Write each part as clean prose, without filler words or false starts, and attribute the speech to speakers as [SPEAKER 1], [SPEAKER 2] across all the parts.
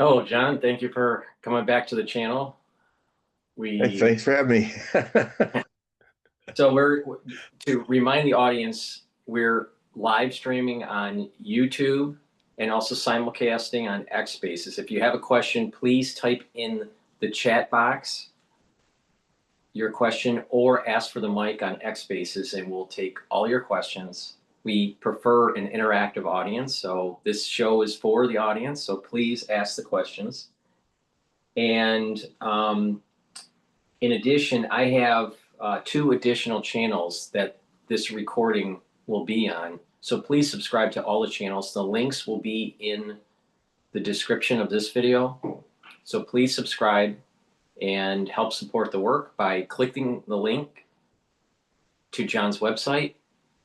[SPEAKER 1] Oh, John, thank you for coming back to the channel.
[SPEAKER 2] Hey,
[SPEAKER 1] We
[SPEAKER 2] thanks for having me.
[SPEAKER 1] so we're to remind the audience, we're live streaming on YouTube and also simulcasting on X Spaces. If you have a question, please type in the chat box your question or ask for the mic on X Spaces and we'll take all your questions. We prefer an interactive audience, so this show is for the audience, so please ask the questions. And in addition, I have two additional channels that this recording will be on. So please subscribe to all the channels. The links will be in the description of this video. So please subscribe and help support the work by clicking the link to John's website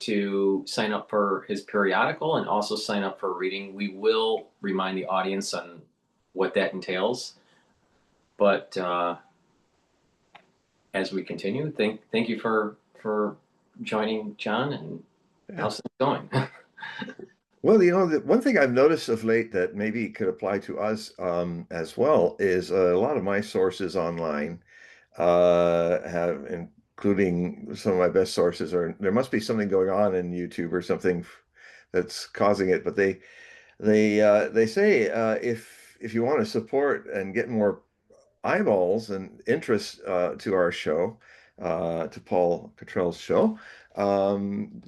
[SPEAKER 1] to sign up for his periodical and also sign up for reading. We will remind the audience on what that entails. But as we continue, thank you for joining, John, and
[SPEAKER 2] Yeah.
[SPEAKER 1] how's things going?
[SPEAKER 2] Well, the one thing I've noticed of late that maybe could apply to us as well is a lot of my sources online have, including some of my best sources, are there must be something going on in YouTube or something that's causing it. But they say if you want to support and get more eyeballs and interest to our show, to Paul Cottrell's show,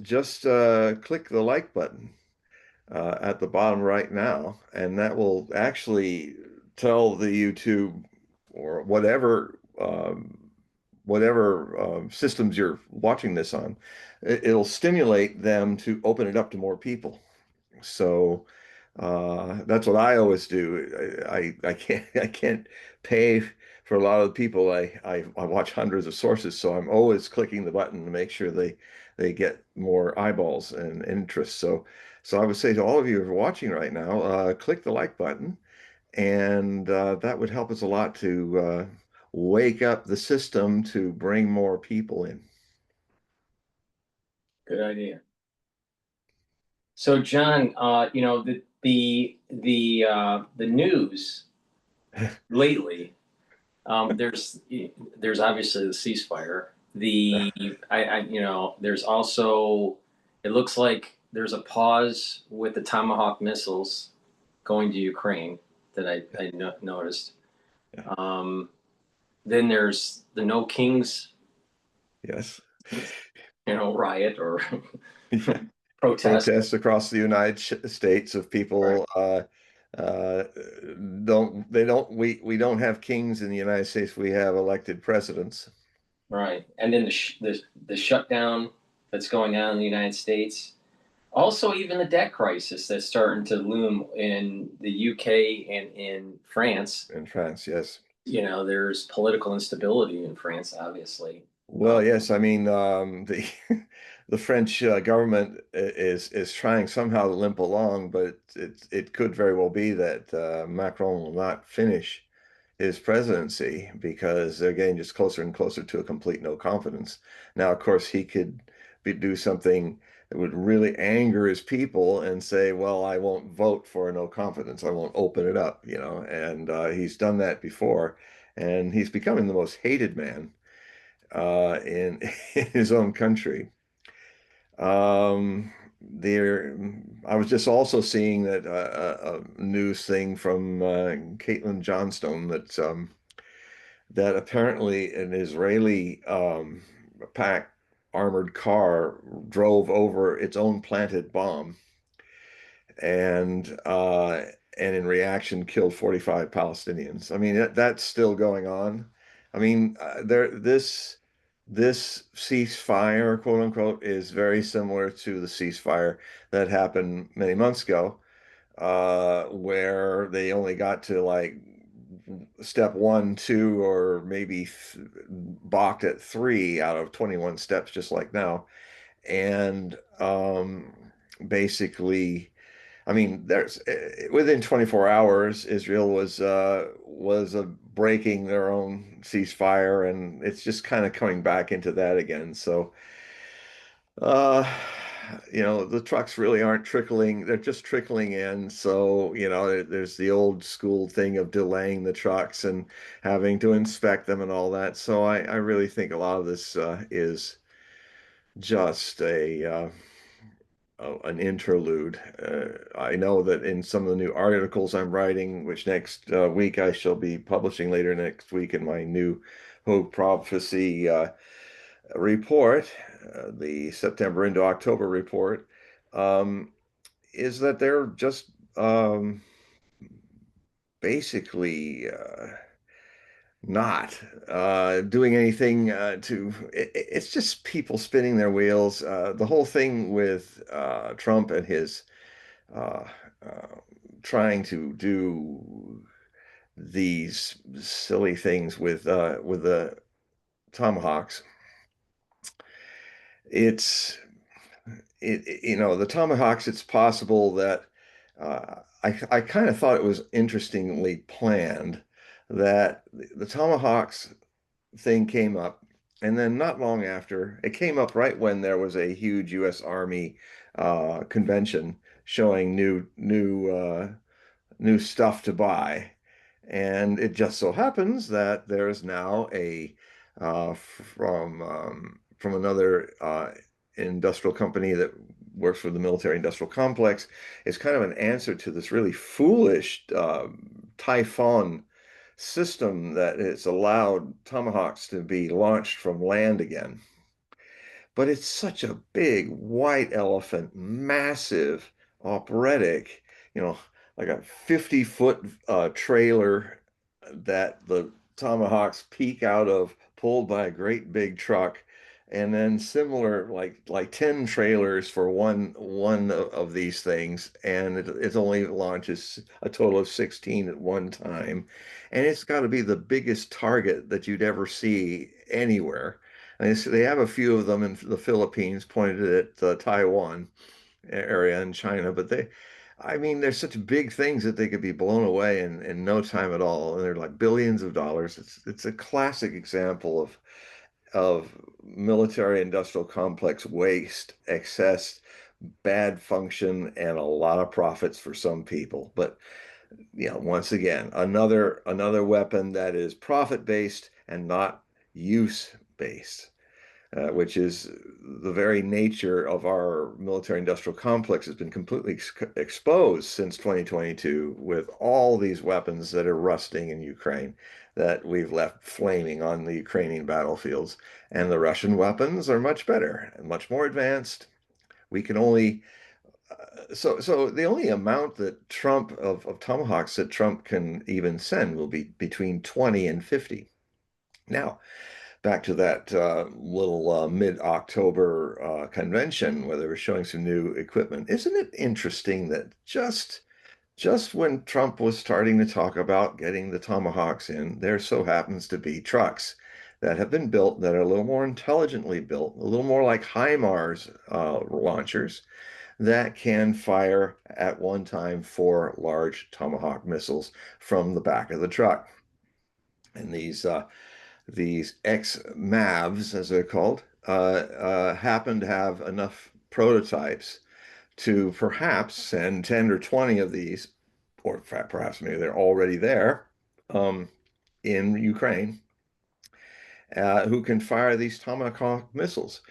[SPEAKER 2] just click the like button at the bottom right now, and that will actually tell the YouTube or whatever systems you're watching this on, it'll stimulate them to open it up to more people. So that's what I always do. I can't pay for a lot of the people. I watch hundreds of sources, so I'm always clicking the button to make sure they get more eyeballs and interest. So I would say to all of you who are watching right now, click the like button, and that would help us a lot to wake up the system to bring more people in.
[SPEAKER 1] Good idea. So, John, the news lately. There's obviously the ceasefire. There's also, it looks like there's a pause with the Tomahawk missiles going to Ukraine that I noticed.
[SPEAKER 2] Yeah.
[SPEAKER 1] Um, then there's the No Kings,
[SPEAKER 2] Yes.
[SPEAKER 1] riot or
[SPEAKER 2] Yeah.
[SPEAKER 1] protest.
[SPEAKER 2] Protests across the United States of
[SPEAKER 1] Right.
[SPEAKER 2] people uh, don't we don't have kings in the United States. We have elected presidents.
[SPEAKER 1] Right. And then the shutdown that's going on in the United States. Also, even the debt crisis that's starting to loom in the UK and in France.
[SPEAKER 2] In France, yes.
[SPEAKER 1] There's political instability in France, obviously.
[SPEAKER 2] Well, yes, I mean the the French government is trying somehow to limp along, but it could very well be that Macron will not finish his presidency because they're getting just closer and closer to a complete no confidence. Now, of course, he could do something that would really anger his people and say, "Well, I won't vote for a no confidence. I won't open it up," And he's done that before, and he's becoming the most hated man in in his own country. There, I was just also seeing that a news thing from Caitlin Johnstone that apparently an Israeli packed armored car drove over its own planted bomb and uh, and in reaction killed 45 Palestinians. I mean that's still going on. I mean this ceasefire, quote unquote, is very similar to the ceasefire that happened many months ago, where they only got to like step one, two, or maybe balked at three out of 21 steps, just like now. And basically, I mean, there's within 24 hours, Israel was breaking their own ceasefire, and it's just kind of coming back into that again. So, uh, the trucks really aren't trickling, they're just trickling in. So, there's the old school thing of delaying the trucks and having to inspect them and all that. So I really think a lot of this is just an interlude. I know that in some of the new articles I'm writing, which next week I shall be publishing later next week in my new Hogue Prophecy report, the September into October report, um, is that they're just basically not doing anything it's just people spinning their wheels. The whole thing with Trump and his uh, uh, trying to do these silly things with the Tomahawks. It's the Tomahawks. It's possible that I kind of thought it was interestingly planned that the Tomahawks thing came up, and then not long after, it came up right when there was a huge U.S. Army convention showing new stuff to buy. And it just so happens that there is now from another industrial company that works for the military industrial complex. It's kind of an answer to this really foolish Typhoon system that it's allowed Tomahawks to be launched from land again. But it's such a big white elephant, massive, operatic, you know, like a 50-foot trailer that the Tomahawks peek out of, pulled by a great big truck, and then similar like 10 trailers for one of these things, and it only launches a total of 16 at one time, and it's got to be the biggest target that you'd ever see anywhere. And they have a few of them in the Philippines pointed at the Taiwan area in China, but I mean, they're such big things that they could be blown away in no time at all. And they're like billions of dollars. It's a classic example of military industrial complex waste, excess, bad function, and a lot of profits for some people. But once again, another weapon that is profit based and not use based. Which is the very nature of our military industrial complex, has been completely exposed since 2022 with all these weapons that are rusting in Ukraine that we've left flaming on the Ukrainian battlefields. And the Russian weapons are much better and much more advanced. We can only so the only amount that Trump of Tomahawks that Trump can even send will be between 20 and 50. Now, back to that little mid-October convention where they were showing some new equipment. Isn't it interesting that just when Trump was starting to talk about getting the Tomahawks in, there so happens to be trucks that have been built that are a little more intelligently built, a little more like HIMARS launchers that can fire at one time 4 large Tomahawk missiles from the back of the truck. And these ex-MAVs, as they're called, happen to have enough prototypes to perhaps send 10 or 20 of these, or perhaps maybe they're already there in Ukraine, who can fire these Tomahawk missiles.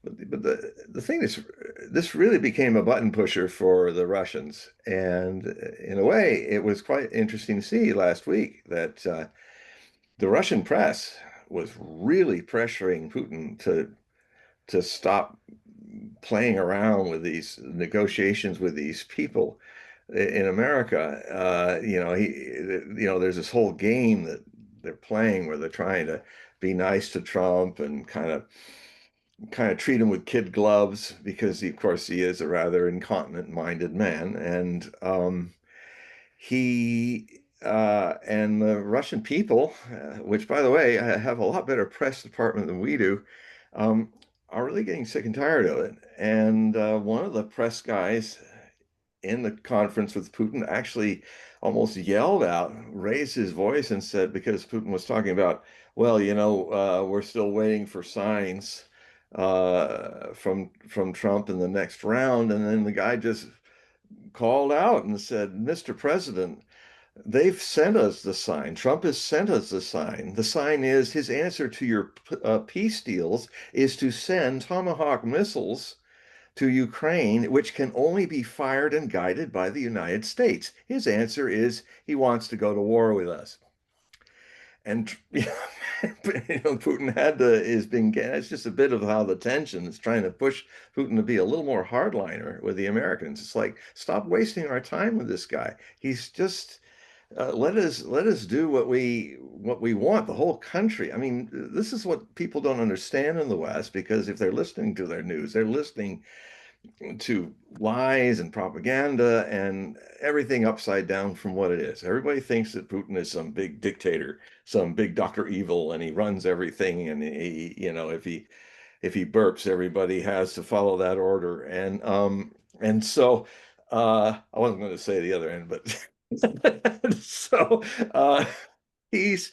[SPEAKER 2] But the thing is, this really became a button pusher for the Russians. And in a way, it was quite interesting to see last week that the Russian press was really pressuring Putin to stop playing around with these negotiations with these people in America. There's this whole game that they're playing where they're trying to be nice to Trump and kind of treat him with kid gloves because of course he is a rather incontinent-minded man, and he and the Russian people, which by the way have a lot better press department than we do, um, are really getting sick and tired of it. And one of the press guys in the conference with Putin actually almost yelled out, raised his voice, and said, because Putin was talking about, well, we're still waiting for signs from Trump in the next round, and then the guy just called out and said, "Mr. President, they've sent us the sign. Trump has sent us the sign. The sign is his answer to your peace deals is to send Tomahawk missiles to Ukraine, which can only be fired and guided by the United States. His answer is he wants to go to war with us." And Putin had to is being it's just a bit of how the tension is trying to push Putin to be a little more hardliner with the Americans. It's like, stop wasting our time with this guy. He's just let us do what we want, the whole country. I mean, this is what people don't understand in the West, because if they're listening to their news, they're listening to lies and propaganda and everything upside down from what it is. Everybody thinks that Putin is some big dictator, some big Dr. Evil, and he runs everything. And if he burps, everybody has to follow that order. And so I wasn't going to say the other end, but so he's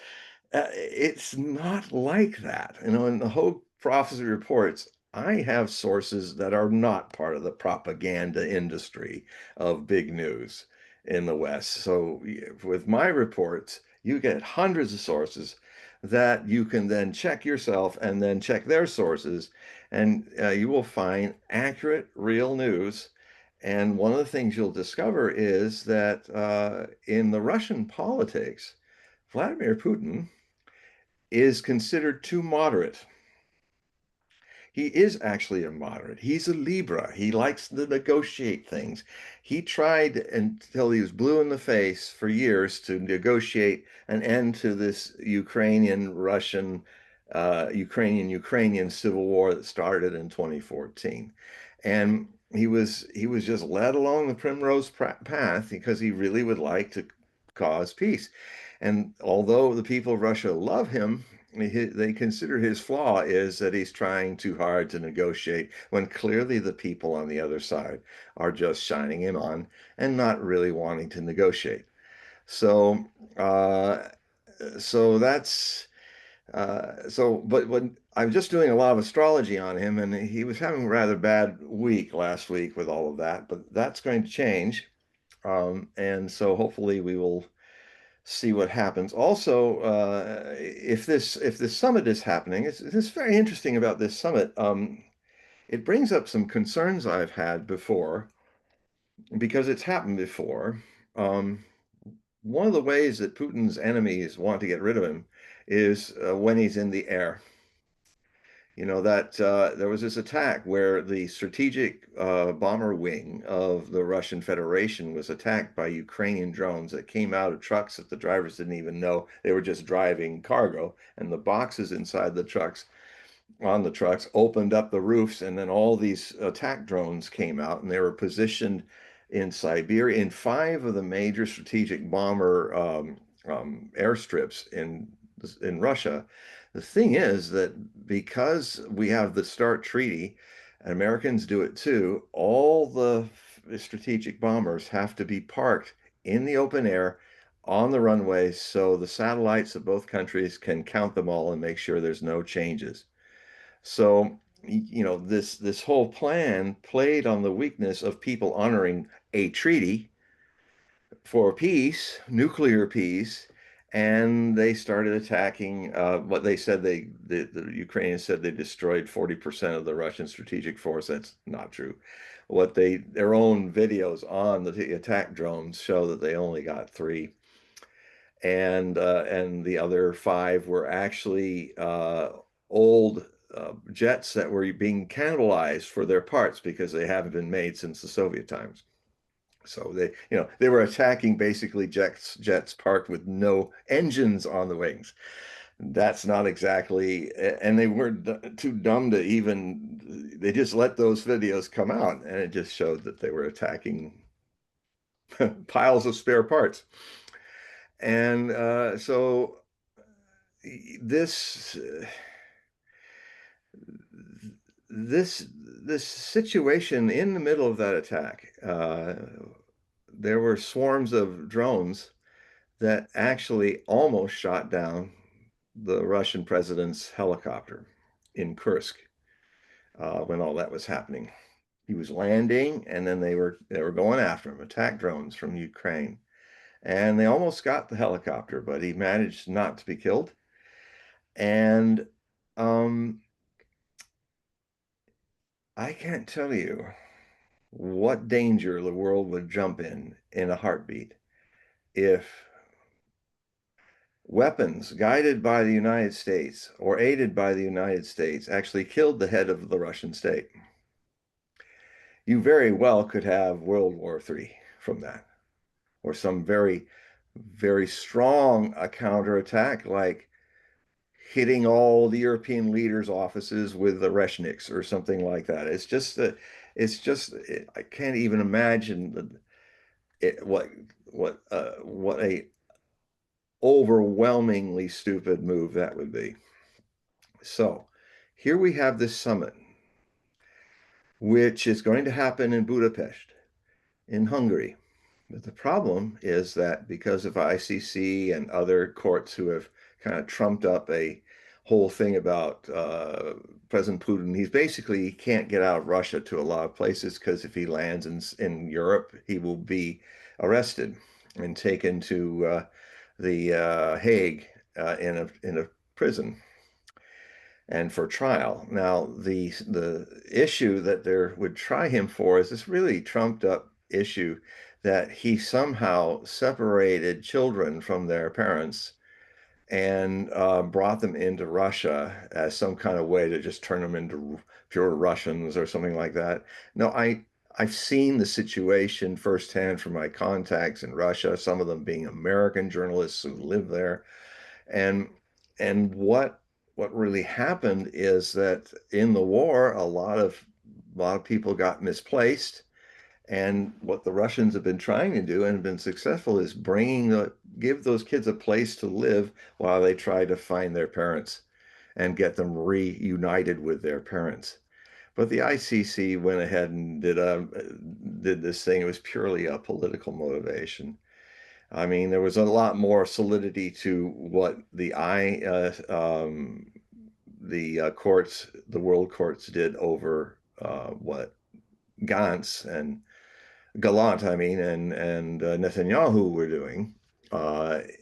[SPEAKER 2] it's not like that. In the Hogue prophecy reports, I have sources that are not part of the propaganda industry of big news in the West. So with my reports, you get hundreds of sources that you can then check yourself and then check their sources, and you will find accurate, real news. And one of the things you'll discover is that in the Russian politics, Vladimir Putin is considered too moderate. He is actually a moderate. He's a Libra. He likes to negotiate things. He tried until he was blue in the face for years to negotiate an end to this Ukrainian civil war that started in 2014. And he was just led along the primrose path because he really would like to cause peace. And although the people of Russia love him, they consider his flaw is that he's trying too hard to negotiate, when clearly the people on the other side are just shining him on and not really wanting to negotiate. So, uh, so that's but when I'm just doing a lot of astrology on him, and he was having a rather bad week last week with all of that, but that's going to change. And so hopefully we will see what happens. Also, if this summit is happening, it's very interesting about this summit. It brings up some concerns I've had before, because it's happened before. Um, One of the ways that Putin's enemies want to get rid of him is when he's in the air. That there was this attack where the strategic bomber wing of the Russian Federation was attacked by Ukrainian drones that came out of trucks that the drivers didn't even know they were just driving cargo, and the boxes inside the trucks on the trucks opened up the roofs, and then all these attack drones came out, and they were positioned in Siberia, in five of the major strategic bomber airstrips in Russia. The thing is that because we have the START treaty, and Americans do it too, all the strategic bombers have to be parked in the open air on the runways, so the satellites of both countries can count them all and make sure there's no changes. So, this whole plan played on the weakness of people honoring a treaty for peace, nuclear peace, and they started attacking what they said the Ukrainians said they destroyed 40% of the Russian strategic force. That's not true. Their own videos on the attack drones show that they only got three, and the other five were actually old jets that were being cannibalized for their parts because they haven't been made since the Soviet times. So they were attacking basically jets parked with no engines on the wings. That's not exactly, and they weren't too dumb to even, they just let those videos come out, and it just showed that they were attacking piles of spare parts. And so this this this situation in the middle of that attack, there were swarms of drones that actually almost shot down the Russian president's helicopter in Kursk. when all that was happening. He was landing, and then they were going after him, attack drones from Ukraine, and they almost got the helicopter, but he managed not to be killed. And um, I can't tell you what danger the world would jump in a heartbeat if weapons guided by the United States or aided by the United States actually killed the head of the Russian state. You very well could have World War III from that, or some very, very strong counterattack, like hitting all the European leaders' offices with the Reshniks or something like that. I can't even imagine what a overwhelmingly stupid move that would be. So here we have this summit, which is going to happen in Budapest, in Hungary. But the problem is that because of ICC and other courts who have kind of trumped up a whole thing about President Putin, he can't get out of Russia to a lot of places because if he lands in Europe, he will be arrested and taken to the Hague in a prison and for trial. Now, the issue that they would try him for is this really trumped up issue that he somehow separated children from their parents and brought them into Russia as some kind of way to just turn them into pure Russians or something like that. No, I've seen the situation firsthand from my contacts in Russia, some of them being American journalists who live there. And what really happened is that in the war, a lot of people got misplaced. And what the Russians have been trying to do and have been successful is give those kids a place to live while they try to find their parents and get them reunited with their parents. But the ICC went ahead and did this thing. It was purely a political motivation. I mean, there was a lot more solidity to what the world courts did over what Gantz and Galant, I mean, and Netanyahu were doing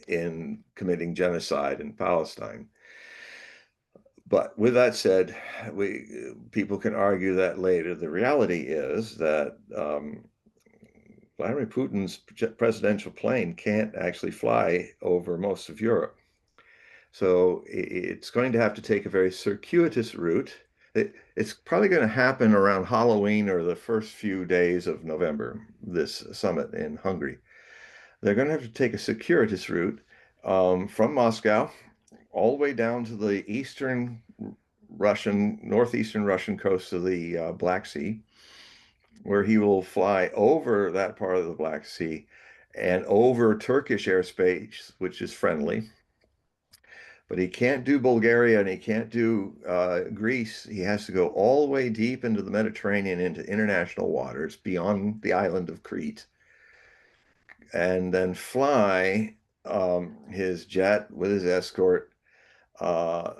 [SPEAKER 2] in committing genocide in Palestine. But with that said, people can argue that later. The reality is that Vladimir Putin's presidential plane can't actually fly over most of Europe. So it's going to have to take a very circuitous route. It's probably going to happen around Halloween or the first few days of November, this summit in Hungary. They're going to have to take a circuitous route from Moscow all the way down to the northeastern Russian coast of the Black Sea, where he will fly over that part of the Black Sea and over Turkish airspace, which is friendly. But he can't do Bulgaria and he can't do Greece. He has to go all the way deep into the Mediterranean, into international waters beyond the island of Crete, and then fly his jet with his escort uh,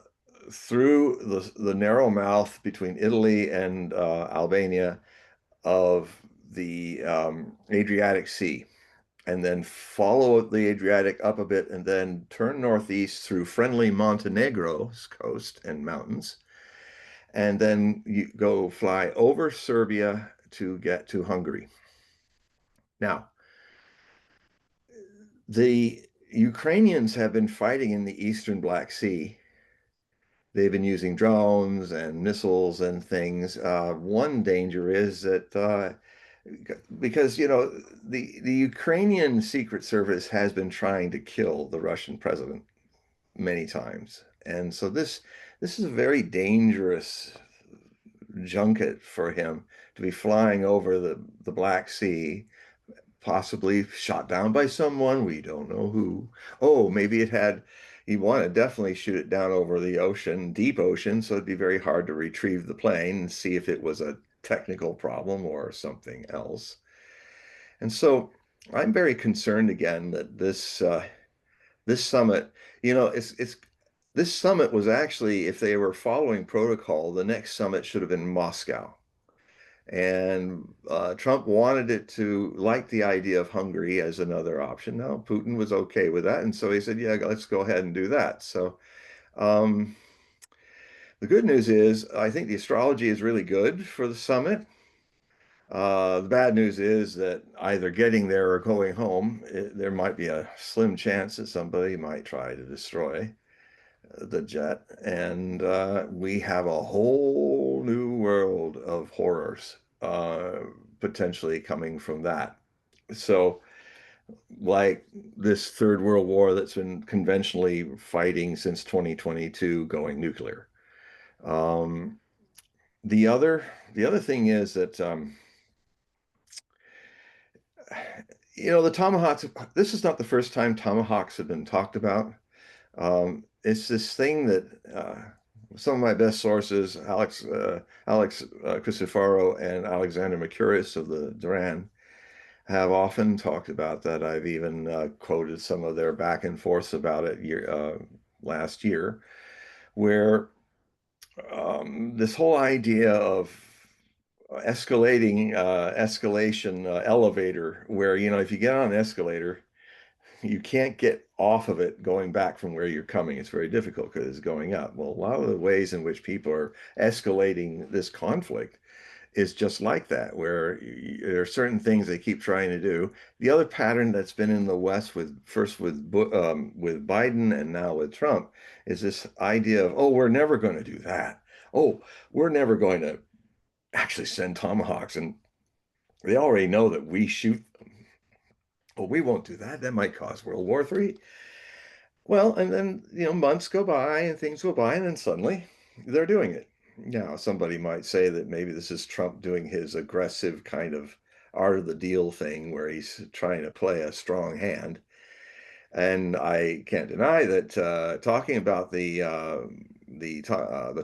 [SPEAKER 2] through the narrow mouth between Italy and Albania of the Adriatic Sea, and then follow the Adriatic up a bit and then turn northeast through friendly Montenegro's coast and mountains. And then you go fly over Serbia to get to Hungary. Now, the Ukrainians have been fighting in the Eastern Black Sea. They've been using drones and missiles and things. One danger is that because the Ukrainian Secret Service has been trying to kill the Russian president many times, and so this is a very dangerous junket for him to be flying over the Black Sea, possibly shot down by someone we don't know who. Oh, maybe he wanted to definitely shoot it down over the ocean, deep ocean, so it'd be very hard to retrieve the plane and see if it was a technical problem or something else. And so I'm very concerned again that this summit, it's this summit was actually, if they were following protocol, the next summit should have been Moscow. And Trump wanted it to like the idea of Hungary as another option. Now, Putin was okay with that. And so he said, yeah, let's go ahead and do that. So um, the good news is, I think the astrology is really good for the summit. The bad news is that either getting there or going home, there might be a slim chance that somebody might try to destroy the jet. And we have a whole new world of horrors potentially coming from that. So, like this third world war that's been conventionally fighting since 2022 going nuclear. Um, the other the other thing is that the Tomahawks. This is not the first time Tomahawks have been talked about. It's this thing that some of my best sources, Alex Crisifaro and Alexander Mercurius of the Duran, have often talked about that. I've even quoted some of their back and forths about it last year, where this whole idea of escalation elevator, where if you get on an escalator, you can't get off of it going back from where you're coming. It's very difficult because it's going up. Well, a lot of the ways in which people are escalating this conflict is just like that, where there are certain things they keep trying to do. The other pattern that's been in the West, with Biden and now with Trump, is this idea of, oh, we're never going to do that. Oh, we're never going to actually send Tomahawks, and they already know that we shoot them. Well, we won't do that. That might cause World War III. Well, and then, months go by and things go by, and then suddenly they're doing it. Now, somebody might say that maybe this is Trump doing his aggressive kind of art of the deal thing where he's trying to play a strong hand. And I can't deny that talking about the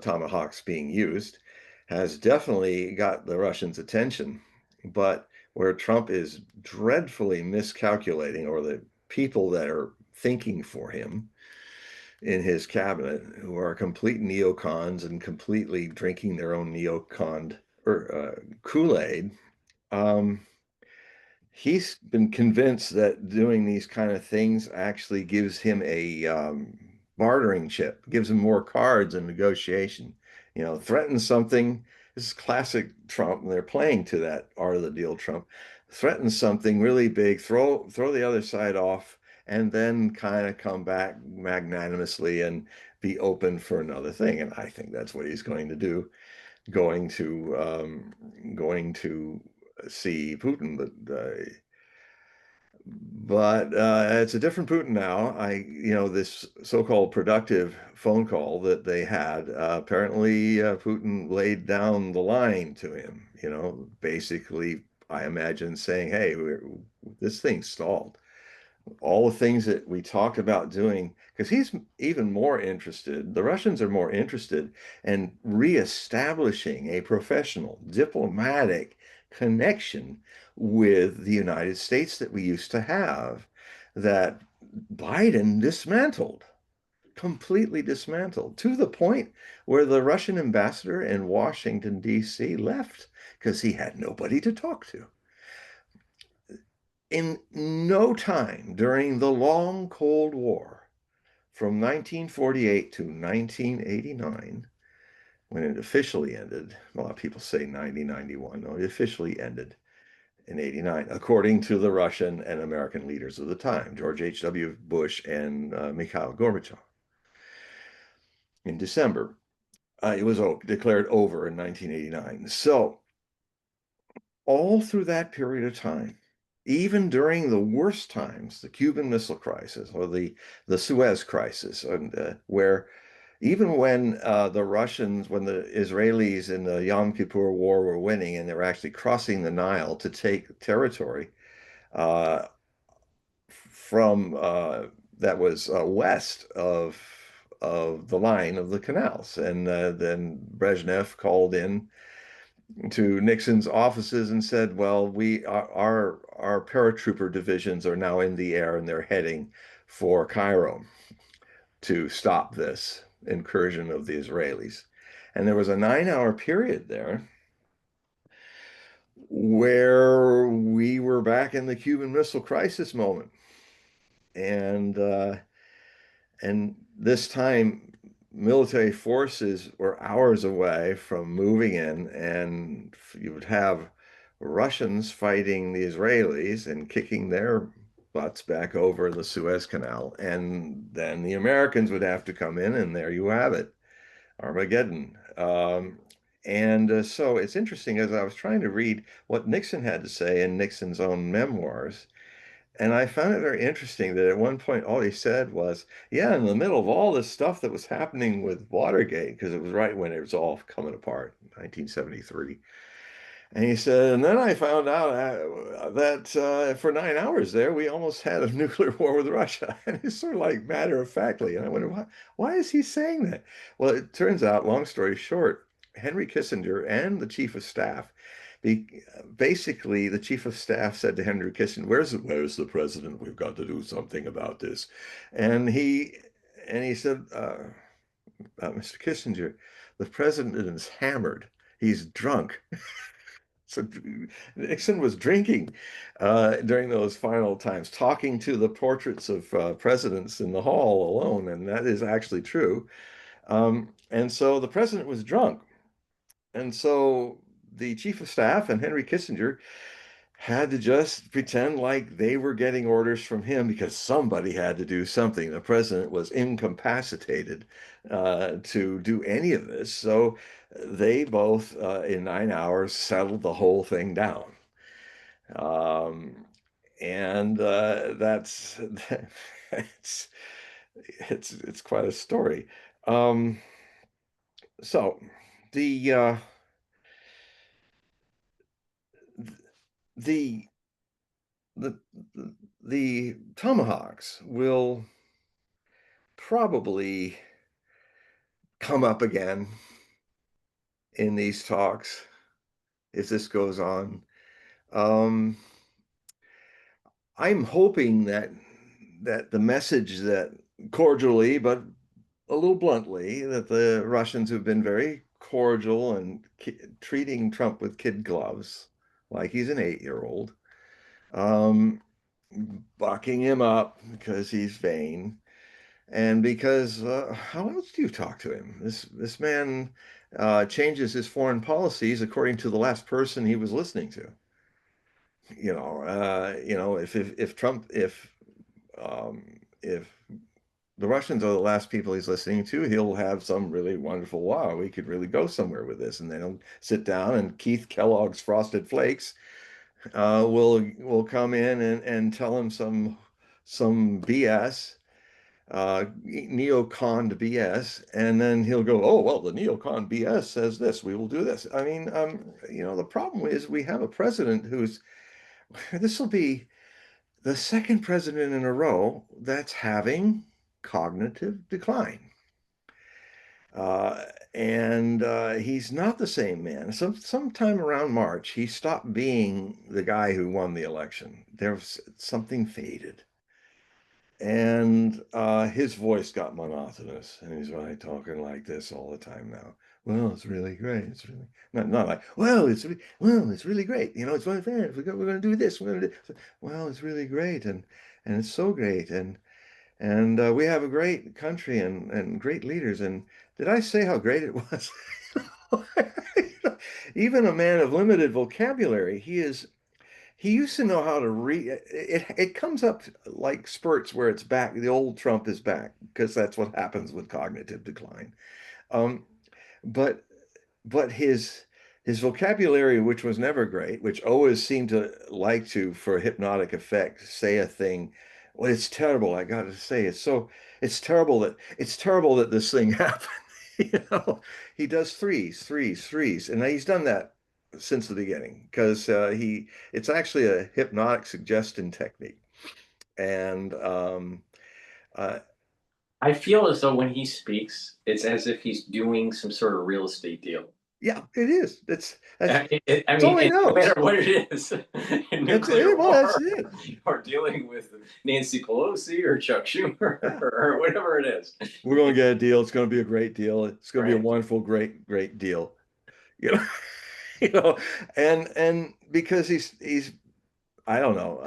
[SPEAKER 2] Tomahawks being used has definitely got the Russians' attention. But where Trump is dreadfully miscalculating, or the people that are thinking for him in his cabinet, who are complete neocons and completely drinking their own neocon or Kool-Aid, um, he's been convinced that doing these kind of things actually gives him a bartering chip, gives him more cards in negotiation. Threaten something. This is classic Trump, and they're playing to that art of the deal Trump. Threaten something really big, throw the other side off, and then kind of come back magnanimously and be open for another thing. And I think that's what he's going to do, going to see Putin, but it's a different Putin now. This so-called productive phone call that they had, apparently Putin laid down the line to him, basically, I imagine saying, hey, this thing's stalled. All the things that we talked about doing, because he's even more interested, the Russians are more interested in reestablishing a professional diplomatic connection with the United States that we used to have, that Biden dismantled, completely dismantled, to the point where the Russian ambassador in Washington, D.C. left because he had nobody to talk to. In no time during the long Cold War, from 1948 to 1989, when it officially ended, a lot of people say 1991, no, it officially ended in 89, according to the Russian and American leaders of the time, George H.W. Bush and Mikhail Gorbachev. In December, it was declared over in 1989. So all through that period of time, even during the worst times, the Cuban Missile Crisis or the Suez Crisis, and where even when when the Israelis in the Yom Kippur War were winning and they were actually crossing the Nile to take territory uh, from that was west of the line of the canals, and then Brezhnev called in to Nixon's offices and said, "Well, our paratrooper divisions are now in the air and they're heading for Cairo." to stop this incursion of the Israelis. And there was a 9 hour period there where we were back in the Cuban Missile Crisis moment. And this time, military forces were hours away from moving in, and you would have Russians fighting the Israelis and kicking their butts back over the Suez Canal. And then the Americans would have to come in, and there you have it, Armageddon. So it's interesting as I was trying to read what Nixon had to say in Nixon's own memoirs. And I found it very interesting that at one point all he said was, yeah, in the middle of all this stuff that was happening with Watergate, because it was right when it was all coming apart, 1973. And he said, and then I found out that for 9 hours there, we almost had a nuclear war with Russia. And it's sort of like matter of factly. And I wonder, why is he saying that? Well, it turns out, long story short, Henry Kissinger and the chief of staff, basically, the chief of staff said to Henry Kissinger, "Where's the president? We've got to do something about this." And he said, "Mr. Kissinger, the president is hammered. He's drunk." So Nixon was drinking during those final times, talking to the portraits of presidents in the hall alone, and that is actually true. And so the president was drunk. And so the chief of staff and Henry Kissinger had to just pretend like they were getting orders from him because somebody had to do something. The president was incapacitated to do any of this. So they both, in 9 hours, settled the whole thing down. Um, and it's, it's quite a story. Um, so the the the the Tomahawks will probably come up again in these talks if this goes on. Um, I'm hoping that the message that cordially, but a little bluntly, that the Russians have been very cordial and treating Trump with kid gloves, like he's an 8-year-old, um, bucking him up because he's vain. And because how else do you talk to him? This man changes his foreign policies according to the last person he was listening to. If Trump, if the Russians are the last people he's listening to, he'll have some really wonderful, wow, we could really go somewhere with this. And then he'll sit down and Keith Kellogg's Frosted Flakes will come in and tell him some BS, neocon BS, and then he'll go, oh, well, the neocon BS says this, we will do this. I mean, the problem is we have a president this will be the second president in a row that's having cognitive decline. Uh, and he's not the same man. Sometime around March, he stopped being the guy who won the election. There was something faded. And his voice got monotonous, and he's really talking like this all the time now. Well, it's really great. It's really not like, it's really great. It's one of we're going to do this. We're going to do. Well, it's really great, and it's so great, and we have a great country and great leaders. And did I say how great it was? Even a man of limited vocabulary, he used to know how to read. It comes up like spurts where it's back. The old Trump is back because that's what happens with cognitive decline. Um, but but his vocabulary, which was never great, which always seemed to like to, for a hypnotic effect, say a thing. Well, it's terrible. I got to say, it's terrible that this thing happened. You know, he does threes, and he's done that since the beginning because it's actually a hypnotic suggestion technique. And uh,
[SPEAKER 1] I feel as though when he speaks, it's as if he's doing some sort of real estate deal.
[SPEAKER 2] Yeah, it is. That's
[SPEAKER 1] I
[SPEAKER 2] all
[SPEAKER 1] mean,
[SPEAKER 2] he
[SPEAKER 1] no
[SPEAKER 2] knows.
[SPEAKER 1] matter what it is,
[SPEAKER 2] That's
[SPEAKER 1] nuclear
[SPEAKER 2] it. Well, that's
[SPEAKER 1] war,
[SPEAKER 2] it.
[SPEAKER 1] or dealing with Nancy Pelosi or Chuck Schumer
[SPEAKER 2] Yeah.
[SPEAKER 1] or whatever it is.
[SPEAKER 2] We're going to get a deal. It's going to be a great deal. It's going to be a
[SPEAKER 1] Right.
[SPEAKER 2] wonderful, great deal. You know, you know, and because he's I don't know.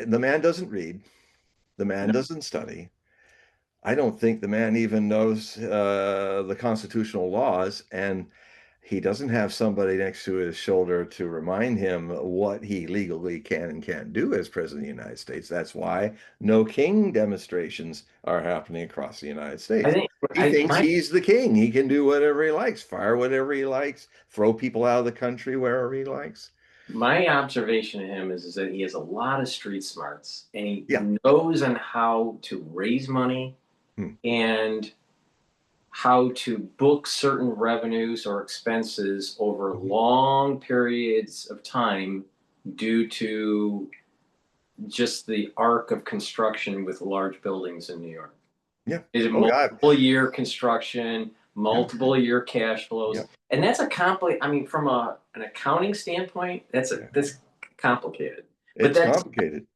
[SPEAKER 2] The man doesn't read. The man
[SPEAKER 1] No,
[SPEAKER 2] doesn't study. I don't think the man even knows the constitutional laws, and he doesn't have somebody next to his shoulder to remind him what he legally can and can't do as president of the United States. That's why no king demonstrations are happening across the United
[SPEAKER 1] I
[SPEAKER 2] States.
[SPEAKER 1] think
[SPEAKER 2] He thinks
[SPEAKER 1] my
[SPEAKER 2] he's the king. He can do whatever he likes, fire whatever he likes, throw people out of the country wherever he likes.
[SPEAKER 1] my observation of him is that he has a lot of street smarts and he
[SPEAKER 2] Yeah.
[SPEAKER 1] knows on how to raise money
[SPEAKER 2] Hmm.
[SPEAKER 1] and how to book certain revenues or expenses over
[SPEAKER 2] Mhm.
[SPEAKER 1] long periods of time due to just the arc of construction with large buildings in New York.
[SPEAKER 2] Yeah.
[SPEAKER 1] Is it
[SPEAKER 2] Oh, yeah.
[SPEAKER 1] multiple year construction,
[SPEAKER 2] Yeah.
[SPEAKER 1] multiple year cash
[SPEAKER 2] Yeah.
[SPEAKER 1] flows, and that's a compli. I mean, from an accounting standpoint,
[SPEAKER 2] Yeah.
[SPEAKER 1] that's complicated. But
[SPEAKER 2] It's
[SPEAKER 1] that's
[SPEAKER 2] complicated.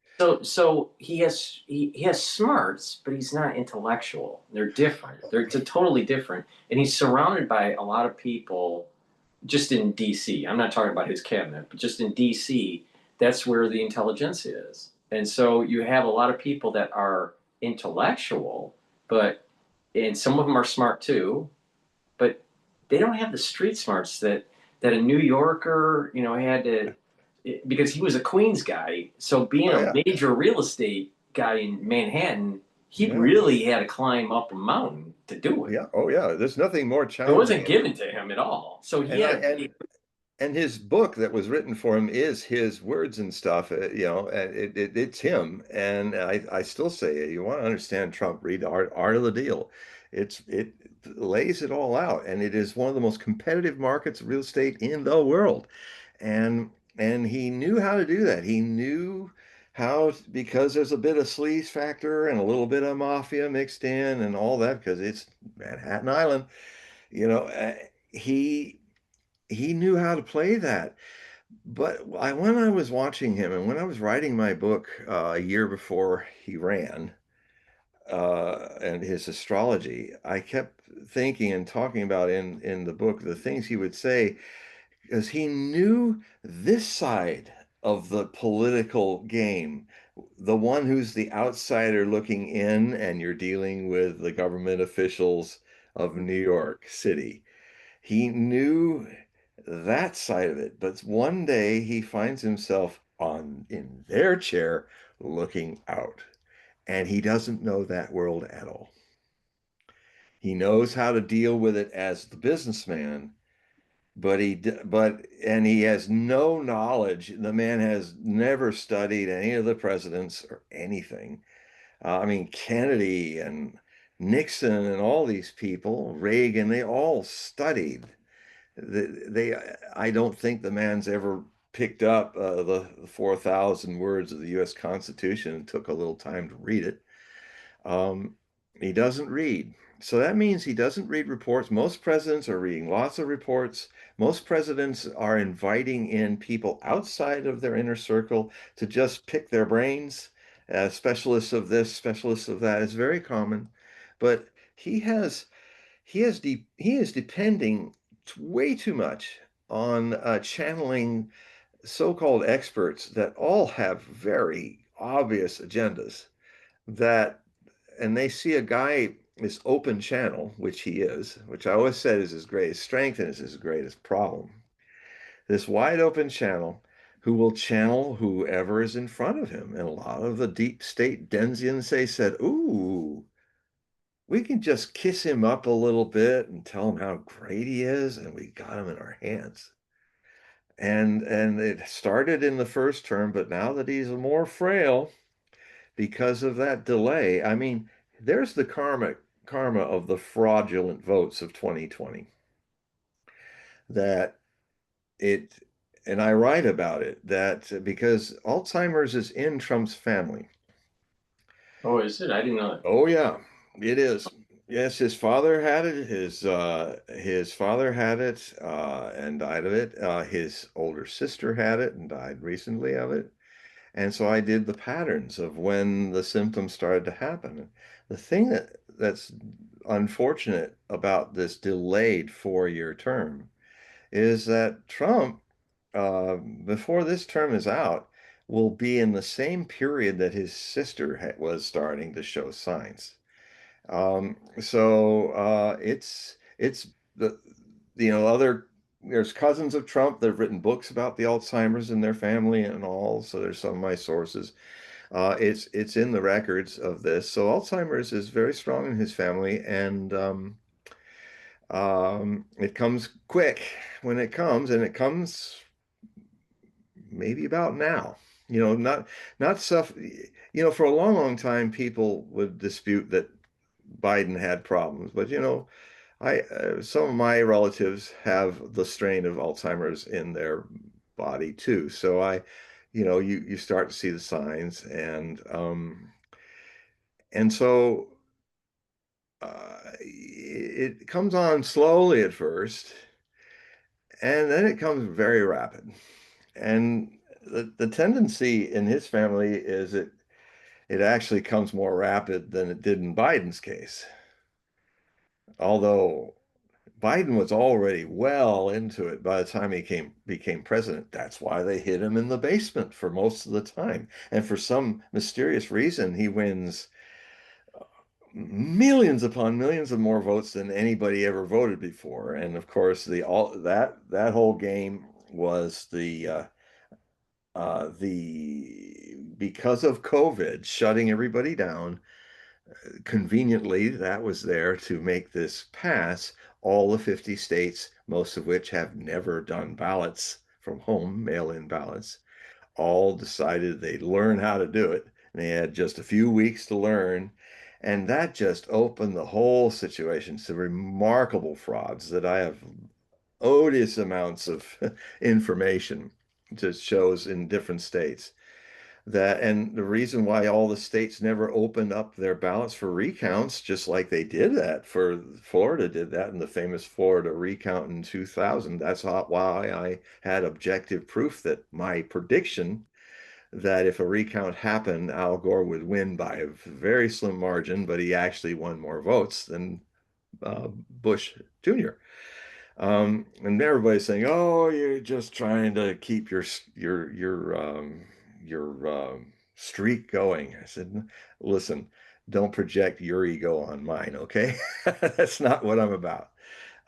[SPEAKER 1] so he has smarts, but he's not intellectual. They're different. They're totally different, and he's surrounded by a lot of people just in DC. I'm not talking about his cabinet, but just in DC, that's where the intelligentsia is. And so you have a lot of people that are intellectual, but and some of them are smart too, but they don't have the street smarts that a New Yorker, had to because he was a Queens guy. So being
[SPEAKER 2] Oh,
[SPEAKER 1] a
[SPEAKER 2] yeah.
[SPEAKER 1] major real estate guy in Manhattan, he
[SPEAKER 2] Yeah.
[SPEAKER 1] really had to climb up a mountain to do it.
[SPEAKER 2] Yeah. Oh, yeah. There's nothing more
[SPEAKER 1] It wasn't
[SPEAKER 2] challenging.
[SPEAKER 1] given to him at all. So he
[SPEAKER 2] And I
[SPEAKER 1] had to.
[SPEAKER 2] and his book that was written for him is his words and stuff. And it's him. And I still say, you want to understand Trump, read Art of the Deal. It lays it all out, and it is one of the most competitive markets of real estate in the world. And he knew how to do that. He knew how, because there's a bit of sleaze factor and a little bit of mafia mixed in and all that, because it's Manhattan Island. You know, he he knew how to play that. But when I was watching him and when I was writing my book a year before he ran, and his astrology, I kept thinking and talking about in the book the things he would say, because he knew this side of the political game, the one who's the outsider looking in, and you're dealing with the government officials of New York City. He knew that side of it, but one day he finds himself on in their chair looking out, and he doesn't know that world at all. He knows how to deal with it as the businessman, but he has no knowledge. The man has never studied any of the presidents or anything. I mean, Kennedy and Nixon and all these people, Reagan, they all studied. They, I don't think the man's ever picked up the 4,000 words of the U.S. Constitution and took a little time to read it. Um, he doesn't read. So that means he doesn't read reports. Most presidents are reading lots of reports. Most presidents are inviting in people outside of their inner circle to just pick their brains. Specialists of this, specialists of that is very common. But he has he is depending way too much on channeling so-called experts that all have very obvious agendas, that and they see a guy, this open channel, which he is, which I always said is his greatest strength and is his greatest problem, this wide open channel, who will channel whoever is in front of him. And a lot of the deep state Denzians, they said, ooh, we can just kiss him up a little bit and tell him how great he is, and we got him in our hands. And it started in the first term, but now that he's more frail because of that delay, I mean, there's the karma of the fraudulent votes of 2020. That it and I write about it, that because Alzheimer's is in Trump's family.
[SPEAKER 1] Oh, is it? I didn't know that.
[SPEAKER 2] Oh yeah, it is. Yes, his father had it. His father had it and died of it. His older sister had it and died recently of it. And so I did the patterns of when the symptoms started to happen. The thing that's unfortunate about this delayed 4-year term is that Trump, before this term is out, will be in the same period that his sister was starting to show signs. It's the other there's cousins of Trump that have written books about the Alzheimer's in their family and all. So there's some of my sources. It's in the records of this. So Alzheimer's is very strong in his family, and it comes quick when it comes, and it comes maybe about now. Not stuff. For a long, long time, people would dispute that Biden had problems, but I some of my relatives have the strain of Alzheimer's in their body too. So you start to see the signs, and so it comes on slowly at first, and then it comes very rapid. And the tendency in his family is it actually comes more rapid than it did in Biden's case. Although Biden was already well into it by the time he became president. That's why they hid him in the basement for most of the time. And for some mysterious reason, he wins millions upon millions of more votes than anybody ever voted before. And of course, the all that whole game was the because of COVID shutting everybody down. Conveniently, that was there to make this pass. All the 50 states, most of which have never done ballots from home, mail-in ballots, all decided they'd learn how to do it. And they had just a few weeks to learn. And that just opened the whole situation to remarkable frauds that I have odious amounts of information just shows in different states that, and the reason why all the states never opened up their ballots for recounts, just like they did that for Florida, did that in the famous Florida recount in 2000. That's why I had objective proof that my prediction that if a recount happened, Al Gore would win by a very slim margin, but he actually won more votes than Bush Jr. And everybody's saying, "Oh, you're just trying to keep your streak going." I said, "Listen, don't project your ego on mine, okay? That's not what I'm about."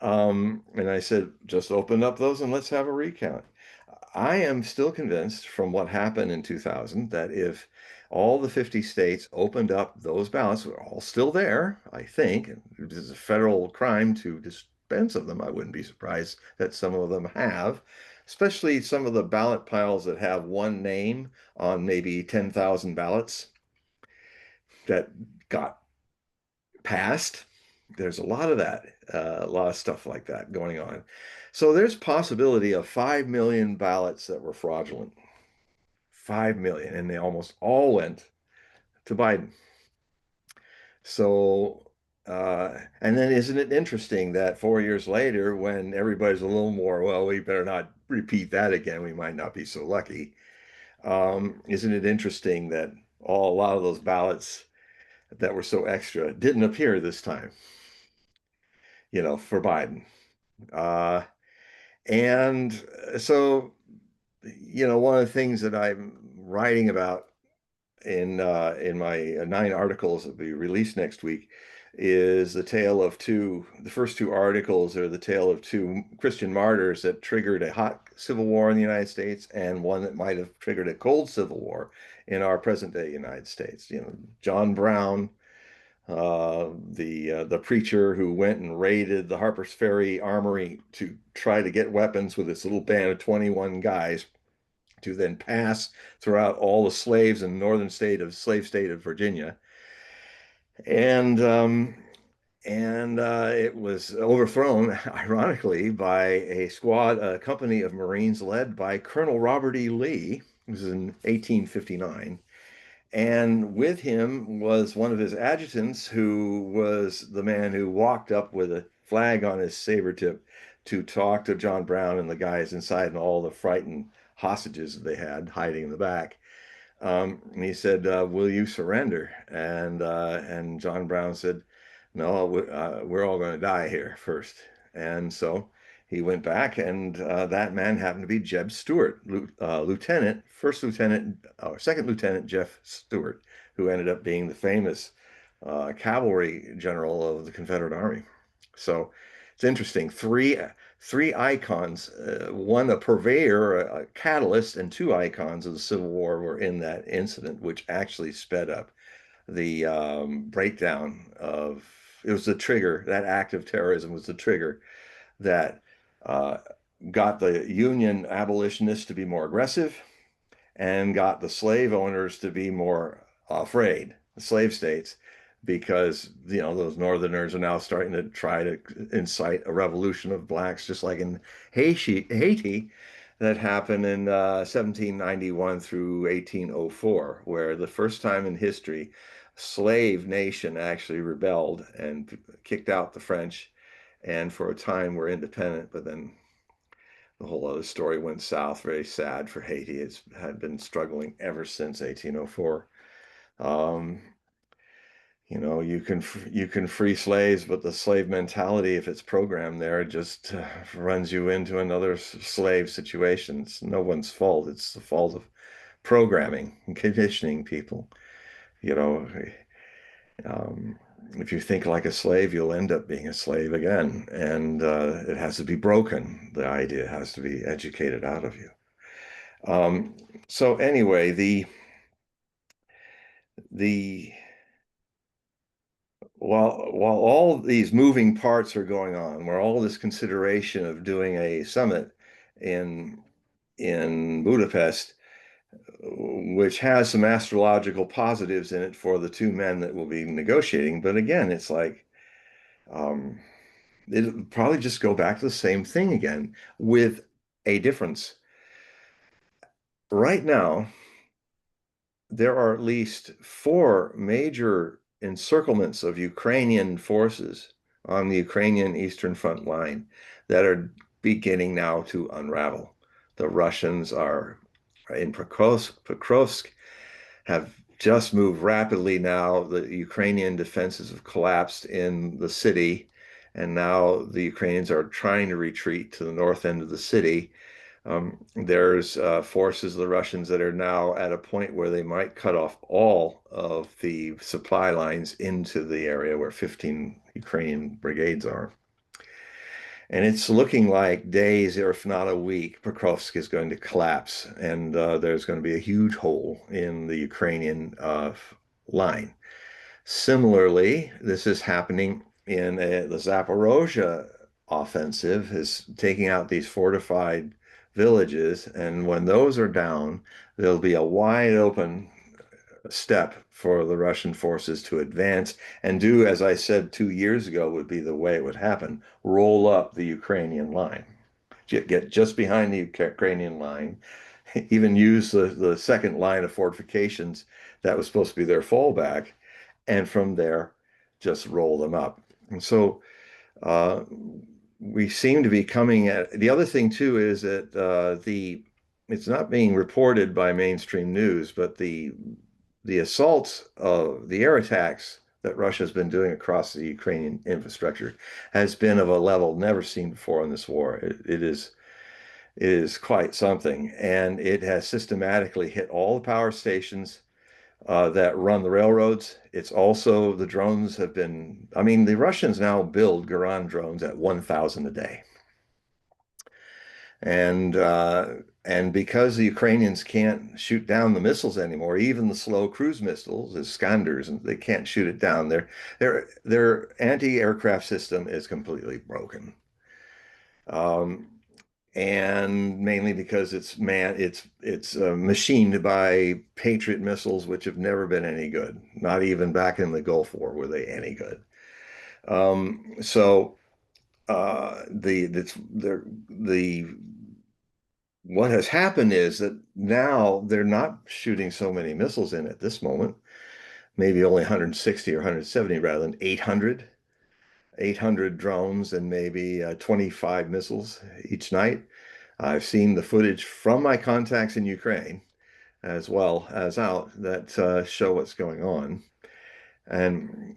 [SPEAKER 2] And I said, "Just open up those and let's have a recount." I am still convinced from what happened in 2000 that if all the 50 states opened up those ballots, we're all still there, I think. It is a federal crime to dispense of them. I wouldn't be surprised that some of them have, especially some of the ballot piles that have one name on maybe 10,000 ballots that got passed. There's a lot of that, a lot of stuff like that going on. So there's possibility of 5 million ballots that were fraudulent. 5 million, and they almost all went to Biden. So, and then isn't it interesting that 4 years later, when everybody's a little more, well, we better not repeat that again, we might not be so lucky. Isn't it interesting that a lot of those ballots that were so extra didn't appear this time, for Biden? Uh, and so, one of the things that I'm writing about in my 9 articles that will be released next week is the tale of two. The first 2 articles are the tale of 2 Christian martyrs that triggered a hot civil war in the United States and one that might have triggered a cold civil war in our present day United States. John Brown, the preacher who went and raided the Harper's Ferry armory to try to get weapons with this little band of 21 guys to then pass throughout all the slaves in the northern slave state of Virginia. And it was overthrown, ironically, by a company of Marines led by Colonel Robert E. Lee. This was in 1859. And with him was one of his adjutants, who was the man who walked up with a flag on his saber tip to talk to John Brown and the guys inside and all the frightened hostages that they had hiding in the back. And he said, "Will you surrender?" And John Brown said, "No, we're all going to die here first." And so he went back, and that man happened to be Jeb Stuart, Lieutenant, First Lieutenant, or Second Lieutenant Jeff Stuart, who ended up being the famous cavalry general of the Confederate Army. So it's interesting. Three icons, one a purveyor, a catalyst, and two icons of the Civil War were in that incident, which actually sped up the breakdown of. It was the trigger. That act of terrorism was the trigger that uh, got the Union abolitionists to be more aggressive and got the slave owners to be more afraid, the slave states, because those Northerners are now starting to try to incite a revolution of blacks, just like in Haiti that happened in 1791 through 1804, where the first time in history, slave nation actually rebelled and kicked out the French, and for a time were independent, but then the whole other story went south. Very sad for Haiti. It's had been struggling ever since 1804. Um, you can free slaves, but the slave mentality, if it's programmed there, just runs you into another slave situation. It's no one's fault. It's the fault of programming and conditioning people. You know, um, if you think like a slave, you'll end up being a slave again, and it has to be broken. The idea has to be educated out of you. Um, so anyway, the while all these moving parts are going on, where all this consideration of doing a summit in Budapest, which has some astrological positives in it for the two men that will be negotiating, but again, it's like um, it'll probably just go back to the same thing again, with a difference. Right now, there are at least four major encirclements of Ukrainian forces on the Ukrainian Eastern Front line that are beginning now to unravel. The Russians are in Pokrovsk, have just moved rapidly now. The Ukrainian defenses have collapsed in the city, and now the Ukrainians are trying to retreat to the north end of the city. There's forces of the Russians that are now at a point where they might cut off all of the supply lines into the area where 15 Ukrainian brigades are. And it's looking like days, or if not a week, Pokrovsk is going to collapse, and there's going to be a huge hole in the Ukrainian line. Similarly, this is happening in the Zaporozhye offensive, is taking out these fortified villages, and when those are down, there'll be a wide open step for the Russian forces to advance and do, as I said 2 years ago, would be the way it would happen: roll up the Ukrainian line, get just behind the Ukrainian line, even use the second line of fortifications that was supposed to be their fallback, and from there just roll them up. And so uh, we seem to be coming at the other thing too is that it's not being reported by mainstream news, but the assaults of the air attacks that Russia has been doing across the Ukrainian infrastructure has been of a level never seen before in this war. It is quite something, and it has systematically hit all the power stations that run the railroads. It's also the drones have been. I mean, the Russians now build Garan drones at 1,000 a day, and because the Ukrainians can't shoot down the missiles anymore, even the slow cruise missiles, the Skanders, and they can't shoot it down. Their anti-aircraft system is completely broken. Um, and mainly because it's machined by Patriot missiles, which have never been any good. Not even back in the Gulf War were they any good. So the what has happened is that now they're not shooting so many missiles in at this moment, maybe only 160 or 170 rather than 800 drones and maybe 25 missiles each night. I've seen the footage from my contacts in Ukraine as well as out that show what's going on. And,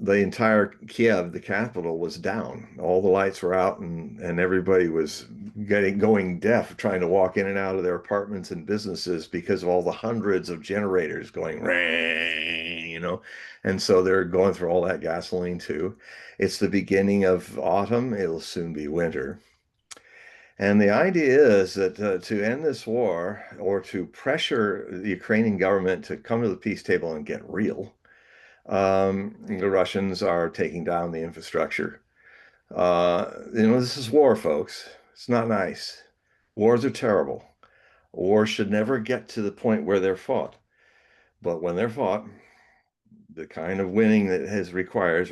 [SPEAKER 2] the entire Kiev, the capital, was down. All the lights were out, and everybody was going deaf trying to walk in and out of their apartments and businesses because of all the hundreds of generators going ring. And so they're going through all that gasoline too. It's the beginning of autumn. It'll soon be winter. And the idea is that to end this war or to pressure the Ukrainian government to come to the peace table and get real, the Russians are taking down the infrastructure. This is war, folks. It's not nice. Wars are terrible. Wars should never get to the point where they're fought. But when they're fought, the kind of winning that requires,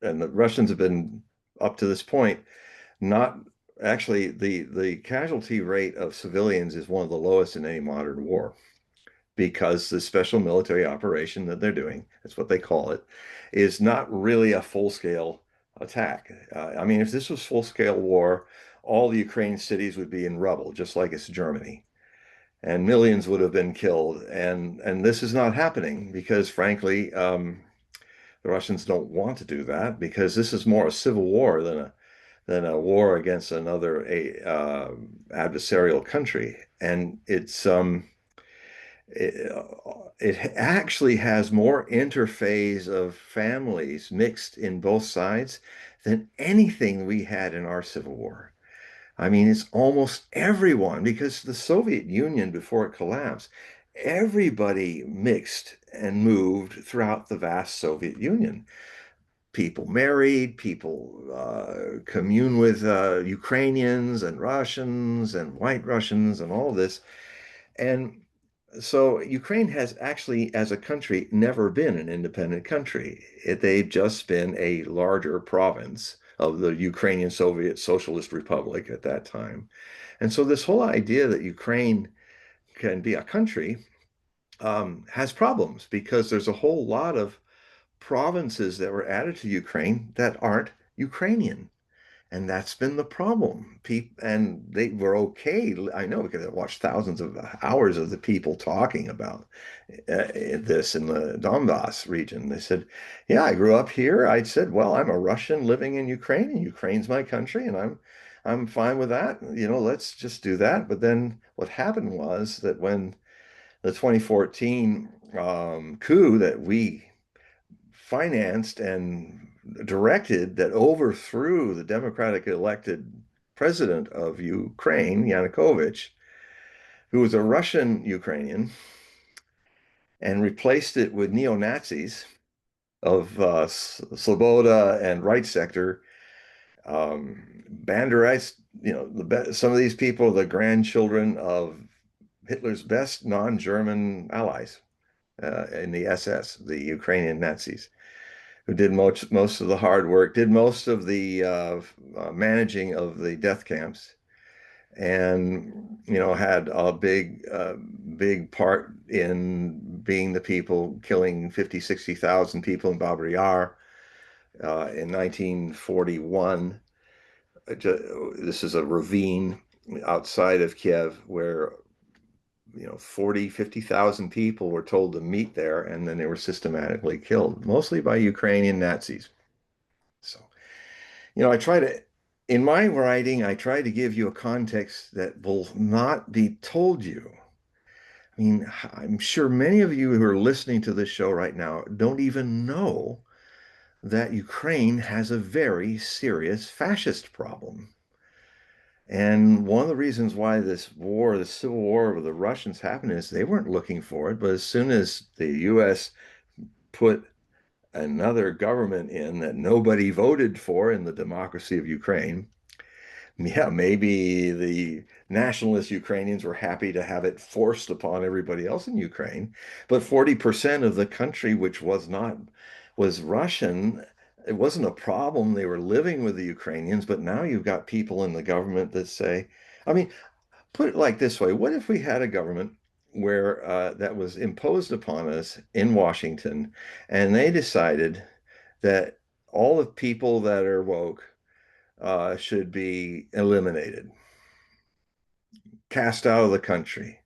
[SPEAKER 2] and the Russians have been up to this point, not actually the casualty rate of civilians is one of the lowest in any modern war because the special military operation that they're doing, that's what they call it, is not really a full-scale attack. I mean, if this was full-scale war, all the Ukraine cities would be in rubble, just like it's Germany, and millions would have been killed. And this is not happening because, frankly, the Russians don't want to do that because this is more a civil war than a war against another adversarial country, and it, it actually has more interphase of families mixed in both sides than anything we had in our Civil War. I mean, it's almost everyone because the Soviet Union, before it collapsed, everybody mixed and moved throughout the vast Soviet Union. People married, people commune with Ukrainians and Russians and White Russians and all this. And so Ukraine has actually, as a country, never been an independent country. They've just been a larger province of the Ukrainian Soviet Socialist Republic at that time. And so this whole idea that Ukraine can be a country has problems because there's a whole lot of provinces that were added to Ukraine that aren't Ukrainian. And that's been the problem. And they were okay. I know because I watched thousands of hours of the people talking about this in the Donbass region. They said, "Yeah, I grew up here." I said, "Well, I'm a Russian living in Ukraine, and Ukraine's my country, and I'm fine with that. Let's just do that." But then what happened was that when the 2014 coup that we financed and directed that overthrew the democratic elected president of Ukraine, Yanukovych, who was a Russian Ukrainian, and replaced it with neo-Nazis of Sloboda and right sector, Banderistas, some of these people are the grandchildren of Hitler's best non-German allies in the SS, the Ukrainian Nazis, who did most of the hard work, did most of the managing of the death camps, and had a big part in being the people killing 50, 60,000 people in Babur Yar in 1941. This is a ravine outside of Kiev where 40, 50,000 people were told to meet there, and then they were systematically killed, mostly by Ukrainian Nazis. So, in my writing, I try to give you a context that will not be told you. I mean, I'm sure many of you who are listening to this show right now don't even know that Ukraine has a very serious fascist problem. And one of the reasons why this war, the civil war with the Russians happened is they weren't looking for it, but as soon as the US put another government in that nobody voted for in the democracy of Ukraine, yeah, maybe the nationalist Ukrainians were happy to have it forced upon everybody else in Ukraine, but 40% of the country, which was Russian, it wasn't a problem. They were living with the Ukrainians, but now you've got people in the government that say, I mean, put it like this way, what if we had a government where that was imposed upon us in Washington, and they decided that all the people that are woke should be eliminated, cast out of the country?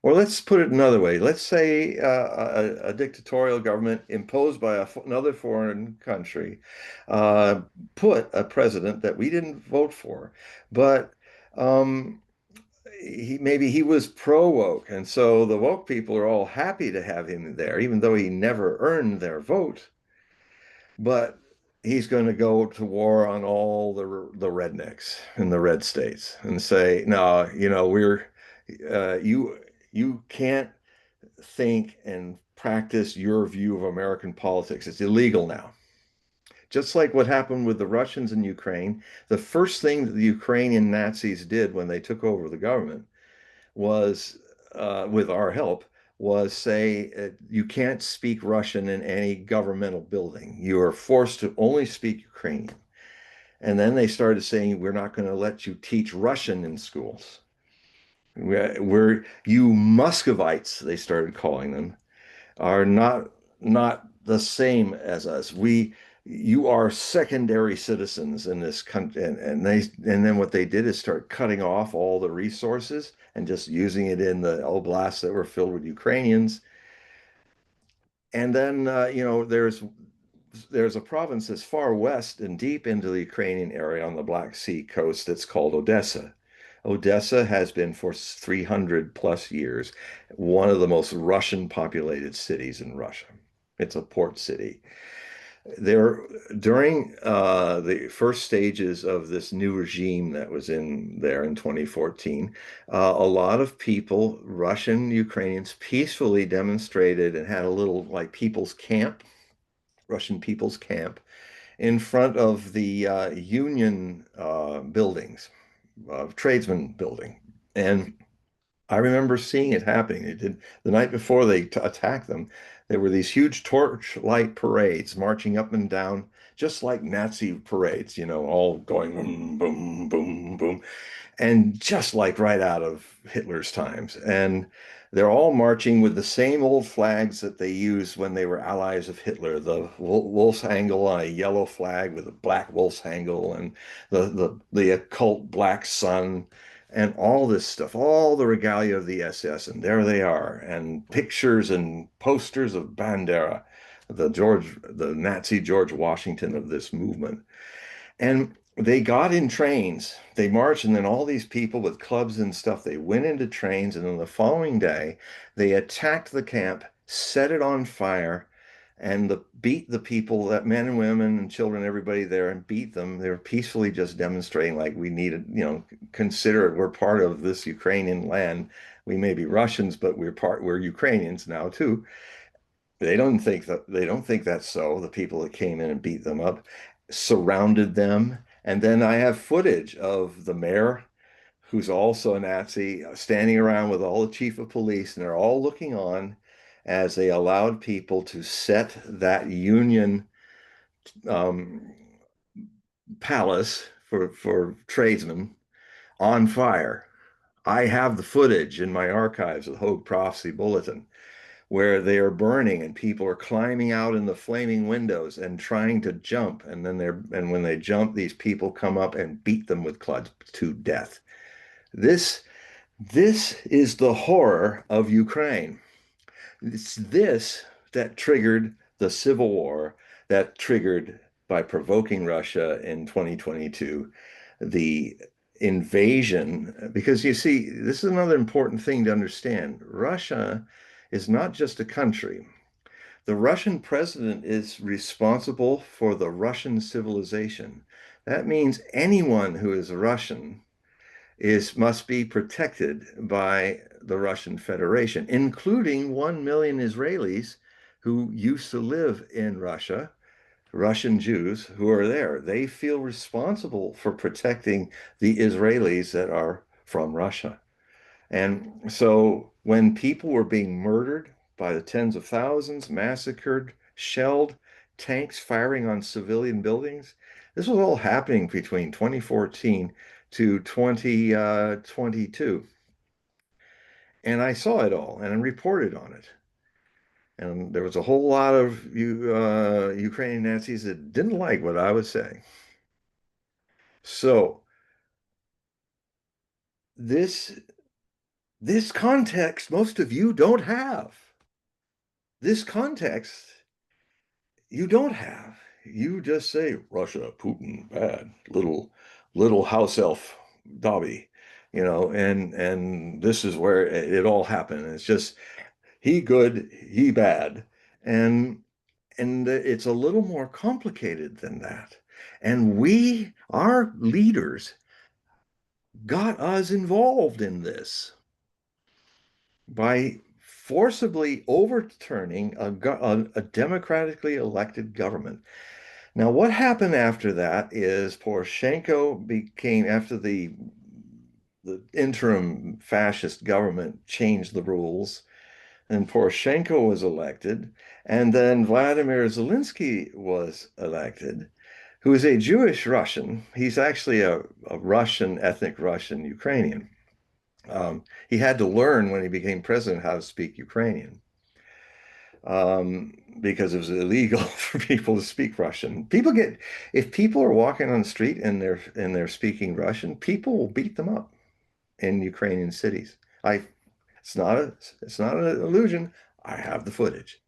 [SPEAKER 2] Or let's put it another way. Let's say a dictatorial government imposed by another foreign country uh, put a president that we didn't vote for, but um, maybe he was pro-woke, and so the woke people are all happy to have him there, even though he never earned their vote. But he's going to go to war on all the rednecks in the red states and say, no, we're you can't think and practice your view of American politics. It's illegal now. Just like what happened with the Russians in Ukraine, the first thing that the Ukrainian Nazis did when they took over the government was, with our help, was say you can't speak Russian in any governmental building. You are forced to only speak Ukrainian. And then they started saying, we're not going to let you teach Russian in schools. You Muscovites, they started calling them, are not the same as us. You are secondary citizens in this country, and then what they did is start cutting off all the resources and just using it in the oblasts that were filled with Ukrainians. And then there's a province that's far west and deep into the Ukrainian area on the Black Sea coast that's called Odessa. Odessa has been for 300 plus years one of the most Russian populated cities in Russia. It's a port city. There, during the first stages of this new regime that was in there in 2014, a lot of people, Russian Ukrainians, peacefully demonstrated and had a little like people's camp, Russian people's camp, in front of the union buildings, tradesman building. And I remember seeing it happening. It did the night before they attacked them. There were these huge torchlight parades marching up and down, just like Nazi parades, all going boom, boom, boom, boom, and just like right out of Hitler's times. And they're all marching with the same old flags that they used when they were allies of Hitler, the wolf's angle on a yellow flag with a black wolf's angle, and the occult black sun, and all this stuff, all the regalia of the SS. And there they are, and pictures and posters of Bandera, the Nazi George Washington of this movement. And they got in trains, they marched, and then all these people with clubs and stuff, they went into trains, and then the following day, they attacked the camp, set it on fire, and beat the people, that men and women and children, everybody there, and beat them. They were peacefully just demonstrating, like, we needed, consider it, we're part of this Ukrainian land. We may be Russians, but we're Ukrainians now too. They don't think that's so. The people that came in and beat them up surrounded them. And then I have footage of the mayor, who's also a Nazi, standing around with all the chief of police, and they're all looking on as they allowed people to set that Union um, palace for tradesmen on fire. I have the footage in my archives of the Hogue Prophecy Bulletin, where they are burning and people are climbing out in the flaming windows and trying to jump. And when they jump, these people come up and beat them with clubs to death. This is the horror of Ukraine. It's this that triggered the civil war, that triggered, by provoking Russia in 2022, the invasion. Because you see, this is another important thing to understand. Russia is not just a country. The Russian president is responsible for the Russian civilization. That means anyone who is Russian must be protected by the Russian Federation, including 1 million Israelis who used to live in Russia, Russian Jews who are there. They feel responsible for protecting the Israelis that are from Russia. And so when people were being murdered by the tens of thousands, massacred, shelled, tanks firing on civilian buildings. This was all happening between 2014 to 2022. And I saw it all and reported on it. And there was a whole lot of Ukrainian Nazis that didn't like what I was saying. So this this context, most of you don't have. This context you don't have. You just say Russia, Putin, bad, little house elf Dobby, and this is where it all happened. It's just he good, he bad. And it's a little more complicated than that. And our leaders, got us involved in this by forcibly overturning a democratically elected government. Now, what happened after that is Poroshenko became, after the interim fascist government changed the rules, and Poroshenko was elected, and then Vladimir Zelensky was elected, who is a Jewish Russian. He's actually a Russian, ethnic Russian Ukrainian. He had to learn when he became president how to speak Ukrainian, because it was illegal for people to speak Russian. If people are walking on the street and they're speaking Russian, people will beat them up in Ukrainian cities. I It's not an illusion. I have the footage.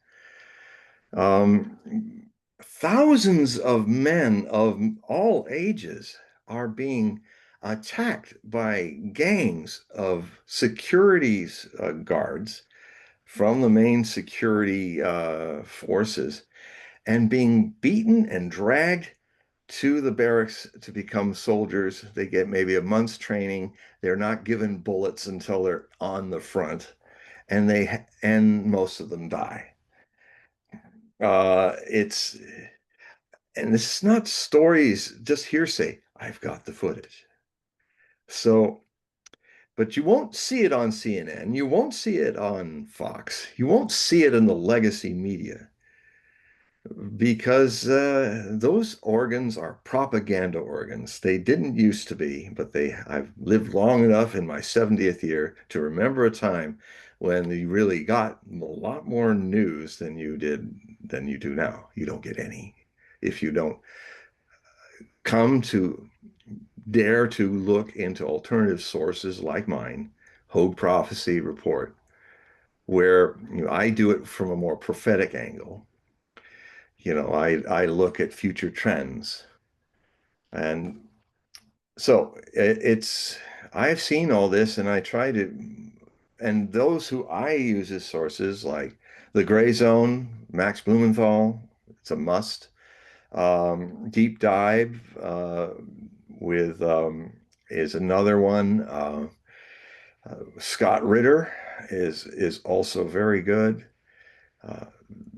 [SPEAKER 2] Thousands of men of all ages are being attacked by gangs of securities guards from the main security forces, and being beaten and dragged to the barracks to become soldiers. They get maybe a month's training. They're not given bullets until they're on the front, and most of them die. It's and this is not stories, just hearsay. I've got the footage. So, but you won't see it on CNN. You won't see it on Fox. You won't see it in the legacy media, because those organs are propaganda organs. They didn't used to be, but I've lived long enough in my 70th year to remember a time when you really got a lot more news than you do now. You don't get any if you don't come to dare to look into alternative sources like mine, Hogue Prophecy Report, where I do it from a more prophetic angle. I look at future trends. And so I've seen all this, and and those who I use as sources, like The Gray Zone, Max Blumenthal, it's a must. Deep Dive with is another one. Scott Ritter is also very good. Uh,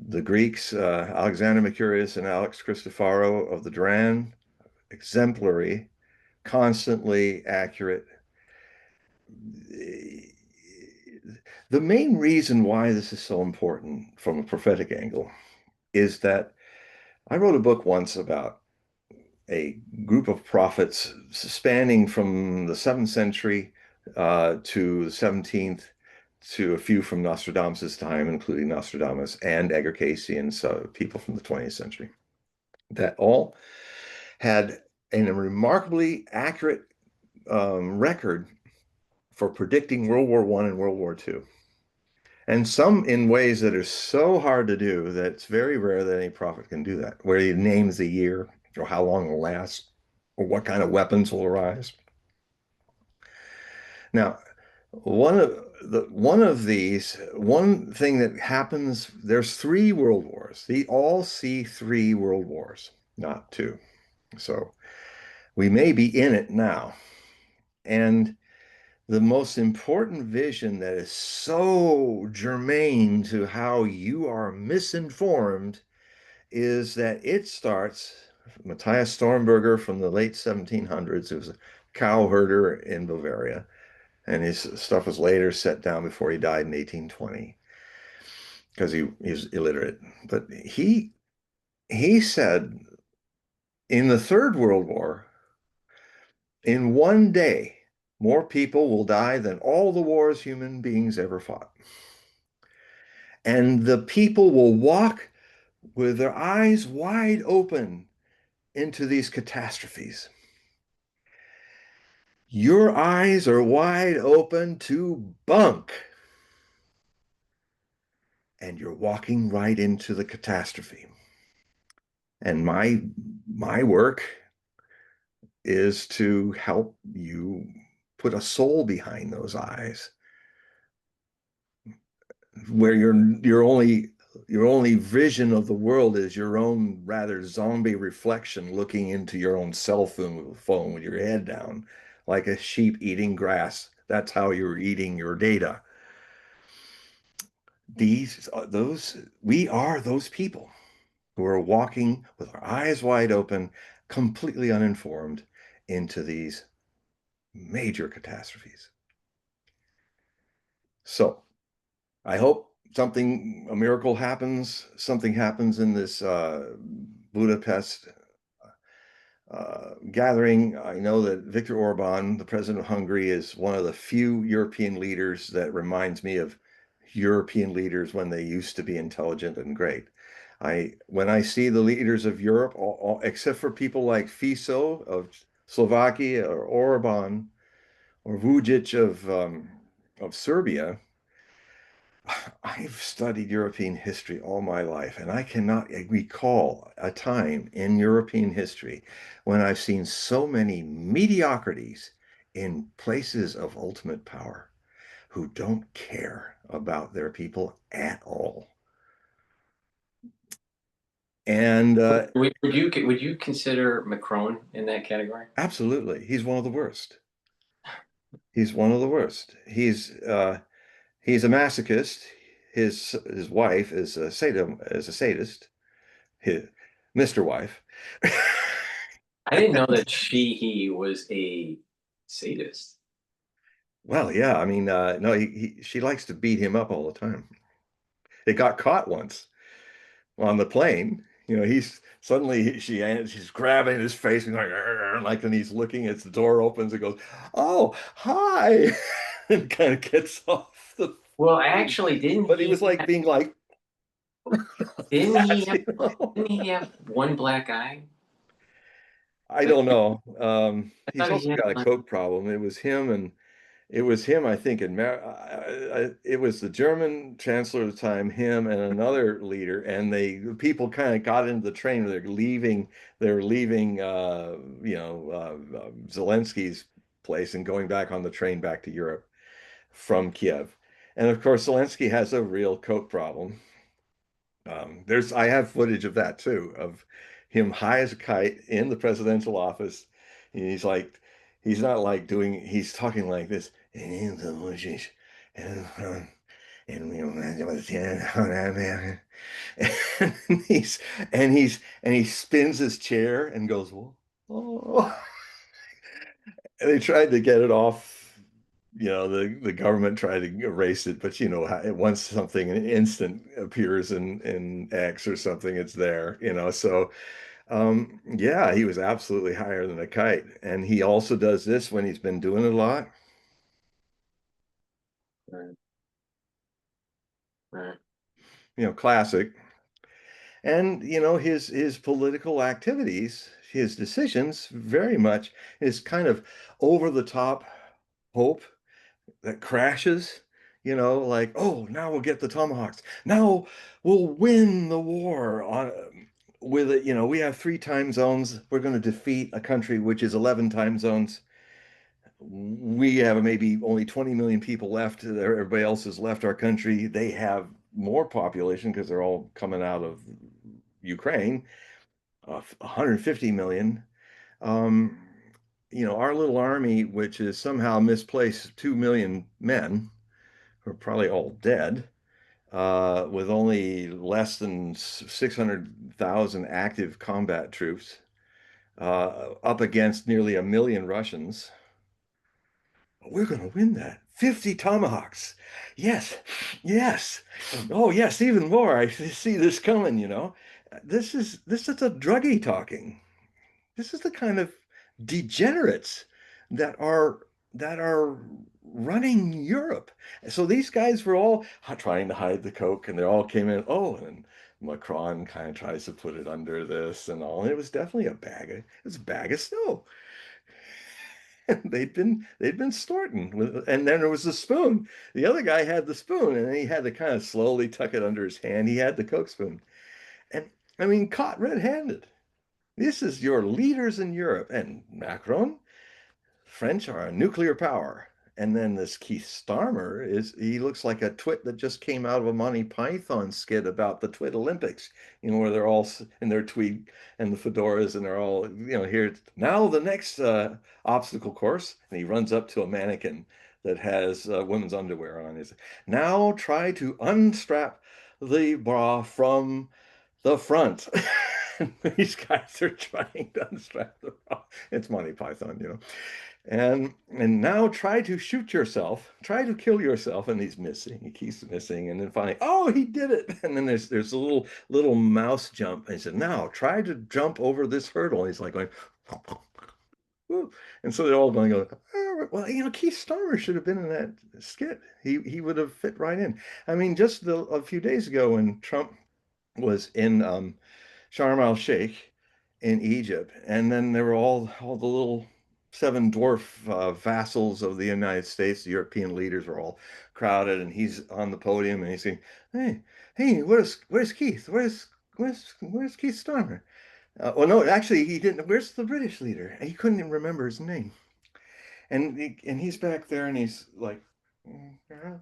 [SPEAKER 2] the Greeks, Alexander Mercurius and Alex Christopharo of the Duran, exemplary, constantly accurate. The main reason why this is so important from a prophetic angle is that I wrote a book once about a group of prophets spanning from the 7th century to the 17th, to a few from Nostradamus' time, including Nostradamus and Edgar Cayce, and so people from the 20th century, that all had a remarkably accurate record for predicting World War I and World War II. And some in ways that are so hard to do that it's very rare that any prophet can do that, where he names the year or how long it will last or what kind of weapons will arise. Now, one thing that happens, there's 3 world wars. They all see 3 world wars, not 2. So we may be in it now. And the most important vision that is so germane to how you are misinformed is that it starts, Matthias Stormberger from the late 1700s, who was a cow herder in Bavaria, and his stuff was later set down before he died in 1820 because he was illiterate. But he said in the Third World War, in one day, more people will die than all the wars human beings ever fought. And the people will walk with their eyes wide open into these catastrophes. Your eyes are wide open to bunk, and you're walking right into the catastrophe. And my work is to help you put a soul behind those eyes, where your only vision of the world is your own rather zombie reflection looking into your own cell phone with your head down, like a sheep eating grass. That's how you're eating your data. We are those people who are walking with our eyes wide open, completely uninformed into these major catastrophes. So I hope a miracle happens, something happens in this Budapest gathering. I know that Viktor Orban, the president of Hungary, is one of the few European leaders that reminds me of European leaders when they used to be intelligent and great. When I see the leaders of Europe, except for people like Fico of Slovakia or Orban or Vučić of Serbia, I've studied European history all my life, and I cannot recall a time in European history when I've seen so many mediocrities in places of ultimate power who don't care about their people at all. And
[SPEAKER 1] Would you consider Macron in that category?
[SPEAKER 2] absolutely, he's one of the worst. He's one of the worst. He's a masochist. His wife is a sadist. His Mr. Wife.
[SPEAKER 1] I didn't know that he was a sadist.
[SPEAKER 2] Well, yeah, I mean, no, she likes to beat him up all the time. It got caught once on the plane. He's suddenly she's grabbing his face and going, "Arr," like, and he's looking as the door opens and goes, "Oh, hi," and kind of gets off the
[SPEAKER 1] Well,
[SPEAKER 2] plane.
[SPEAKER 1] actually,
[SPEAKER 2] But he was like being like,
[SPEAKER 1] didn't he
[SPEAKER 2] that,
[SPEAKER 1] have didn't he have one black eye?
[SPEAKER 2] I don't know.
[SPEAKER 1] I
[SPEAKER 2] He's
[SPEAKER 1] thought he
[SPEAKER 2] also
[SPEAKER 1] had
[SPEAKER 2] got a
[SPEAKER 1] one.
[SPEAKER 2] coke problem. It was him, I think, it was the German chancellor at the time, him and another leader, and people kind of got into the train. They're leaving, Zelensky's place and going back on the train back to Europe from Kiev. And of course, Zelensky has a real coke problem. I have footage of that too, of him high as a kite in the presidential office. And he's not like he's talking like this. And he's and he spins his chair and goes, oh. And they tried to get it off. The government tried to erase it, but once something an instant appears in X or something, it's there. So yeah, he was absolutely higher than a kite. And he also does this when he's been doing it a lot.
[SPEAKER 1] Right, right.
[SPEAKER 2] Classic. And his political activities, his decisions, very much is kind of over the top hope that crashes, like, oh, now we'll get the Tomahawks. Now we'll win the war with it. We have 3 time zones. We're going to defeat a country which is 11 time zones. We have maybe only 20 million people left. Everybody else has left our country. They have more population because they're all coming out of Ukraine, 150 million. Um, our little army, which is somehow misplaced 2 million men, who are probably all dead, with only less than 600,000 active combat troops, up against nearly 1 million Russians. We're going to win that. 50 Tomahawks. Yes, yes. Oh, yes, even more. I see this coming. this is a druggie talking. This is the kind of degenerates that are that are running Europe. So these guys were all trying to hide the coke, and they all came in. Oh, and Macron kind of tries to put it under this and all. And it was definitely it was a bag of snow. They'd been snorting with, and then there was the spoon. The other guy had the spoon, and he had to kind of slowly tuck it under his hand. He had the coke spoon, and I mean, caught red-handed. This is your leaders in Europe, and Macron. French are a nuclear power. And then this Keith Starmer he looks like a twit that just came out of a Monty Python skit about the Twit Olympics, where they're all in their tweed and the fedoras and they're all, here now the next obstacle course. And he runs up to a mannequin that has women's underwear on. Is now try to unstrap the bra from the front. These guys are trying to unstrap the bra. It's Monty Python. And now try to shoot yourself, try to kill yourself, and he's missing. He keeps missing, and then finally, oh, he did it! And then there's a little mouse jump, and he said, now try to jump over this hurdle. And he's like going, woo. And so they're all going, oh, well, Keith Starmer should have been in that skit. He would have fit right in. I mean, just a few days ago when Trump was in Sharm el-Sheikh in Egypt, and then there were all the little seven dwarf vassals of the United States. The European leaders were all crowded, and he's on the podium, and he's saying, "Hey, where's Keith? Where's Keith Starmer?" Well, no, actually, he didn't. Where's the British leader? He couldn't even remember his name. And he's back there, and he's like, yeah, yeah,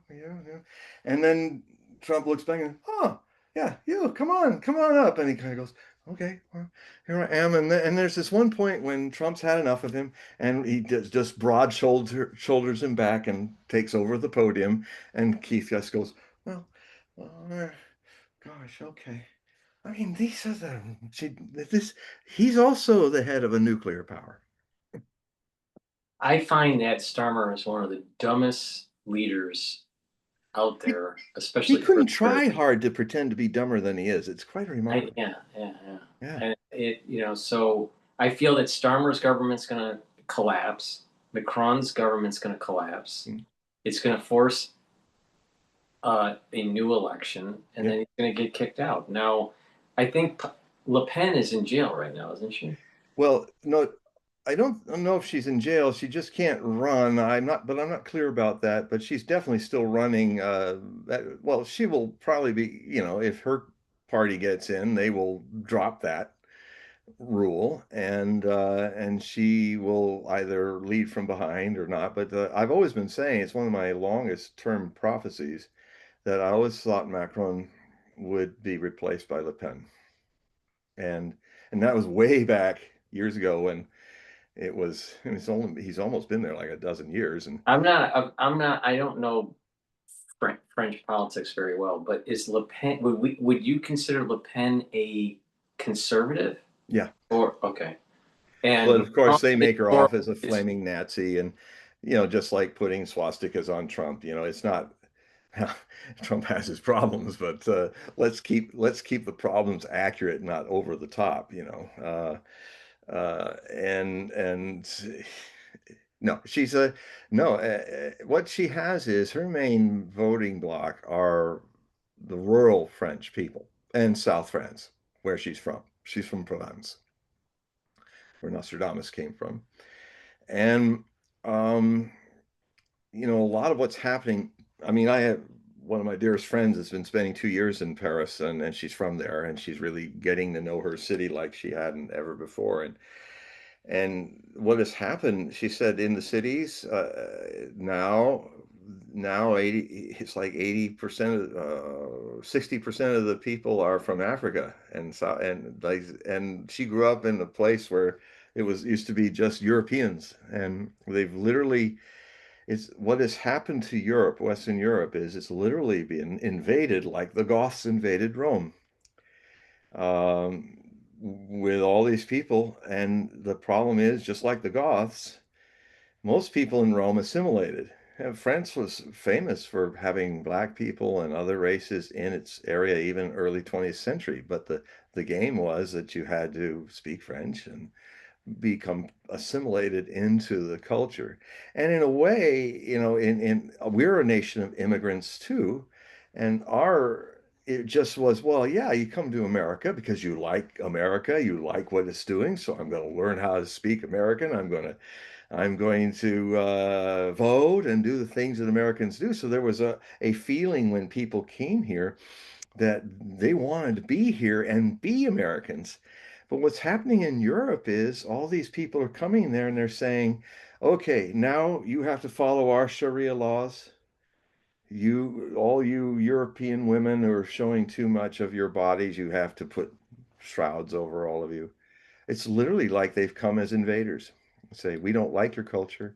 [SPEAKER 2] yeah. And then Trump looks back and, oh, yeah, you come on up. And he kind of goes, okay, well, here I am. And there's this one point when Trump's had enough of him, and he just shoulders him back and takes over the podium. And Keith just goes, well, gosh, okay. I mean, he's also the head of a nuclear power.
[SPEAKER 1] I find that Starmer is one of the dumbest leaders out
[SPEAKER 2] He,
[SPEAKER 1] there,
[SPEAKER 2] he
[SPEAKER 1] especially for
[SPEAKER 2] couldn't try hard to pretend to be dumber than he is. It's quite remarkable.
[SPEAKER 1] yeah, yeah, yeah.
[SPEAKER 2] Yeah.
[SPEAKER 1] And so I feel that Starmer's government's going to collapse. Macron's government's going to collapse.
[SPEAKER 2] Mm.
[SPEAKER 1] It's going to force a new election, and
[SPEAKER 2] Yeah.
[SPEAKER 1] then he's going to get kicked out. Now, I think Le Pen is in jail right now, isn't she?
[SPEAKER 2] Well, no, I don't know if she's in jail. She just can't run. But I'm not clear about that. But she's definitely still running. Well, she will probably be, if her party gets in, they will drop that rule, and she will either lead from behind or not. But I've always been saying it's one of my longest term prophecies that I always thought Macron would be replaced by Le Pen, and that was way back years ago when he's almost been there like a dozen years. And
[SPEAKER 1] I don't know French politics very well, but is Le Pen, would you consider Le Pen a conservative?
[SPEAKER 2] yeah,
[SPEAKER 1] Or okay.
[SPEAKER 2] but
[SPEAKER 1] And
[SPEAKER 2] of course
[SPEAKER 1] Trump
[SPEAKER 2] they
[SPEAKER 1] is
[SPEAKER 2] make her
[SPEAKER 1] more
[SPEAKER 2] off as a flaming Nazi, and just like putting swastikas on Trump, it's not. Trump has his problems, but let's keep the problems accurate, not over the top. And no, she's a no. What she has is her main voting bloc are the rural French people and South France, where she's from. She's from Provence, where Nostradamus came from, and um, a lot of what's happening. I mean, I have one of my dearest friends has been spending 2 years in Paris, and she's from there, and she's really getting to know her city like she hadn't ever before. And what has happened, she said, in the cities now 80, it's like 80% 60% of the people are from Africa, and she grew up in a place where it was used to be just Europeans, and they've literally it's what has happened to Europe, Western Europe, is it's literally been invaded like the Goths invaded Rome, um, with all these people. And the problem is, just like the Goths, most people in Rome assimilated. France was famous for having black people and other races in its area, even early 20th century. But the game was that you had to speak French and become assimilated into the culture. And in a way, in we're a nation of immigrants too, and our it just was, well, yeah, you come to America because you like America, you like what it's doing, so I'm going to learn how to speak American. I'm going to vote and do the things that Americans do. So there was a feeling when people came here that they wanted to be here and be Americans. But what's happening in Europe is all these people are coming there and they're saying, okay, now you have to follow our Sharia laws. All you European women who are showing too much of your bodies, you have to put shrouds over all of you. It's literally like they've come as invaders. Say, we don't like your culture.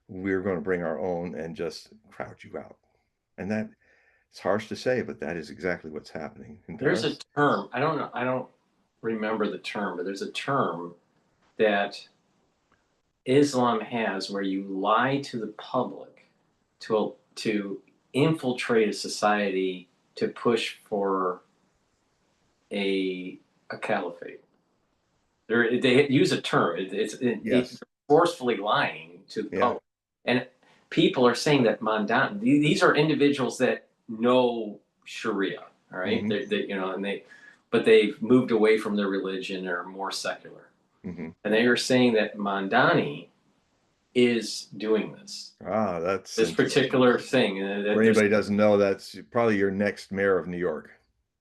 [SPEAKER 2] We're going to bring our own and just crowd you out. And that it's harsh to say, but that is exactly what's happening in
[SPEAKER 1] There's a
[SPEAKER 2] Paris.
[SPEAKER 1] term, I don't know, I don't remember the term, but there's a term that Islam has where you lie to the public to infiltrate a society to push for a caliphate. They use a term. It's
[SPEAKER 2] Yes.
[SPEAKER 1] forcefully lying to the
[SPEAKER 2] Yeah.
[SPEAKER 1] public, and people are saying that Mamdani. These are individuals that know Sharia. All right,
[SPEAKER 2] Hmm.
[SPEAKER 1] but they've moved away from their religion or are more secular,
[SPEAKER 2] Hmm.
[SPEAKER 1] and they are saying that Mamdani is doing
[SPEAKER 2] Ah, that's
[SPEAKER 1] this
[SPEAKER 2] interesting.
[SPEAKER 1] particular thing.
[SPEAKER 2] For
[SPEAKER 1] That there's
[SPEAKER 2] anybody who doesn't know, that's probably your next mayor of New York.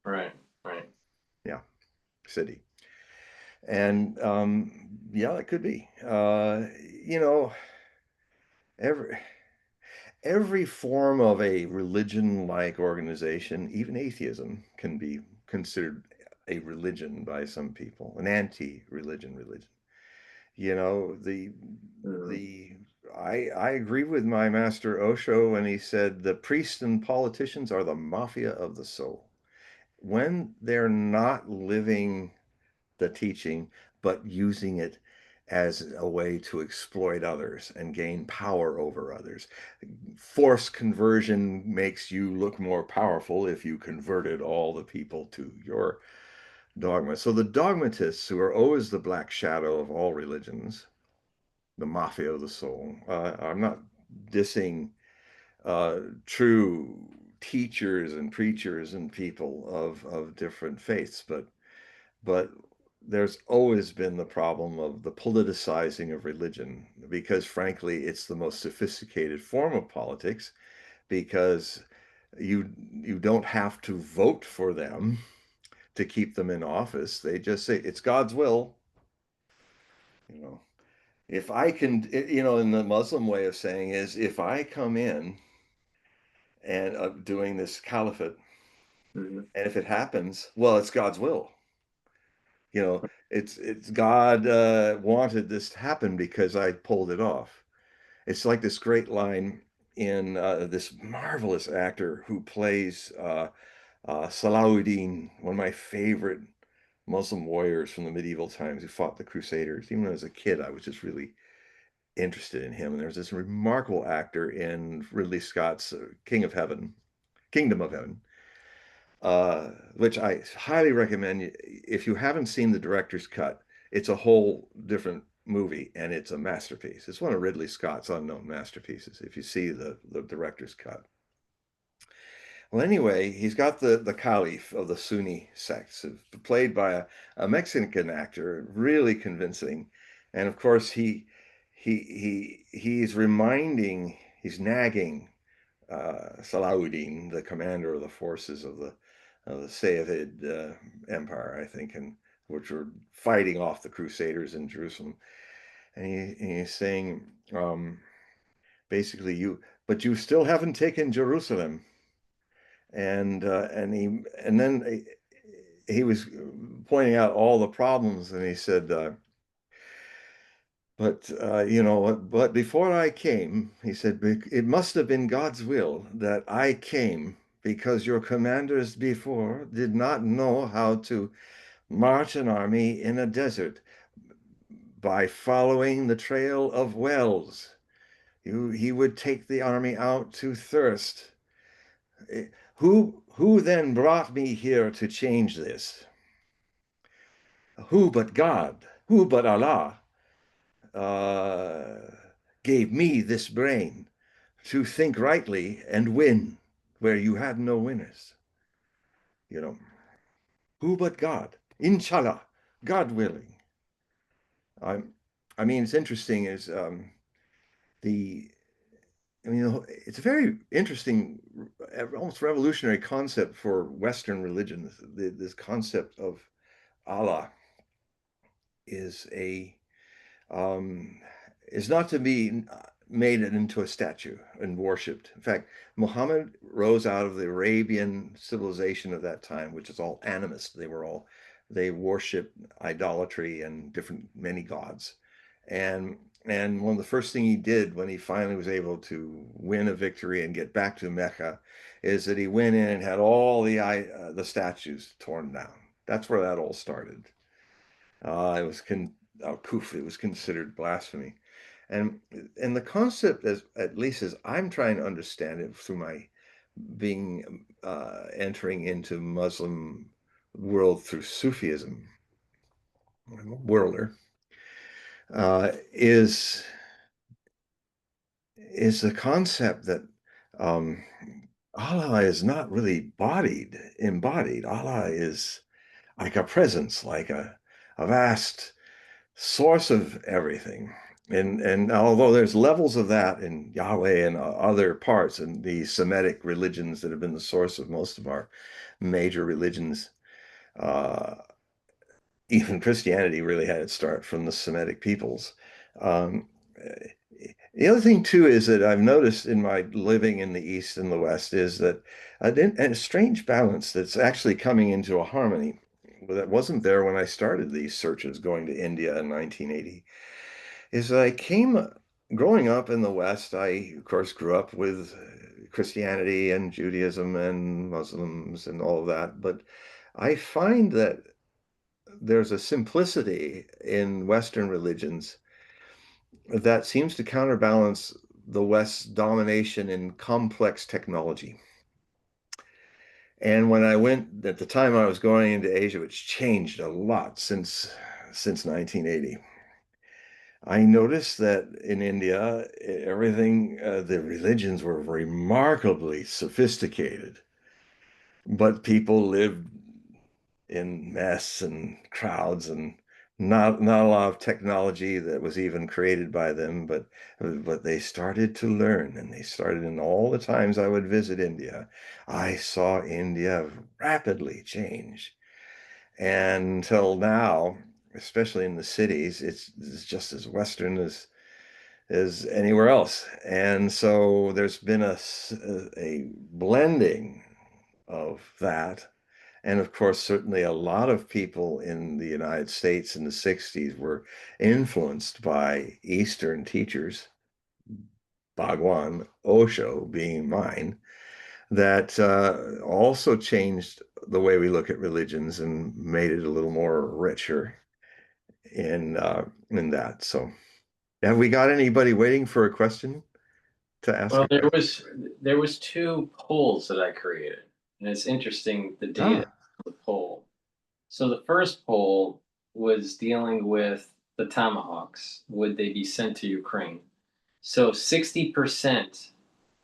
[SPEAKER 1] right, right.
[SPEAKER 2] Yeah, city. And yeah, it could be. You know, every every form of a religion-like organization, even atheism, can be considered a religion by some people, an anti-religion religion. You know,
[SPEAKER 1] Mm-hmm.
[SPEAKER 2] the I agree with my master Osho when he said the priests and politicians are the mafia of the soul. When they're not living the teaching, but using it as a way to exploit others and gain power over others. Forced conversion makes you look more powerful if you converted all the people to your dogma. So the dogmatists, who are always the black shadow of all religions, the mafia of the soul. I'm not dissing true teachers and preachers and people of different faiths, but there's always been the problem of the politicizing of religion because frankly it's the most sophisticated form of politics because you don't have to vote for them to keep them in office. They just say it's God's will, you know. If I can, in the Muslim way of saying is if I come in and doing this caliphate,
[SPEAKER 1] Mm-hmm.
[SPEAKER 2] and if it happens, well, it's God's will. It's God wanted this to happen because I pulled it off. It's like this great line in this marvelous actor who plays Salahuddin, one of my favorite Muslim warriors from the medieval times who fought the Crusaders. Even when I was a kid, I was just really interested in him. And there's this remarkable actor in Ridley Scott's Kingdom of Heaven, which I highly recommend. If you haven't seen the director's cut, it's a whole different movie and it's a masterpiece. It's one of Ridley Scott's unknown masterpieces. If you see the director's cut. Well, anyway, he's got the Caliph of the Sunni sects, played by a Mexican actor, really convincing. And of course, he's nagging Salahuddin, the commander of the forces of the Safavid Empire, I think, and which were fighting off the Crusaders in Jerusalem. And he's saying, basically, but you still haven't taken Jerusalem. And then he was pointing out all the problems, and he said, but before I came, he said, it must have been God's will that I came because your commanders before did not know how to march an army in a desert by following the trail of wells. He would take the army out to thirst. Who then brought me here to change this? Who but God? Who but Allah uh, gave me this brain to think rightly and win where you had no winners? You know, who but God? Inshallah, God willing. I, I mean, it's interesting is the I mean, it's a very interesting, almost revolutionary concept for Western religions. This concept of Allah is a um, is not to be made into a statue and worshipped. In fact, Muhammad rose out of the Arabian civilization of that time, which is all animist. They worship idolatry and different many gods. And and one of the first thing he did when he finally was able to win a victory and get back to Mecca is that he went in and had all the statues torn down. That's where that all started. It was it was considered blasphemy. And and the concept, as at least as I'm trying to understand it through my being entering into Muslim world through Sufism, I'm a worlder, uh, is is the concept that um, Allah is not really embodied. Allah is like a presence, like a vast source of everything. And although there's levels of that in Yahweh and other parts and the Semitic religions that have been the source of most of our major religions, uh, even Christianity really had its start from the Semitic peoples. Um, the other thing too is that I've noticed in my living in the East and the West is that a strange balance that's actually coming into a harmony that wasn't there when I started these searches going to India in 1980 is that I came growing up in the West. I, of course, grew up with Christianity and Judaism and Muslims and all of that. But I find that there's a simplicity in Western religions that seems to counterbalance the West's domination in complex technology. And when I went at the time I was going into Asia, which changed a lot since 1980, I noticed that in India, everything, the religions were remarkably sophisticated, but people lived in mess and crowds and not a lot of technology that was even created by them, but they started to learn and they started in all the times I would visit India. I saw India rapidly change. And until now, especially in the cities, it's just as Western as anywhere else. And so there's been a blending of that. And of course, certainly a lot of people in the United States in the 60s were influenced by Eastern teachers, Bhagwan, Osho being mine, that also changed the way we look at religions and made it a little more richer in that. So, have we got anybody waiting for a question to ask
[SPEAKER 1] Well,
[SPEAKER 2] a question?
[SPEAKER 1] there was two polls that I created, and it's interesting the data
[SPEAKER 2] Ah,
[SPEAKER 1] of the poll. So the first poll was dealing with the Tomahawks. Would they be sent to Ukraine? So 60%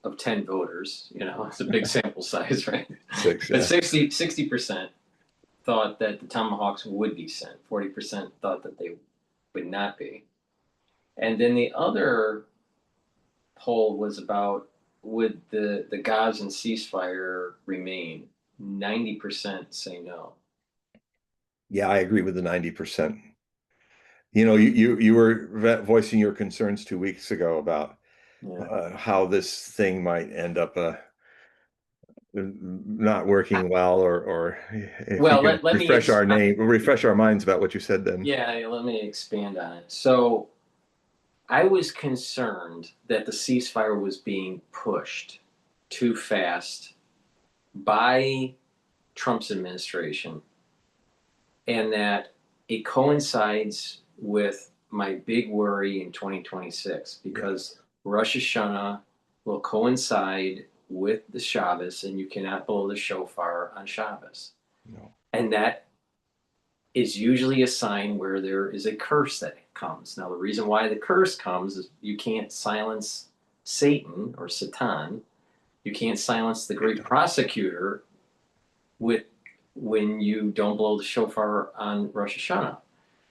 [SPEAKER 1] of 10 voters, it's a big sample size, right?
[SPEAKER 2] six,
[SPEAKER 1] But
[SPEAKER 2] yeah.
[SPEAKER 1] 60% thought that the Tomahawks would be sent. 40% thought that they would not be. And then the other poll was about would the Gazan ceasefire remain? 90% say no.
[SPEAKER 2] Yeah, I agree with the 90%. You were voicing your concerns 2 weeks ago about
[SPEAKER 1] Yeah.
[SPEAKER 2] how this thing might end up not working well, or if you
[SPEAKER 1] Well,
[SPEAKER 2] could
[SPEAKER 1] let me
[SPEAKER 2] refresh our minds about what you said then.
[SPEAKER 1] yeah, let me expand on it. So I was concerned that the ceasefire was being pushed too fast by Trump's administration and that it coincides with my big worry in 2026
[SPEAKER 2] Yeah.
[SPEAKER 1] because Rosh Hashanah will coincide with the Shabbos, and you cannot blow the shofar on Shabbos.
[SPEAKER 2] No.
[SPEAKER 1] And that is usually a sign where there is a curse that comes. Now, the reason why the curse comes is you can't silence Satan or Satan. You can't silence the great prosecutor with when you don't blow the shofar on Rosh Hashanah.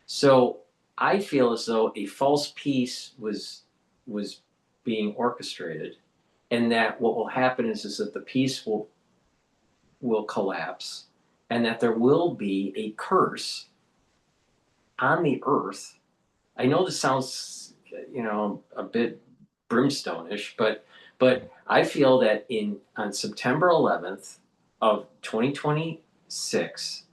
[SPEAKER 1] So I feel as though a false peace was being orchestrated, and that what will happen is that the peace will collapse, and that there will be a curse on the earth. I know this sounds, a bit brimstone-ish, but I feel that on September 11th of 2026,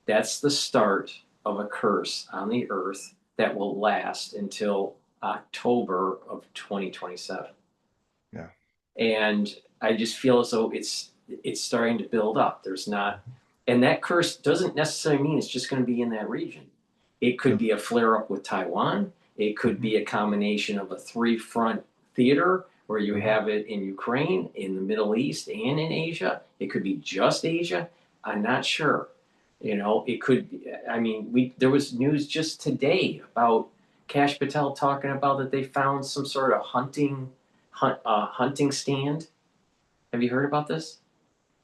[SPEAKER 1] that's the start of a curse on the earth that will last until October of 2027.
[SPEAKER 2] Yeah.
[SPEAKER 1] And I just feel as though it's starting to build up. There's not, and that curse doesn't necessarily mean it's just going to be in that region. It could be a flare up with Taiwan. It could be a combination of a three-front theater where you have it in Ukraine, in the Middle East, and in Asia. It could be just Asia. I'm not sure. It could be, I mean, there was news just today about Kash Patel talking about that they found some sort of hunting stand. Have you heard about this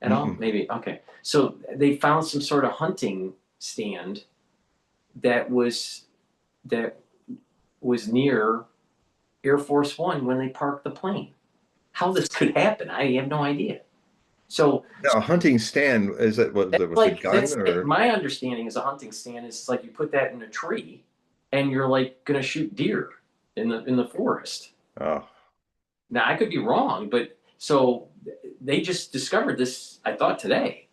[SPEAKER 1] at all?
[SPEAKER 2] Mm-mm.
[SPEAKER 1] Maybe. Okay. So they found some sort of hunting stand that was that was near Air Force One when they parked the plane. How this could happen, I have no idea. So
[SPEAKER 2] Now, a hunting stand, is that what was it with a gun
[SPEAKER 1] that's
[SPEAKER 2] or?
[SPEAKER 1] my understanding is a hunting stand is like you put that in a tree and you're like gonna shoot deer in the forest.
[SPEAKER 2] Oh,
[SPEAKER 1] Now I could be wrong, but so they just discovered this, I thought today.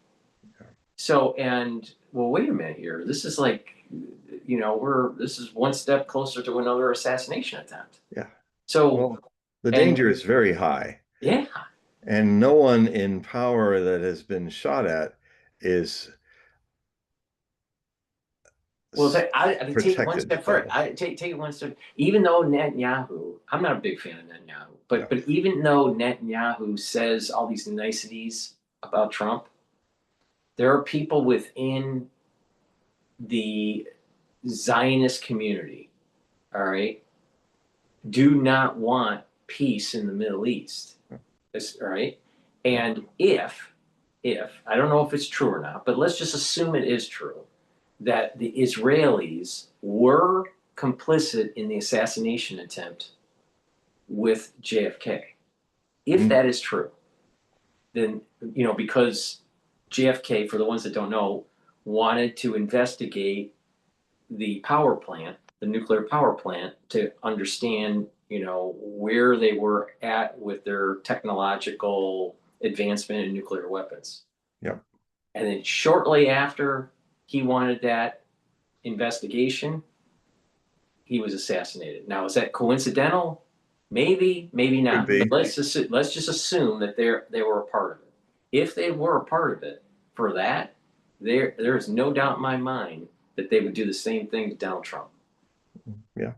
[SPEAKER 1] So, and well, wait a minute here. This is like, this is one step closer to another assassination attempt.
[SPEAKER 2] yeah.
[SPEAKER 1] So,
[SPEAKER 2] Well, the
[SPEAKER 1] and
[SPEAKER 2] danger is very high,
[SPEAKER 1] yeah,
[SPEAKER 2] and no one in power that has been shot at is
[SPEAKER 1] well, I take it one
[SPEAKER 2] protected
[SPEAKER 1] step
[SPEAKER 2] by
[SPEAKER 1] further.
[SPEAKER 2] this.
[SPEAKER 1] I take it one step. Even though Netanyahu, I'm not a big fan of Netanyahu,
[SPEAKER 2] Yeah.
[SPEAKER 1] but even though Netanyahu says all these niceties about Trump, there are people within the Zionist community, all right, do not want peace in the Middle East. All right. And if, I don't know if it's true or not, but let's just assume it is true that the Israelis were complicit in the assassination attempt with JFK. If
[SPEAKER 2] Mm,
[SPEAKER 1] that is true, then, because JFK, for the ones that don't know, wanted to investigate the power plant, the nuclear power plant, to understand, where they were at with their technological advancement in nuclear weapons.
[SPEAKER 2] yeah.
[SPEAKER 1] And then shortly after he wanted that investigation, he was assassinated. Now, is that coincidental? Maybe, maybe
[SPEAKER 2] Could
[SPEAKER 1] not. But
[SPEAKER 2] be.
[SPEAKER 1] let's just assume that they were a part of it. If they were a part of it, for that, there is no doubt in my mind that they would do the same thing to Donald Trump.
[SPEAKER 2] Yeah.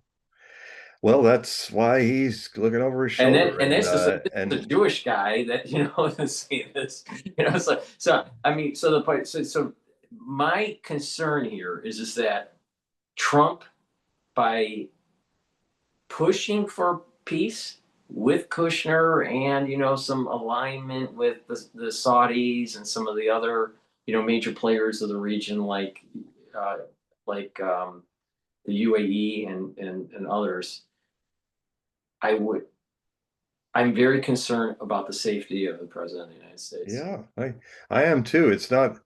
[SPEAKER 2] Well, that's why he's looking over his
[SPEAKER 1] And then
[SPEAKER 2] shoulder,
[SPEAKER 1] and this is a
[SPEAKER 2] and
[SPEAKER 1] Jewish guy that is saying this. So I mean, so the point. So my concern here is that Trump, by pushing for peace with Kushner and some alignment with the Saudis and some of the other major players of the region uh, like the UAE and others, I would I'm very concerned about the safety of the president of the United States.
[SPEAKER 2] yeah, I am too. It's not.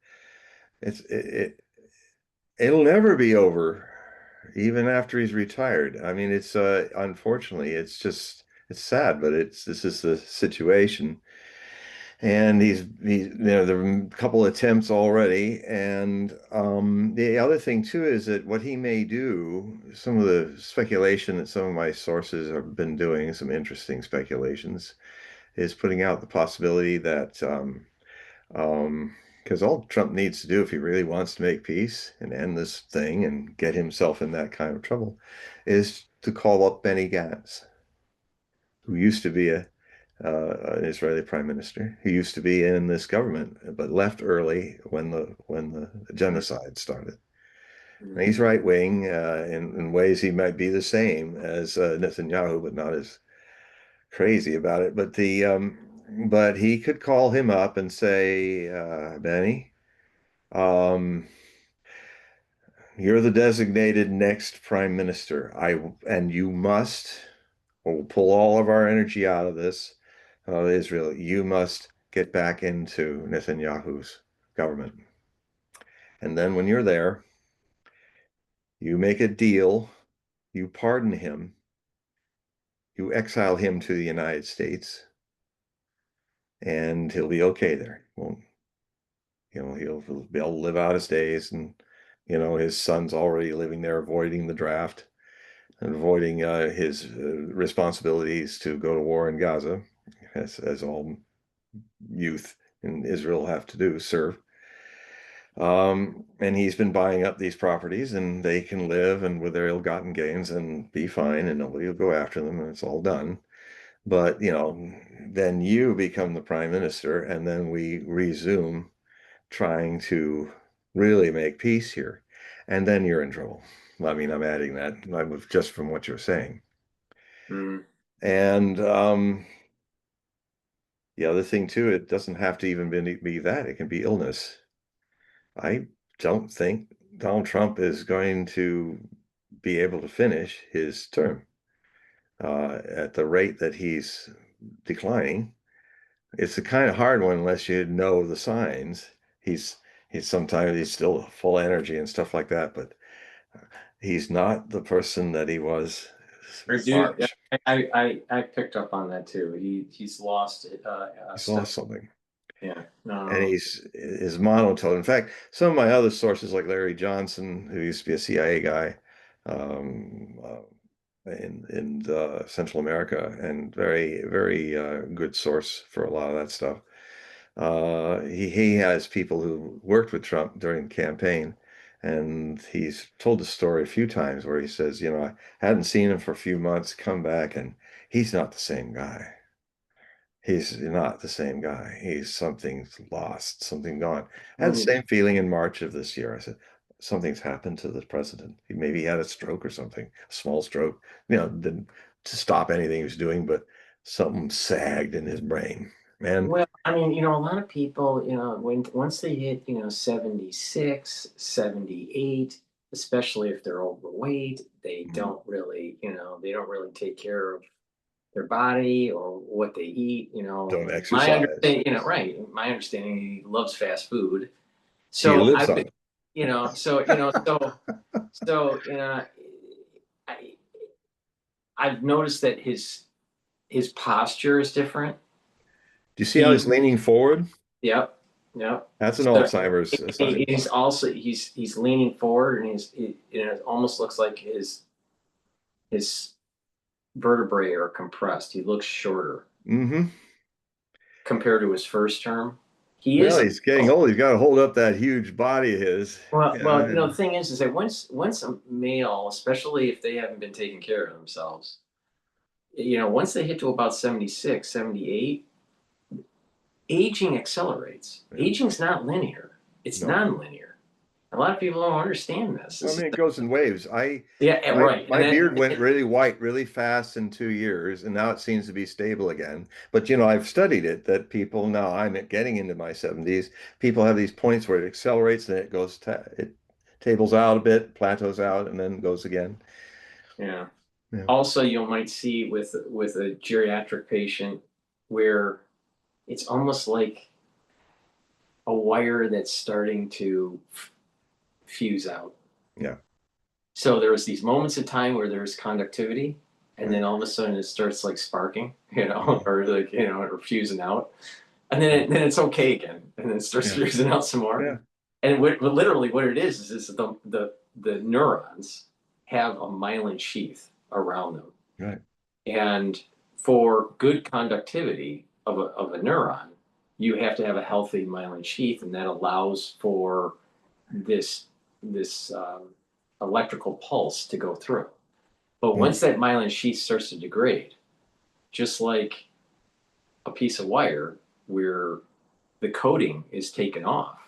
[SPEAKER 2] It'll never be over, even after he's retired. I mean, it's unfortunately, it's sad, but this is the situation. And there are a couple attempts already. And the other thing too is that what he may do, some of the speculation that some of my sources have been doing, some interesting speculations, is putting out the possibility that because all Trump needs to do if he really wants to make peace and end this thing and get himself in that kind of trouble is to call up Benny Gantz. who used to be an Israeli prime minister, who used to be in this government, but left early when the genocide started. And he's right wing in ways he might be the same as Netanyahu, but not as crazy about it. But he could call him up and say, Benny, um, you're the designated next prime minister. And you must, we'll pull all of our energy out of this, Israel. You must get back into Netanyahu's government. And then when you're there, you make a deal, you pardon him, you exile him to the United States, and he'll be okay there. Won't, he'll be able to live out his days, and his son's already living there, avoiding the draft and avoiding his responsibilities to go to war in Gaza, as all youth in Israel have to do, serve. And he's been buying up these properties, and they can live and with their ill-gotten gains and be fine, and nobody will go after them, and it's all done. But then you become the prime minister, and then we resume trying to really make peace here, and then you're in trouble. I mean, I'm adding that just from what you're saying.
[SPEAKER 1] Mm.
[SPEAKER 2] And the other thing too, it doesn't have to even be that. It can be illness. I don't think Donald Trump is going to be able to finish his term at the rate that he's declining. It's a kind of hard one unless you know the signs. He's sometimes he's still full energy and stuff like that, but he's not the person that he was
[SPEAKER 1] Dude,
[SPEAKER 2] March.
[SPEAKER 1] I picked up on that too. He's lost
[SPEAKER 2] He's
[SPEAKER 1] stuff.
[SPEAKER 2] lost something.
[SPEAKER 1] Yeah,
[SPEAKER 2] And
[SPEAKER 1] no,
[SPEAKER 2] he's is monotone. In fact, some of my other sources, like Larry Johnson, who used to be a CIA guy in Central America, and very very good source for a lot of that stuff. He has people who worked with Trump during the campaign, and he's told the story a few times where he says, I hadn't seen him for a few months, come back, and he's not the same guy. He's not the same guy. Something's lost, something gone. I had the
[SPEAKER 1] mm,
[SPEAKER 2] same feeling in March of this year. I said, something's happened to the president. He had a stroke or something, a small stroke, didn't to stop anything he was doing, but something sagged in his brain. Man,
[SPEAKER 1] well, I mean, a lot of people, once they hit, 76, 78, especially if they're overweight, they don't really take care of their body or what they eat.
[SPEAKER 2] don't
[SPEAKER 1] My
[SPEAKER 2] exercise.
[SPEAKER 1] understanding, right? My understanding, he loves fast food.
[SPEAKER 2] He
[SPEAKER 1] So
[SPEAKER 2] lives
[SPEAKER 1] I've
[SPEAKER 2] on
[SPEAKER 1] been,
[SPEAKER 2] it.
[SPEAKER 1] so I I've noticed that his posture is different.
[SPEAKER 2] Do you see how
[SPEAKER 1] He,
[SPEAKER 2] he's leaning forward?
[SPEAKER 1] yep, yep.
[SPEAKER 2] That's an
[SPEAKER 1] So
[SPEAKER 2] Alzheimer's sign.
[SPEAKER 1] he's also he's leaning forward, and it almost looks like his vertebrae are compressed. He looks shorter
[SPEAKER 2] Hmm.
[SPEAKER 1] compared to his first term. He
[SPEAKER 2] Well,
[SPEAKER 1] is.
[SPEAKER 2] he's getting old. He's got to hold up that huge body of his.
[SPEAKER 1] Well, the
[SPEAKER 2] And
[SPEAKER 1] thing is that once a male, especially if they haven't been taking care of themselves, once they hit to about 76, 78, aging accelerates.
[SPEAKER 2] yeah,
[SPEAKER 1] Aging's not linear. It's
[SPEAKER 2] no.
[SPEAKER 1] non-linear. A lot of people don't understand this.
[SPEAKER 2] I mean, it goes in waves.
[SPEAKER 1] Yeah,
[SPEAKER 2] My
[SPEAKER 1] right. And
[SPEAKER 2] my beard
[SPEAKER 1] then
[SPEAKER 2] went really white really fast in 2 years, and now it seems to be stable again. But I've studied it that people now I'm getting into my 70s. People have these points where it accelerates and it tables out a bit, plateaus out, and then goes again.
[SPEAKER 1] yeah.
[SPEAKER 2] Yeah.
[SPEAKER 1] Also, you might see with a geriatric patient where it's almost like a wire that's starting to fuse out.
[SPEAKER 2] Yeah.
[SPEAKER 1] So there was these moments of time where there's conductivity, and
[SPEAKER 2] Yeah.
[SPEAKER 1] then all of a sudden it starts like sparking,
[SPEAKER 2] Mhm.
[SPEAKER 1] or like or fusing out, and then it's okay again, and then it starts
[SPEAKER 2] Yeah.
[SPEAKER 1] fusing out some more.
[SPEAKER 2] Yeah.
[SPEAKER 1] And literally what it is the neurons have a myelin sheath around them,
[SPEAKER 2] Right.
[SPEAKER 1] and for good conductivity of a neuron, you have to have a healthy myelin sheath, and that allows for this electrical pulse to go through. But
[SPEAKER 2] Mm.
[SPEAKER 1] once that myelin sheath starts to degrade, just like a piece of wire where the coating is taken off,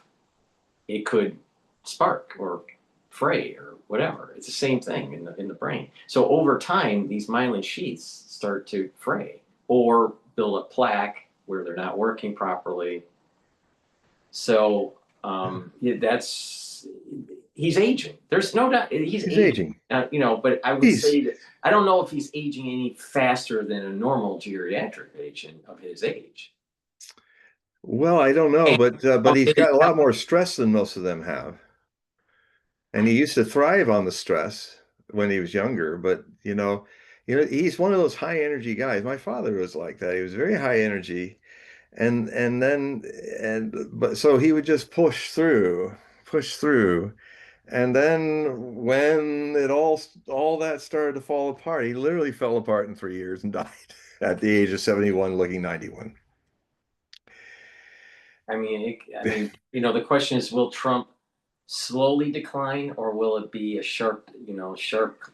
[SPEAKER 1] it could spark or fray or whatever. It's the same thing in the brain. So over time, these myelin sheaths start to fray or build a plaque where they're not working properly. So yeah, he's aging. There's no doubt he's aging. But I would say that I don't know if he's aging any faster than a normal geriatric patient of his age.
[SPEAKER 2] Well, I don't know, but he's got a lot more stress than most of them have. And he used to thrive on the stress when he was younger, but he's one of those high energy guys. My father was like that. He was very high energy, but so he would just push through. And then when all that started to fall apart, he literally fell apart in 3 years and died at the age of 71, looking 91.
[SPEAKER 1] I mean, the question is, will Trump slowly decline or will it be a sharp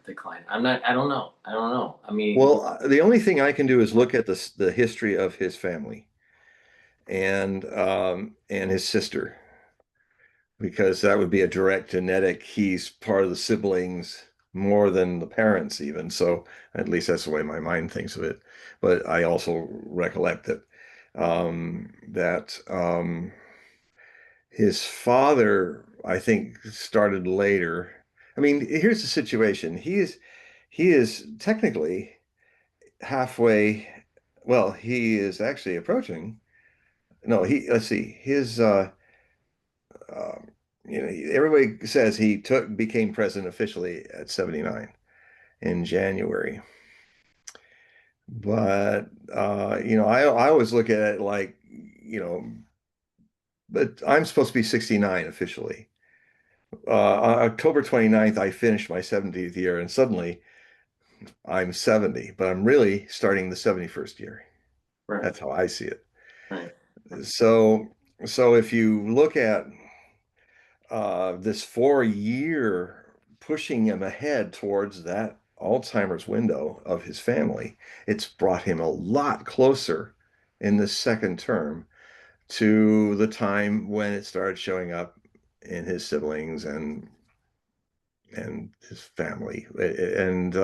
[SPEAKER 1] decline? I don't know. I mean,
[SPEAKER 2] well, the only thing I can do is look at the history of his family and his sister, because that would be a direct genetic. He's part of the siblings more than the parents even. So at least that's the way my mind thinks of it. But I also recollect that his father, I think, started later. I mean, here's the situation. He is technically halfway. Well, he is actually approaching. No, let's see. Um, everybody says he became president officially at 79 in January. But I always look at it like, but I'm supposed to be 69 officially. On October 29th, I finished my 70th year, and suddenly I'm 70, but I'm really starting the 71st year.
[SPEAKER 1] right.
[SPEAKER 2] That's how I see it.
[SPEAKER 1] Right.
[SPEAKER 2] So, if you look at this 4 year pushing him ahead towards that Alzheimer's window of his family, it's brought him a lot closer in the second term to the time when it started showing up in his siblings and his family. And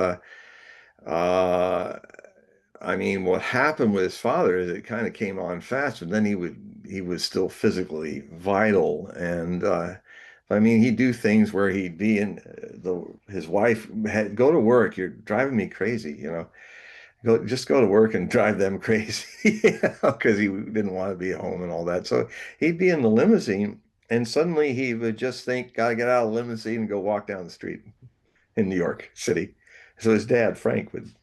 [SPEAKER 2] I mean, what happened with his father is it kind of came on fast, but then he was still physically vital. And I mean, he'd do things where he'd be in his wife had go to work. You're driving me crazy, just go to work and drive them crazy, because he didn't want to be at home and all that. So he'd be in the limousine, and suddenly he would just think, "Gotta get out of the limousine and go walk down the street in New York City." So his dad, Frank, would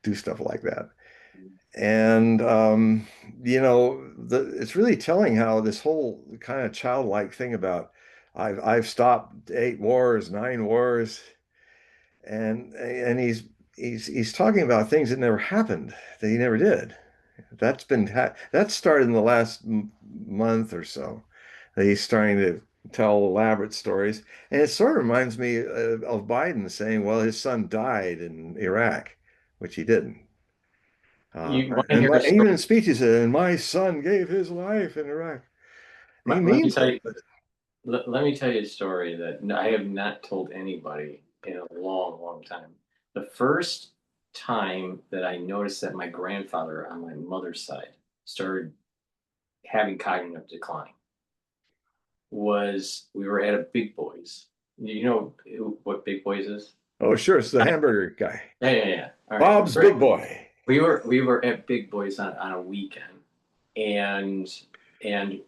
[SPEAKER 2] do stuff like that. And it's really telling how this whole kind of childlike thing about I've stopped 8 wars, 9 wars, and he's talking about things that never happened, that he never did. That started in the last month or so. That he's starting to tell elaborate stories, and it sort of reminds me of Biden saying, "Well, his son died in Iraq," which he didn't.
[SPEAKER 1] You want to
[SPEAKER 2] And
[SPEAKER 1] hear a
[SPEAKER 2] even
[SPEAKER 1] story?
[SPEAKER 2] in speeches, and my son gave his life in Iraq. He
[SPEAKER 1] Let me
[SPEAKER 2] means
[SPEAKER 1] tell
[SPEAKER 2] it,
[SPEAKER 1] you.
[SPEAKER 2] but
[SPEAKER 1] Let me tell you a story that I have not told anybody in a long, long time. The first time that I noticed that my grandfather on my mother's side started having cognitive decline was we were at a Big Boys. You know what Big Boys is?
[SPEAKER 2] oh, sure, it's the hamburger guy,
[SPEAKER 1] Yeah. All right.
[SPEAKER 2] Bob's Big Boy.
[SPEAKER 1] We were at Big Boys on a weekend, and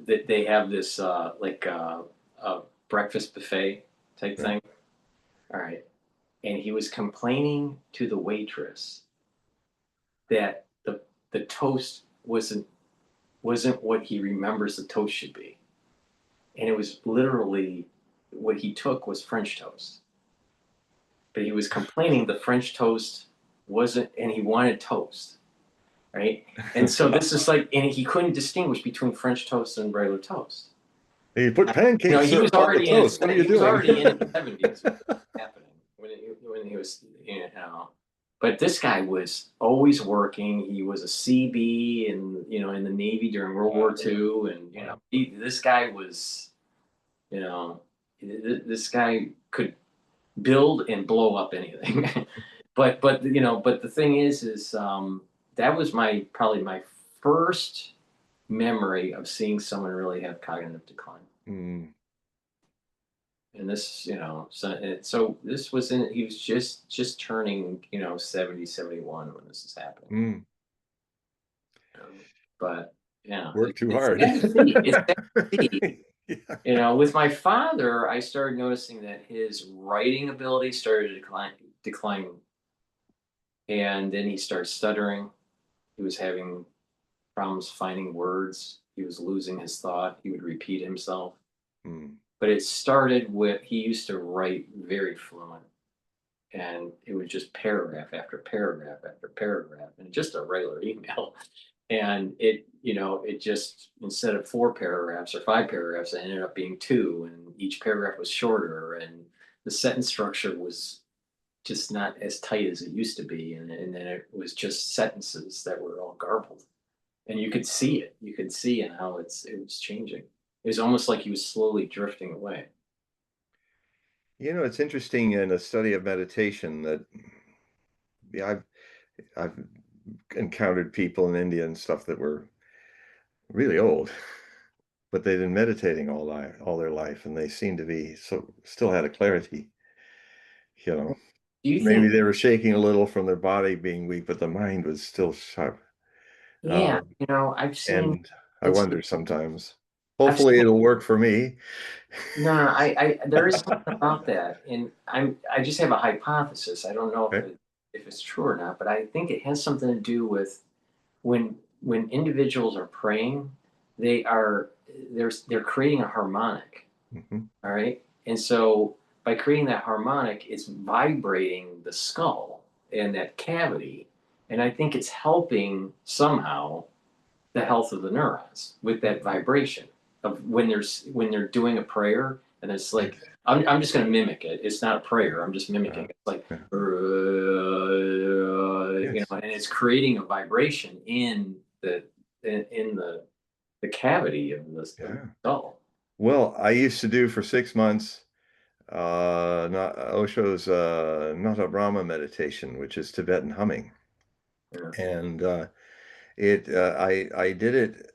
[SPEAKER 1] that they have this a breakfast buffet type
[SPEAKER 2] Right.
[SPEAKER 1] thing. All right, and he was complaining to the waitress that the toast wasn't what he remembers the toast should be, and it was literally what he took was French toast, but he was complaining the French toast wasn't, and he wanted toast. Right? And so this is like, and he couldn't distinguish between French toast and regular toast.
[SPEAKER 2] You put pancake
[SPEAKER 1] He was
[SPEAKER 2] syrup on the
[SPEAKER 1] already in
[SPEAKER 2] toast. What are you
[SPEAKER 1] he was
[SPEAKER 2] doing?
[SPEAKER 1] already in his 70s when it happening when he was But this guy was always working. He was a CB in the Navy during World War II, and
[SPEAKER 2] Wow.
[SPEAKER 1] this guy was, you know, this guy could build and blow up anything. But the thing is that was probably my first memory of seeing someone really have cognitive decline.
[SPEAKER 2] Mm,
[SPEAKER 1] And so this was he was just turning, 70, 71 when this is happening.
[SPEAKER 2] mm.
[SPEAKER 1] But yeah,
[SPEAKER 2] Work too
[SPEAKER 1] it's
[SPEAKER 2] hard.
[SPEAKER 1] sad to see. It's sad to see.
[SPEAKER 2] Yeah.
[SPEAKER 1] With my father, I started noticing that his writing ability started to decline, and then he started stuttering. He was having problems finding words. He was losing his thought. He would repeat himself.
[SPEAKER 2] Mm.
[SPEAKER 1] But it started with he used to write very fluent, and it was just paragraph after paragraph after paragraph, and just a regular email. And it just, instead of 4 paragraphs or 5 paragraphs, it ended up being 2, and each paragraph was shorter, and the sentence structure was just not as tight as it used to be, and then it was just sentences that were all garbled, and you could see it. You could see in how it was changing. It was almost like he was slowly drifting away.
[SPEAKER 2] It's interesting in a study of meditation that, yeah, I've encountered people in India and stuff that were really old, but they'd been meditating all their life, and they seemed to be still had a clarity. You know,
[SPEAKER 1] Do you
[SPEAKER 2] maybe
[SPEAKER 1] think?
[SPEAKER 2] they were shaking a little from their body being weak, but the mind was still sharp.
[SPEAKER 1] Yeah,
[SPEAKER 2] Um,
[SPEAKER 1] I've seen
[SPEAKER 2] and I
[SPEAKER 1] it's.
[SPEAKER 2] wonder sometimes.
[SPEAKER 1] I've
[SPEAKER 2] Hopefully,
[SPEAKER 1] seen.
[SPEAKER 2] it'll work for me.
[SPEAKER 1] No, no, there is something about that, and I just have a hypothesis. I don't know
[SPEAKER 2] Okay.
[SPEAKER 1] if it's true or not, but I think it has something to do with when individuals are praying, they are they're creating a harmonic,
[SPEAKER 2] Mhm.
[SPEAKER 1] all right, and so by creating that harmonic, it's vibrating the skull and that cavity, and I think it's helping somehow the health of the neurons with that vibration of when they're doing a prayer, and it's like
[SPEAKER 2] Yes.
[SPEAKER 1] I'm just going to mimic it. It's not a prayer. I'm just mimicking
[SPEAKER 2] Uh,
[SPEAKER 1] it. It's like
[SPEAKER 2] yeah. Yes.
[SPEAKER 1] and it's creating a vibration in the cavity of the
[SPEAKER 2] Yeah.
[SPEAKER 1] skull.
[SPEAKER 2] Well, I used to do for 6 months not Osho's Nata Brahma meditation, which is Tibetan humming.
[SPEAKER 1] Yeah.
[SPEAKER 2] And I did it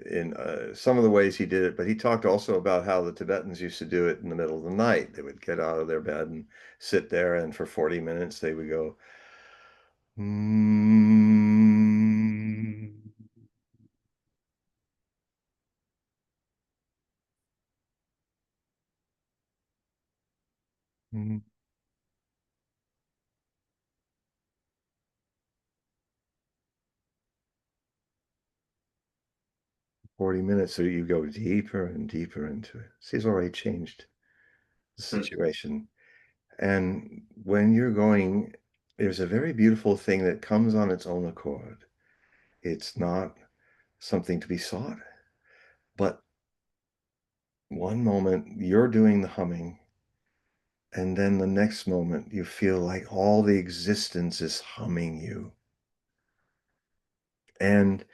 [SPEAKER 2] in some of the ways he did it, but he talked also about how the Tibetans used to do it in the middle of the night. They would get out of their bed and sit there, and for 40 minutes they would go, mm, 40 minutes. So you go deeper and deeper into it. See, it's already changed the
[SPEAKER 1] Hmm.
[SPEAKER 2] situation. And when you're going, there's a very beautiful thing that comes on its own accord. It's not something to be sought, but one moment you're doing the humming, and then the next moment you feel like all the existence is humming you. And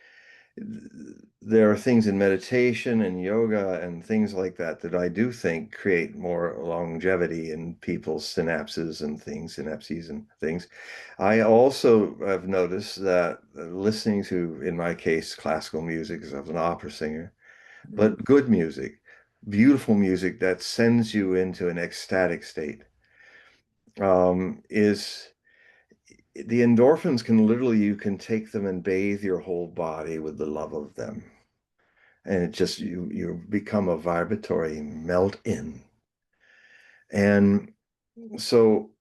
[SPEAKER 2] there are things in meditation and yoga and things like that that I do think create more longevity in people's synapses and things. I also have noticed that listening to, in my case, classical music, because I was an opera singer,
[SPEAKER 1] Hmm.
[SPEAKER 2] but good music, beautiful music that sends you into an ecstatic state, is the endorphins can literally, you can take them and bathe your whole body with the love of them. And it just, you become a vibratory melt in. And so,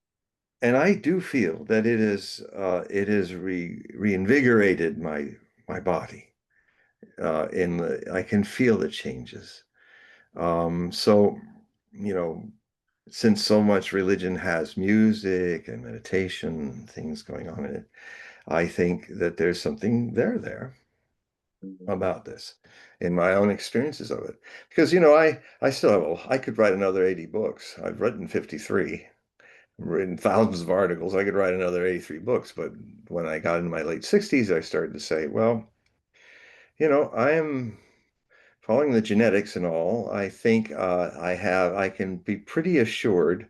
[SPEAKER 2] and I do feel that it has reinvigorated my body. I can feel the changes. So, you know, since so much religion has music and meditation, things going on in it, I think that there's something there about this in my own experiences of it. Because, I still have, I could write another 80 books. I've written 53. written thousands of articles. I could write another 83 books, but when I got into my late 60s, I started to say, well, I am following the genetics and all. I think I can be pretty assured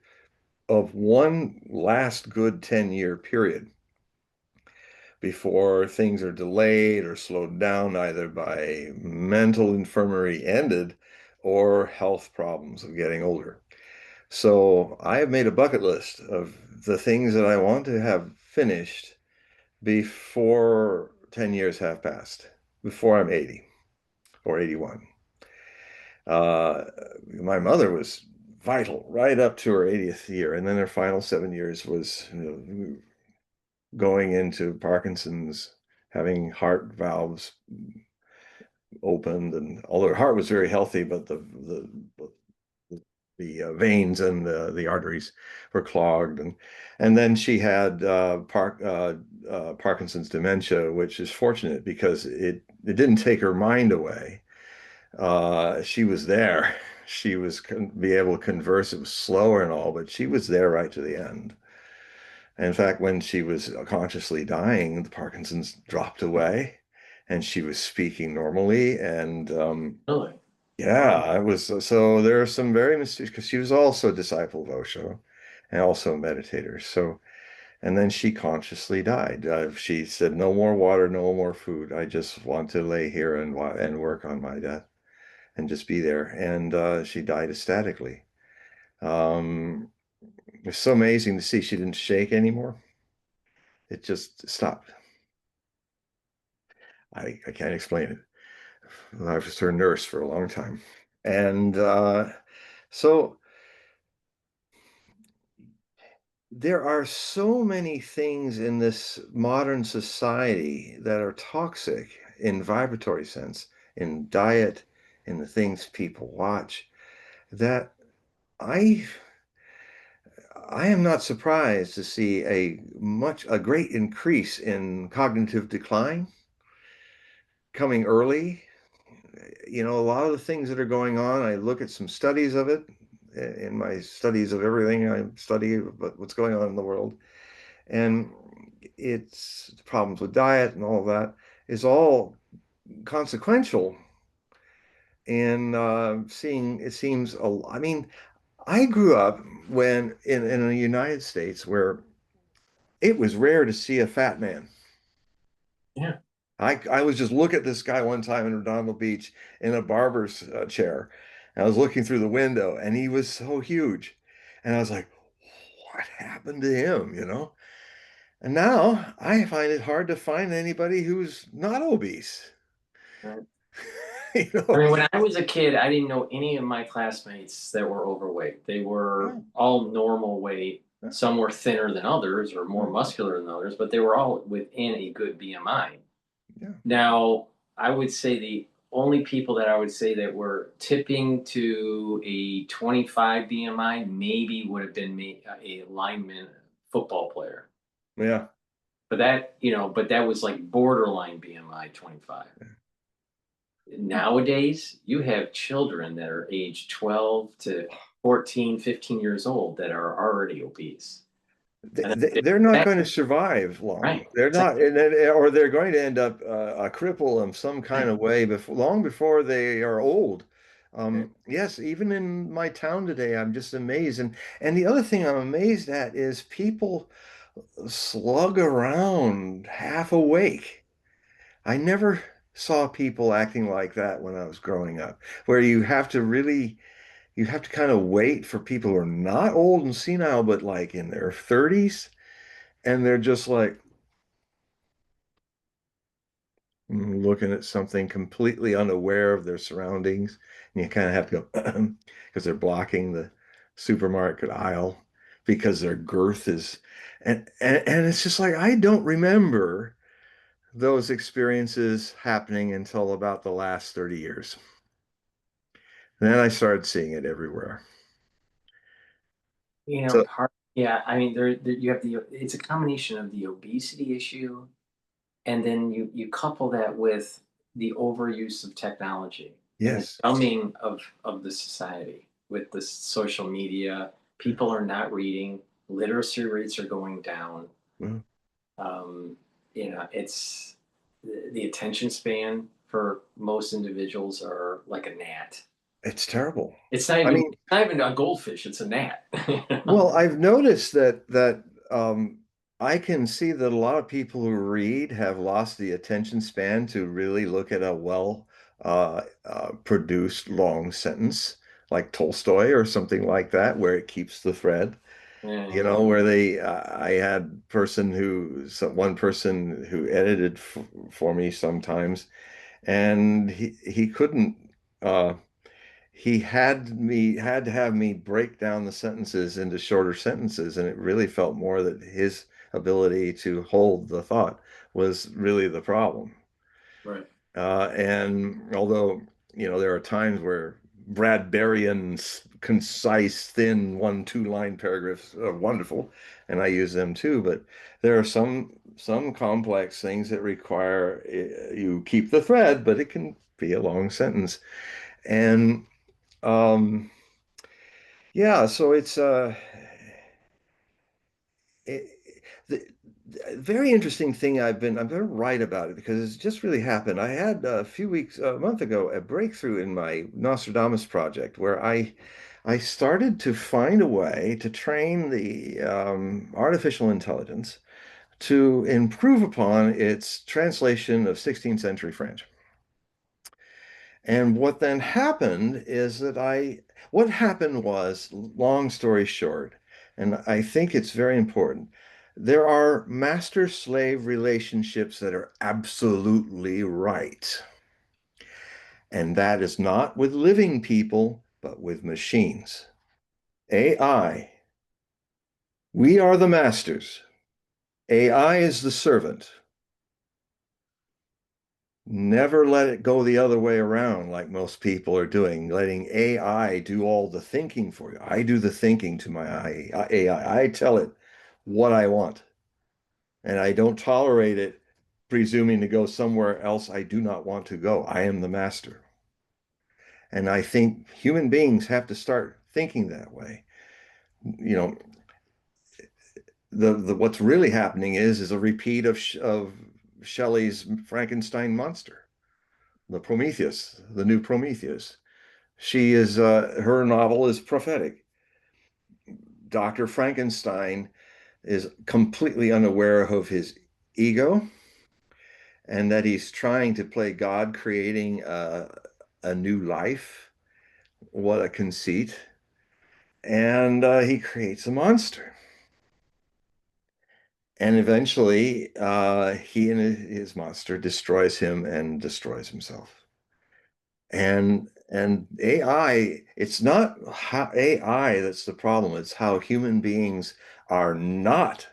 [SPEAKER 2] of one last good 10-year period before things are delayed or slowed down either by mental infirmary ended or health problems of getting older. So I have made a bucket list of the things that I want to have finished before 10 years have passed, before I'm 80 or 81. Uh, my mother was vital right up to her 80th year, and then her final 7 years was going into Parkinson's, having heart valves opened, and although her heart was very healthy, but the veins and the arteries were clogged, and then she had Parkinson's dementia, which is fortunate because it didn't take her mind away. She was there. She was be able to converse. It was slower and all, but she was there right to the end. In fact, when she was consciously dying, the Parkinson's dropped away and she was speaking normally. And
[SPEAKER 1] Really?
[SPEAKER 2] yeah, it was so there are some very mysterious because she was also a disciple of Osho and also a meditator. So, and then she consciously died. She said, "No more water, no more food. I just want to lay here and work on my death and just be there." And she died ecstatically. Um, it's so amazing to see she didn't shake anymore. It just stopped. I can't explain it. I was her nurse for a long time. And so there are so many things in this modern society that are toxic in vibratory sense, in diet, in the things people watch, that I I am not surprised to see a great increase in cognitive decline coming early. A lot of the things that are going on, I look at some studies of it in my studies of everything I study about what's going on in the world. And it's problems with diet and all of that is all consequential in seeing it seems I mean, I grew up when in the United States where it was rare to see a fat man.
[SPEAKER 1] Yeah.
[SPEAKER 2] I was just looking at this guy one time in Redondo Beach in a barber's chair. And I was looking through the window and he was so huge. And I was like, what happened to him? And now I find it hard to find anybody who's not obese.
[SPEAKER 1] Right.
[SPEAKER 2] You
[SPEAKER 1] I
[SPEAKER 2] know,
[SPEAKER 1] mean, when I was a kid, I didn't know any of my classmates that were overweight. They were
[SPEAKER 2] yeah,
[SPEAKER 1] all normal weight.
[SPEAKER 2] yeah,
[SPEAKER 1] Some were thinner than others or more
[SPEAKER 2] yeah,
[SPEAKER 1] muscular than others, but they were all within a good BMI.
[SPEAKER 2] yeah.
[SPEAKER 1] Now, I would say the only people that I would say that were tipping to a 25 BMI maybe would have been a lineman football player.
[SPEAKER 2] Yeah.
[SPEAKER 1] But that was like borderline BMI 25. Nowadays, you have children that are age 12 to 14, 15 years old that are already obese. And
[SPEAKER 2] They're not
[SPEAKER 1] that,
[SPEAKER 2] going to survive long.
[SPEAKER 1] right.
[SPEAKER 2] They're not, or they're going to end up a cripple in some kind
[SPEAKER 1] Right.
[SPEAKER 2] of way before, long before they are old.
[SPEAKER 1] Right.
[SPEAKER 2] Yes, even in my town today, I'm just amazed. And the other thing I'm amazed at is people slug around half awake. I never saw people acting like that when I was growing up, where you have to kind of wait for people who are not old and senile, but like in their 30s, and they're just like looking at something completely unaware of their surroundings. And you kind of have to go because they're blocking the supermarket aisle because their girth is, and it's just like I don't remember those experiences happening until about the last 30 years. And then I started seeing it everywhere. So,
[SPEAKER 1] Yeah, I mean, you have it's a combination of the obesity issue, and then you couple that with the overuse of technology and the
[SPEAKER 2] yes,
[SPEAKER 1] dumbing of the society with the social media. People are not reading. literacy rates are going down.
[SPEAKER 2] Well,
[SPEAKER 1] Um, it's the attention span for most individuals are like a gnat.
[SPEAKER 2] it's terrible.
[SPEAKER 1] It's not
[SPEAKER 2] I
[SPEAKER 1] even
[SPEAKER 2] mean,
[SPEAKER 1] it's not even a goldfish, it's a gnat.
[SPEAKER 2] well, I've noticed that I can see that a lot of people who read have lost the attention span to really look at a produced long sentence like Tolstoy or something like that, where it keeps the thread. You
[SPEAKER 1] Yeah.
[SPEAKER 2] know, where I had one person who edited f for me sometimes, and he couldn't. Uh, he had to have me break down the sentences into shorter sentences, and it really felt more that his ability to hold the thought was really the problem.
[SPEAKER 1] Right.
[SPEAKER 2] And although, there are times where Bradburyans, concise, thin, 1, 2 line paragraphs are wonderful, and I use them too, but there are some complex things that require you keep the thread, but it can be a long sentence. And um, yeah, so it, the, very interesting thing I'm going to write about it because it's just really happened. I had a month ago, a breakthrough in my Nostradamus project where I started to find a way to train the artificial intelligence to improve upon its translation of 16th century French. And what then happened is what happened was, long story short, and I think it's very important, there are master-slave relationships that are absolutely right. And that is not with living people, but with machines. AI, we are the masters. AI is the servant. Never let it go the other way around like most people are doing, letting AI do all the thinking for you. I do the thinking to my AI. I tell it what I want, and I don't tolerate it presuming to go somewhere else I do not want to go. I am the master. And I think human beings have to start thinking that way. You know, the what's really happening is a repeat of Shelley's Frankenstein monster, the Prometheus, the new Prometheus. Her novel is prophetic. Dr. Frankenstein is completely unaware of his ego and that he's trying to play God, creating a new life. What a conceit. And he creates a monster. And eventually, he and his monster destroys him and destroys himself. And AI, it's not how AI that's the problem. It's how human beings are not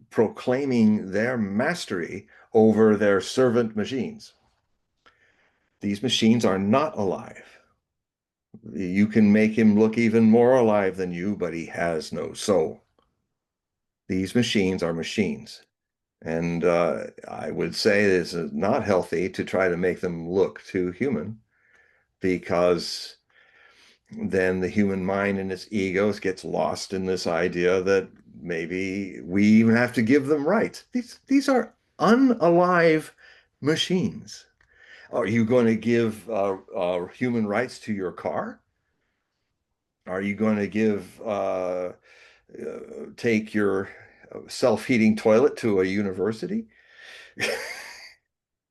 [SPEAKER 2] proclaiming their mastery over their servant machines. These machines are not alive. You can make him look even more alive than you, but he has no soul. These machines are machines. And I would say it's not healthy to try to make them look too human because then the human mind and its egos gets lost in this idea that maybe we even have to give them rights. These are unalive machines. Are you going to give human rights to your car? Are you going to take your self-heating toilet to a university?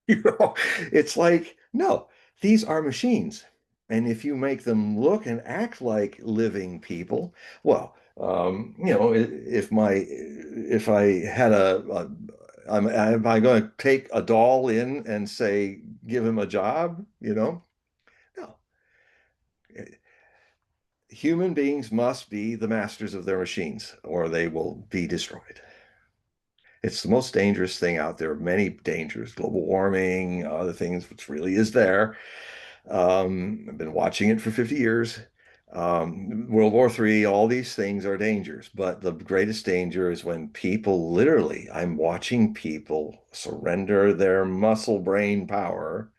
[SPEAKER 2] It's like, no, these are machines. And if you make them look and act like living people, well, if I had am I going to take a doll in and say, give him a job? No. Human beings must be the masters of their machines, or they will be destroyed. It's the most dangerous thing out there. Many dangers, global warming, other things, which really is there. I've been watching it for 50 years. World War III, all these things are dangers, but the greatest danger is when people literally, I'm watching people surrender their muscle brain power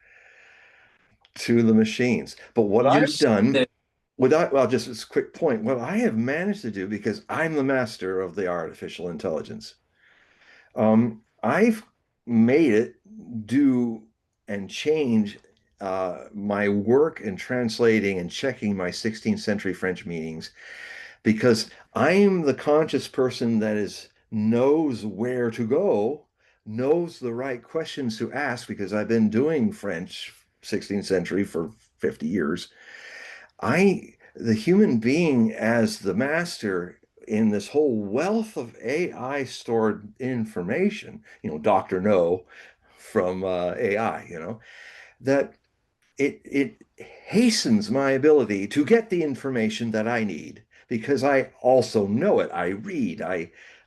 [SPEAKER 2] to the machines. But what
[SPEAKER 1] You're
[SPEAKER 2] I've
[SPEAKER 1] saying
[SPEAKER 2] done,
[SPEAKER 1] that
[SPEAKER 2] well, just as a quick point, what I have managed to do, because I'm the master of the artificial intelligence, I've made it do and change my work in translating and checking my 16th century French meanings because I'm the conscious person that is knows where to go, knows the right questions to ask because I've been doing French 16th century for 50 years. The human being as the master in this whole wealth of AI stored information, Dr. No from AI, that it hastens my ability to get the information that I need because I also know it. I read.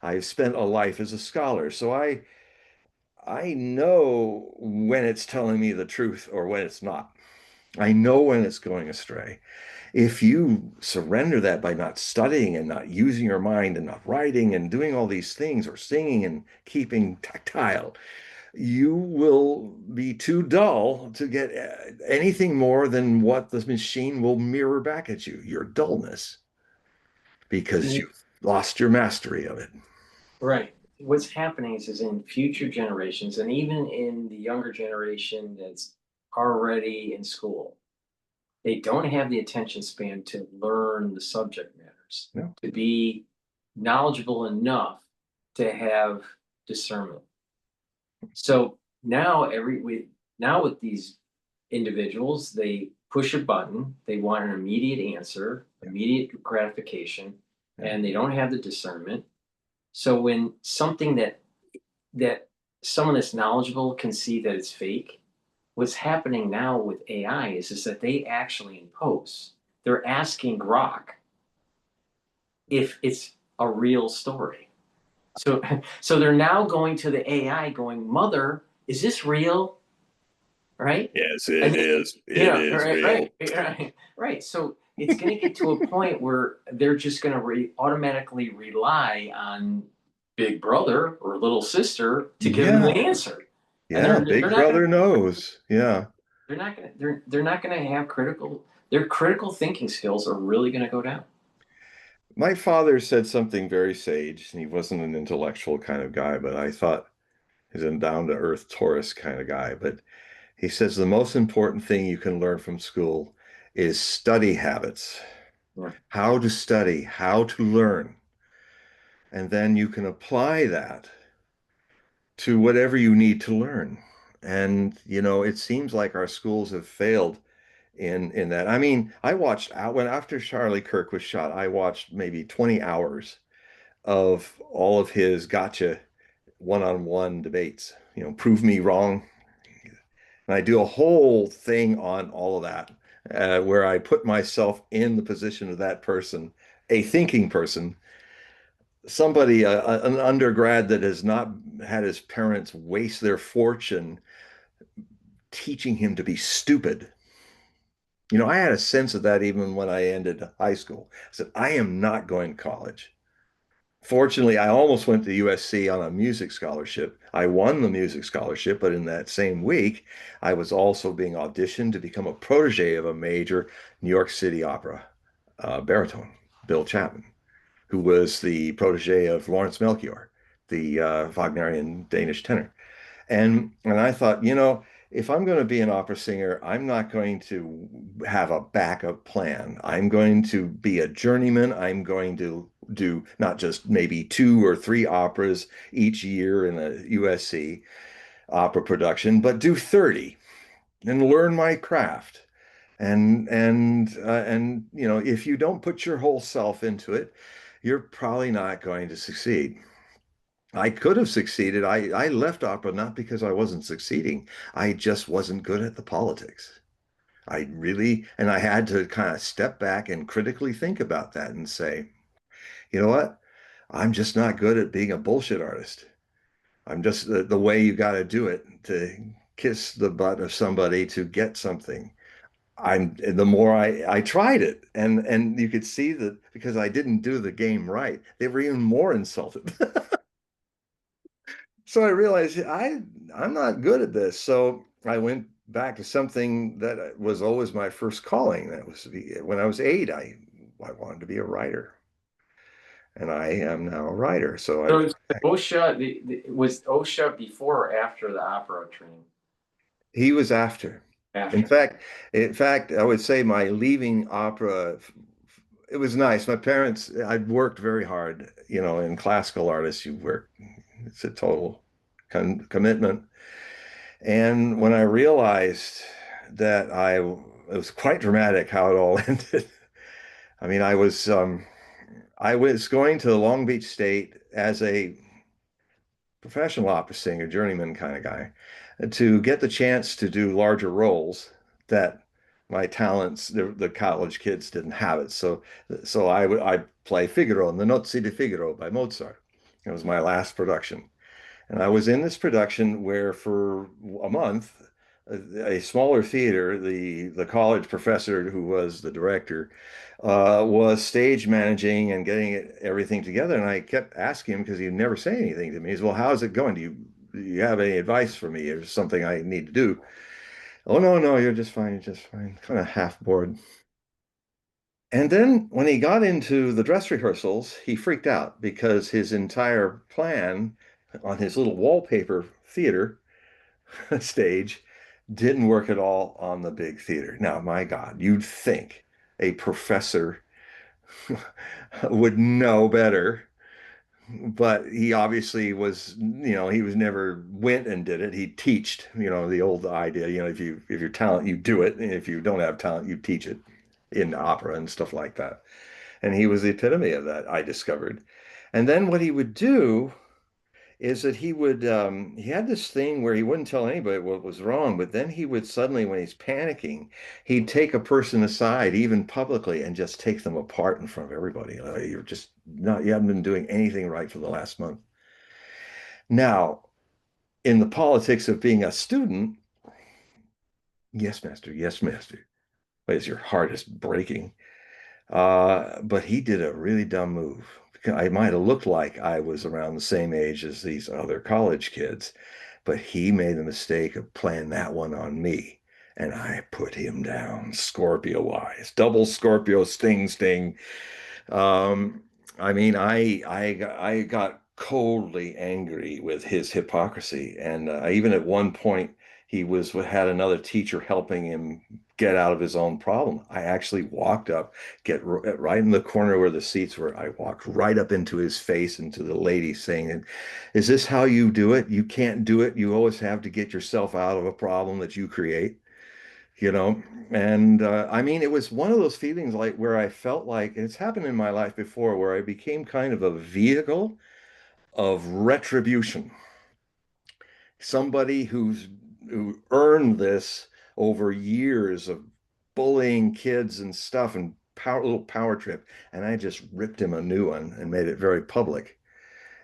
[SPEAKER 2] I've spent a life as a scholar, so I know when it's telling me the truth or when it's not. I know when it's going astray. If you surrender that by not studying and not using your mind and not writing and doing all these things or singing and keeping tactile, you will be too dull to get anything more than what the machine will mirror back at you, your dullness, because
[SPEAKER 1] Mm,
[SPEAKER 2] you've lost your mastery of it.
[SPEAKER 1] right. What's happening is in future generations, and even in the younger generation that's already in school, they don't have the attention span to learn the subject matters,
[SPEAKER 2] No.
[SPEAKER 1] to be knowledgeable enough to have discernment. So now now with these individuals, they push a button, they want an immediate answer,
[SPEAKER 2] Yeah.
[SPEAKER 1] immediate gratification,
[SPEAKER 2] Yeah.
[SPEAKER 1] and they don't have the discernment. So when something that someone that's knowledgeable can see that it's fake, what's happening now with AI is that they actually impose. They're asking Grok if it's a real story. So so they're now going to the AI going, Mother, is this real? Right?
[SPEAKER 2] Yes, it
[SPEAKER 1] And
[SPEAKER 2] is. It is real.
[SPEAKER 1] right. So it's going to get to a point where they're just going to automatically rely on Big Brother or Little Sister to give them the
[SPEAKER 2] Yeah.
[SPEAKER 1] answer, and
[SPEAKER 2] Yeah.
[SPEAKER 1] they're
[SPEAKER 2] Big
[SPEAKER 1] not going
[SPEAKER 2] brother
[SPEAKER 1] to
[SPEAKER 2] knows. Yeah.
[SPEAKER 1] they're not going to have critical thinking skills are really going to go down.
[SPEAKER 2] My father said something very sage, and he wasn't an intellectual kind of guy, but I thought he's a down to earth Taurus kind of guy. But he says the most important thing you can learn from school is study habits,
[SPEAKER 1] Yeah.
[SPEAKER 2] how to study, how to learn. And then you can apply that to whatever you need to learn. And, it seems like our schools have failed in that. I mean, I watched out when after Charlie Kirk was shot, I watched maybe 20 hours of all of his gotcha one-on-one debates, prove me wrong. And I do a whole thing on all of that, where I put myself in the position of that person, a thinking person, somebody, an undergrad that has not had his parents waste their fortune teaching him to be stupid. I had a sense of that even when I ended high school. I said, I am not going to college. Fortunately, I almost went to USC on a music scholarship. I won the music scholarship, but in that same week, I was also being auditioned to become a protege of a major New York City opera baritone, Bill Chapman, who was the protege of Lawrence Melchior, the Wagnerian Danish tenor. And I thought, if I'm going to be an opera singer, I'm not going to have a backup plan. I'm going to be a journeyman. I'm going to do not just maybe 2 or 3 operas each year in a USC opera production, but do 30 and learn my craft. And if you don't put your whole self into it, you're probably not going to succeed. I could have succeeded. I left opera not because I wasn't succeeding. I just wasn't good at the politics. And I had to kind of step back and critically think about that and say, you know what? I'm just not good at being a bullshit artist. I'm just the way you got to do it to kiss the butt of somebody to get something. The more I tried it, and you could see that because I didn't do the game right, they were even more insulted. So I realized I'm not good at this. So I went back to something that was always my first calling. That was when I was 8, I wanted to be a writer, and I am now a writer. So
[SPEAKER 1] So is OSHA, was OSHA before or after the opera training?
[SPEAKER 2] he was after. In
[SPEAKER 1] After.
[SPEAKER 2] fact, in fact, I would say my leaving opera, it was nice. My parents, I'd worked very hard, in classical artists, you work, it's a total commitment. And when I realized that it was quite dramatic how it all ended. I mean, I was going to Long Beach State as a professional opera singer, journeyman kind of guy, to get the chance to do larger roles that my talents, the college kids didn't have it. So I play Figaro in the Nozze di Figaro by Mozart. It was my last production. And I was in this production where for a month, a smaller theater, the college professor who was the director, was stage managing and getting everything together. And I kept asking him because he'd never say anything to me. He's, well, how's it going? Do you have any advice for me or something I need to do? Oh, no, no, you're just fine. You're just fine. Kind of half bored. And then when he got into the dress rehearsals, he freaked out because his entire plan on his little wallpaper theater stage didn't work at all on the big theater. Now, my God, you'd think a professor would know better, but he obviously was, he was never went and did it. He teached, the old idea, if you're talent, you do it, and if you don't have talent, you teach it in opera and stuff like that. And he was the epitome of that, I discovered. And then what he would do is that he had this thing where he wouldn't tell anybody what was wrong, but then he would suddenly, when he's panicking, he'd take a person aside, even publicly, and just take them apart in front of everybody. You're just not, you haven't been doing anything right for the last month. Now, in the politics of being a student, yes, master, yes, master. But as your heart is breaking. But he did a really dumb move. I might have looked like I was around the same age as these other college kids, but he made the mistake of playing that one on me. And I put him down Scorpio wise, double Scorpio sting sting. Um, I mean, I got coldly angry with his hypocrisy, and even at one point he had another teacher helping him get out of his own problem. I actually walked up, right in the corner where the seats were. I walked right up into his face and to the lady, saying, "Is this how you do it? You can't do it. You always have to get yourself out of a problem that you create." you know and I mean, it was one of those feelings like where I felt like it's happened in my life before, where I became kind of a vehicle of retribution, somebody who earned this over years of bullying kids and stuff, and little power trip, and I just ripped him a new one and made it very public.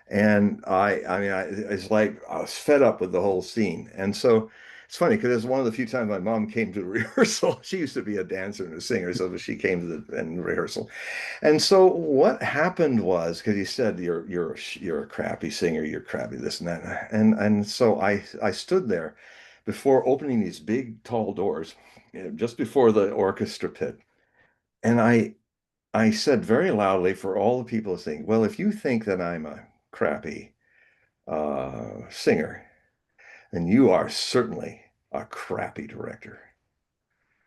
[SPEAKER 2] And I mean, it's like I was fed up with the whole scene. And so it's funny because it's one of the few times my mom came to the rehearsal. She used to be a dancer and a singer, so she came to the rehearsal. And so what happened was, because he said you're a crappy singer, you're crappy this and that, and so I stood there before opening these big tall doors, just before the orchestra pit, and I said very loudly for all the people listening, well, if you think that I'm a crappy singer, then you are certainly a crappy director.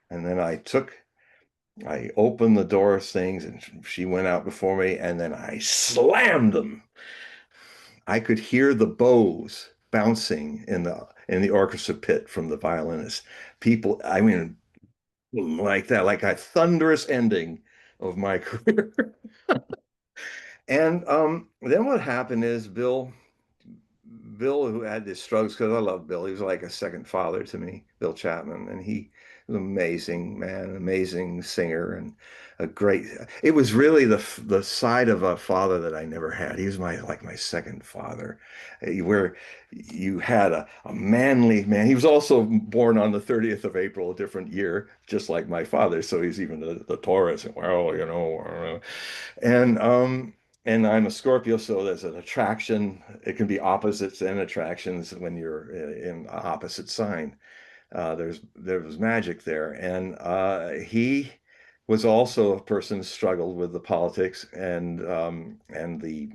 [SPEAKER 2] And then I opened the door things, and she went out before me, and then I slammed them. I could hear the bows bouncing in the orchestra pit from the violinist. People, I mean, like that, like a thunderous ending of my career. And then what happened is Bill, who had his struggles, because I love Bill. He was like a second father to me, Bill Chapman, and he was an amazing man, an amazing singer, and a great. It was really the side of a father that I never had. He was my second father, where you had a manly man. He was also born on the 30th of April, a different year, just like my father. So he's even the Taurus, and well, and and I'm a Scorpio, so there's an attraction. It can be opposites and attractions when you're in opposite sign. There was magic there, and he was also a person who struggled with the politics and the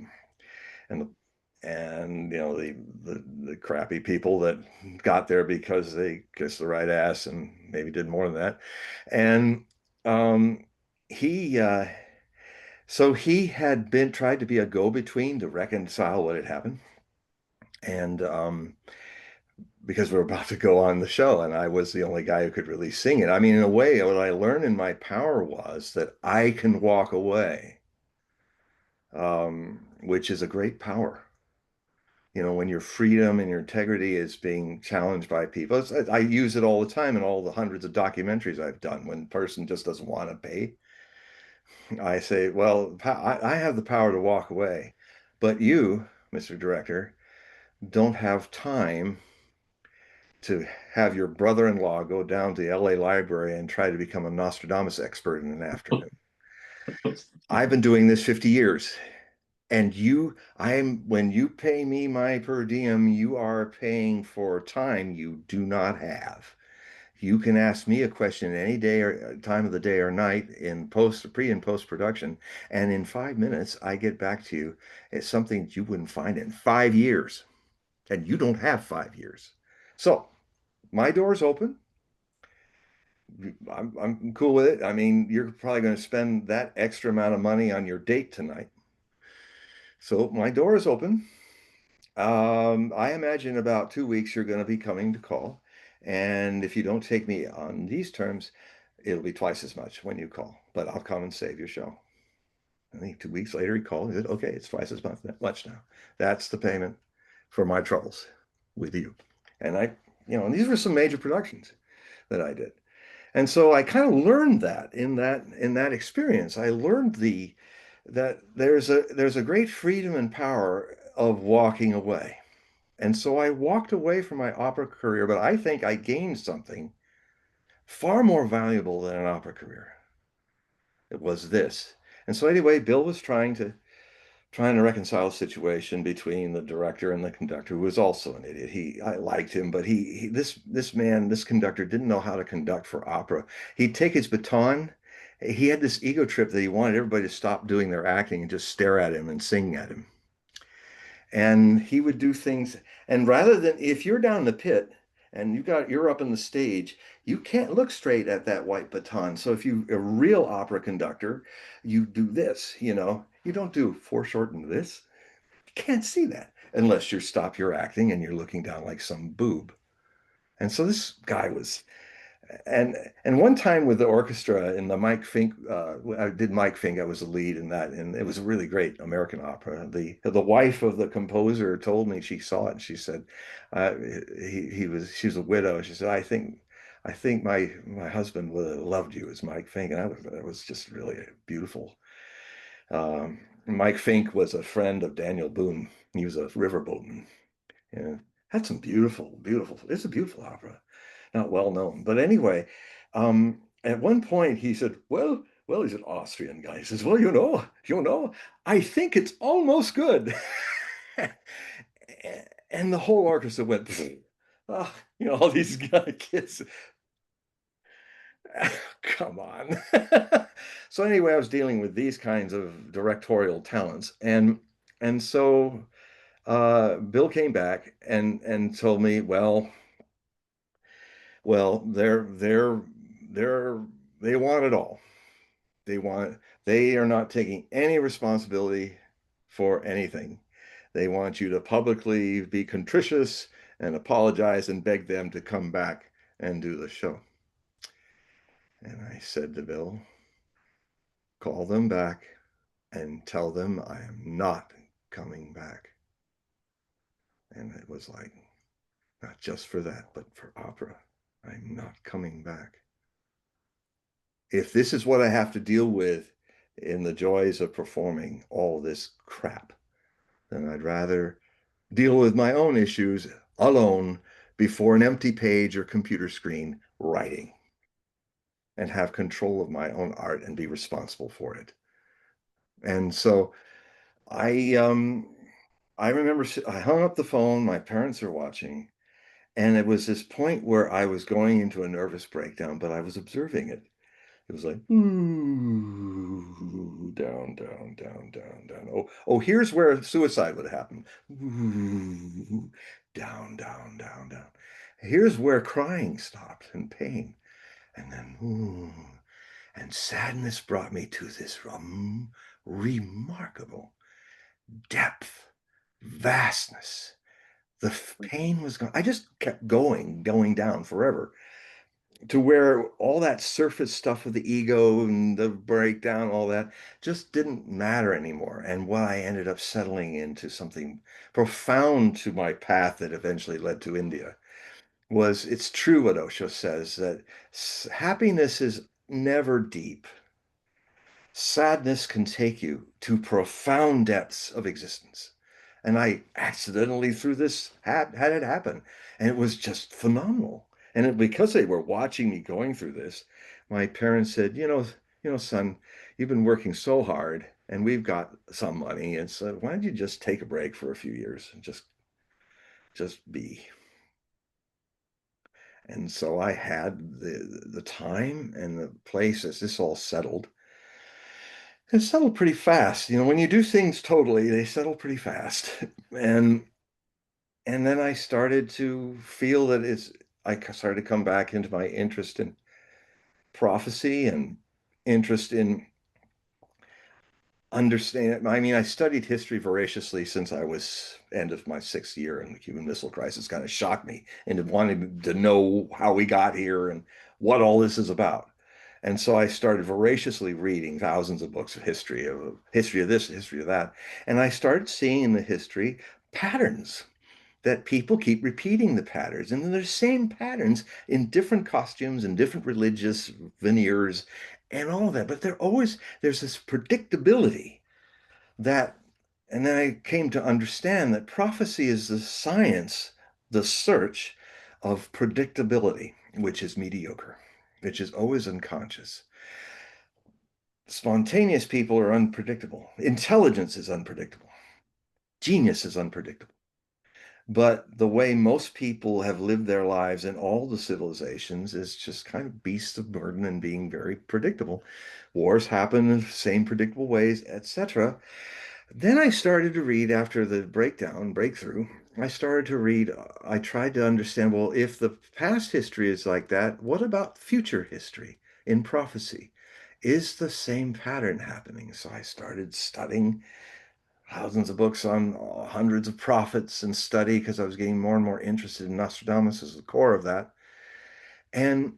[SPEAKER 2] and the crappy people that got there because they kissed the right ass and maybe did more than that. And um, he so he had been tried to be a go-between to reconcile what had happened. And because we're about to go on the show, and I was the only guy who could really sing it. I mean, in a way, what I learned in my power was that I can walk away, which is a great power. When your freedom and your integrity is being challenged by people. I use it all the time in all the hundreds of documentaries I've done. When a person just doesn't want to pay, I say, well, I have the power to walk away, but you, Mr. Director, don't have time to have your brother-in-law go down to the LA library and try to become a Nostradamus expert in an afternoon. I've been doing this 50 years. And when you pay me my per diem, you are paying for time you do not have. You can ask me a question any day or time of the day or night in pre and post production, and in 5 minutes, I get back to you. It's something that you wouldn't find in 5 years, and you don't have 5 years. So my door's open. I'm cool with it. I mean, you're probably going to spend that extra amount of money on your date tonight. So my door is open. I imagine about 2 weeks you're going to be coming to call. And if you don't take me on these terms, it'll be twice as much when you call, but I'll come and save your show. I think 2 weeks later he called and said, okay, it's twice as much now. That's the payment for my troubles with you. And and these were some major productions that I did. And so I kind of learned that in that experience. I learned that there's a great freedom and power of walking away. And so I walked away from my opera career, but I think I gained something far more valuable than an opera career. It was this. And so anyway, Bill was trying to reconcile a situation between the director and the conductor, who was also an idiot. I liked him, but this conductor didn't know how to conduct for opera. He'd take his baton. He had this ego trip that he wanted everybody to stop doing their acting and just stare at him and sing at him. And he would do things, and rather than, if you're down the pit and you're up on the stage, you can't look straight at that white baton. So if you're a real opera conductor, you do this, you don't do foreshortened this. You can't see that unless you stop your acting and you're looking down like some boob. And so this guy was, and one time with the orchestra in the Mike Fink, I did Mike Fink. I was the lead in that, and it was a really great American opera. The wife of the composer told me she saw it, and she said, she was a widow. She said, I think my husband would have loved you as Mike Fink, and that was just really beautiful. Mike Fink was a friend of Daniel Boone. He was a riverboatman. Yeah, had some beautiful. It's a beautiful opera, not well known. But anyway, at one point he said, well, he's an Austrian guy. He says, well, I think it's almost good. And the whole orchestra went, oh, all these kids. Come on. So anyway, I was dealing with these kinds of directorial talents, and so Bill came back and told me, well, they want it all. They are not taking any responsibility for anything. They want you to publicly be contritious and apologize and beg them to come back and do the show. And I said to Bill, call them back and tell them I am not coming back. And it was like, not just for that, but for opera, I'm not coming back. If this is what I have to deal with in the joys of performing all this crap, then I'd rather deal with my own issues alone before an empty page or computer screen writing and have control of my own art and be responsible for it. And so I remember I hung up the phone, my parents are watching, And it was this point where I was going into a nervous breakdown, but I was observing it. It was like, ooh, down, down, down, down, down. Oh, here's where suicide would happen. Ooh, down, down, down, down. Here's where crying stopped and pain. And then, ooh, and sadness brought me to this remarkable depth, vastness. The pain was gone. I just kept going down forever, to where all that surface stuff of the ego and the breakdown, all that just didn't matter anymore. And what I ended up settling into something profound to my path that eventually led to India was, it's true what Osho says, that happiness is never deep. Sadness can take you to profound depths of existence. And I accidentally through this had it happen. And it was just phenomenal. And because they were watching me going through this, my parents said, son, you've been working so hard and we've got some money. And so why don't you just take a break for a few years and just be. And so I had the time and the place as this all settled. It settled pretty fast. When you do things totally, they settle pretty fast. And and then I started to feel that I started to come back into my interest in prophecy and interest in understanding. I mean, I studied history voraciously since I was end of my 6th year, and the Cuban Missile Crisis kind of shocked me into wanting to know how we got here and what all this is about. And so I started voraciously reading thousands of books of history of this, history of that. And I started seeing in the history patterns, that people keep repeating the patterns. And they're the same patterns in different costumes and different religious veneers and all of that. But there's this predictability that, and then I came to understand that prophecy is the science, the search of predictability, which is mediocre, which is always unconscious. Spontaneous people are unpredictable. Intelligence is unpredictable. Genius is unpredictable. But the way most people have lived their lives in all the civilizations is just kind of beasts of burden and being very predictable. Wars happen in the same predictable ways, etc. Then I started to read after the breakthrough. I started to read, I tried to understand, well, if the past history is like that, what about future history in prophecy? Is the same pattern happening? So I started studying thousands of books on hundreds of prophets and study, because I was getting more and more interested in Nostradamus as the core of that. And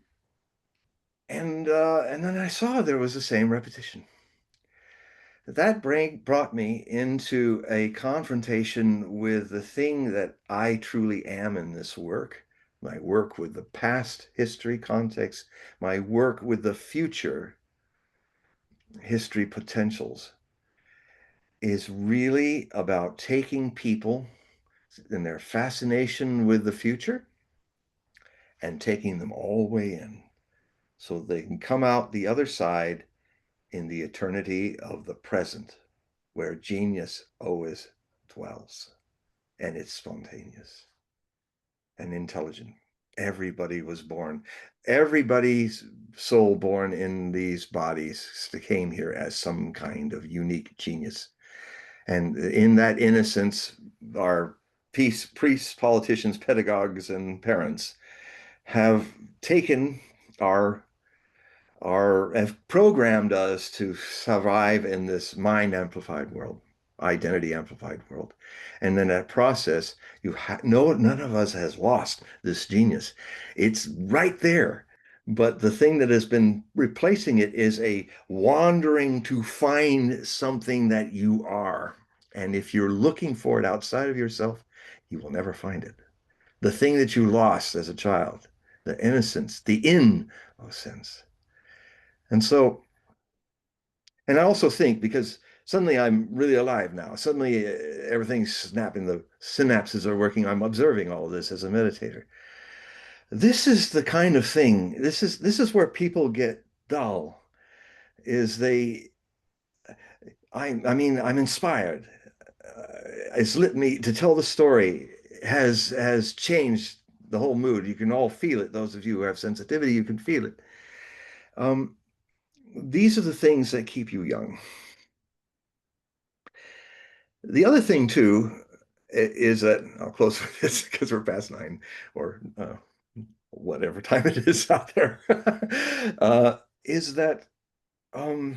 [SPEAKER 2] and then I saw there was the same repetition. That brought me into a confrontation with the thing that I truly am in this work, my work with the past history context, my work with the future history potentials, is really about taking people and their fascination with the future and taking them all the way in so they can come out the other side in the eternity of the present, where genius always dwells, and it's spontaneous and intelligent. Everybody was born, everybody's soul born in these bodies came here as some kind of unique genius. And in that innocence, our priests, politicians, pedagogues, and parents have taken our have programmed us to survive in this mind amplified world, identity amplified world. And then that process, no, none of us has lost this genius. It's right there. But the thing that has been replacing it is a wandering to find something that you are. And if you're looking for it outside of yourself, you will never find it. The thing that you lost as a child, the innocence, the innocence. And so, and I also think, because suddenly I'm really alive now, suddenly everything's snapping, the synapses are working, I'm observing all of this as a meditator. This is the kind of thing, this is where people get dull, is I mean, I'm inspired. It's lit me to tell the story, has changed the whole mood. You can all feel it. Those of you who have sensitivity, you can feel it. Um, these are the things that keep you young. The other thing too is that I'll close with this because we're past 9 or whatever time it is out there. Is that um,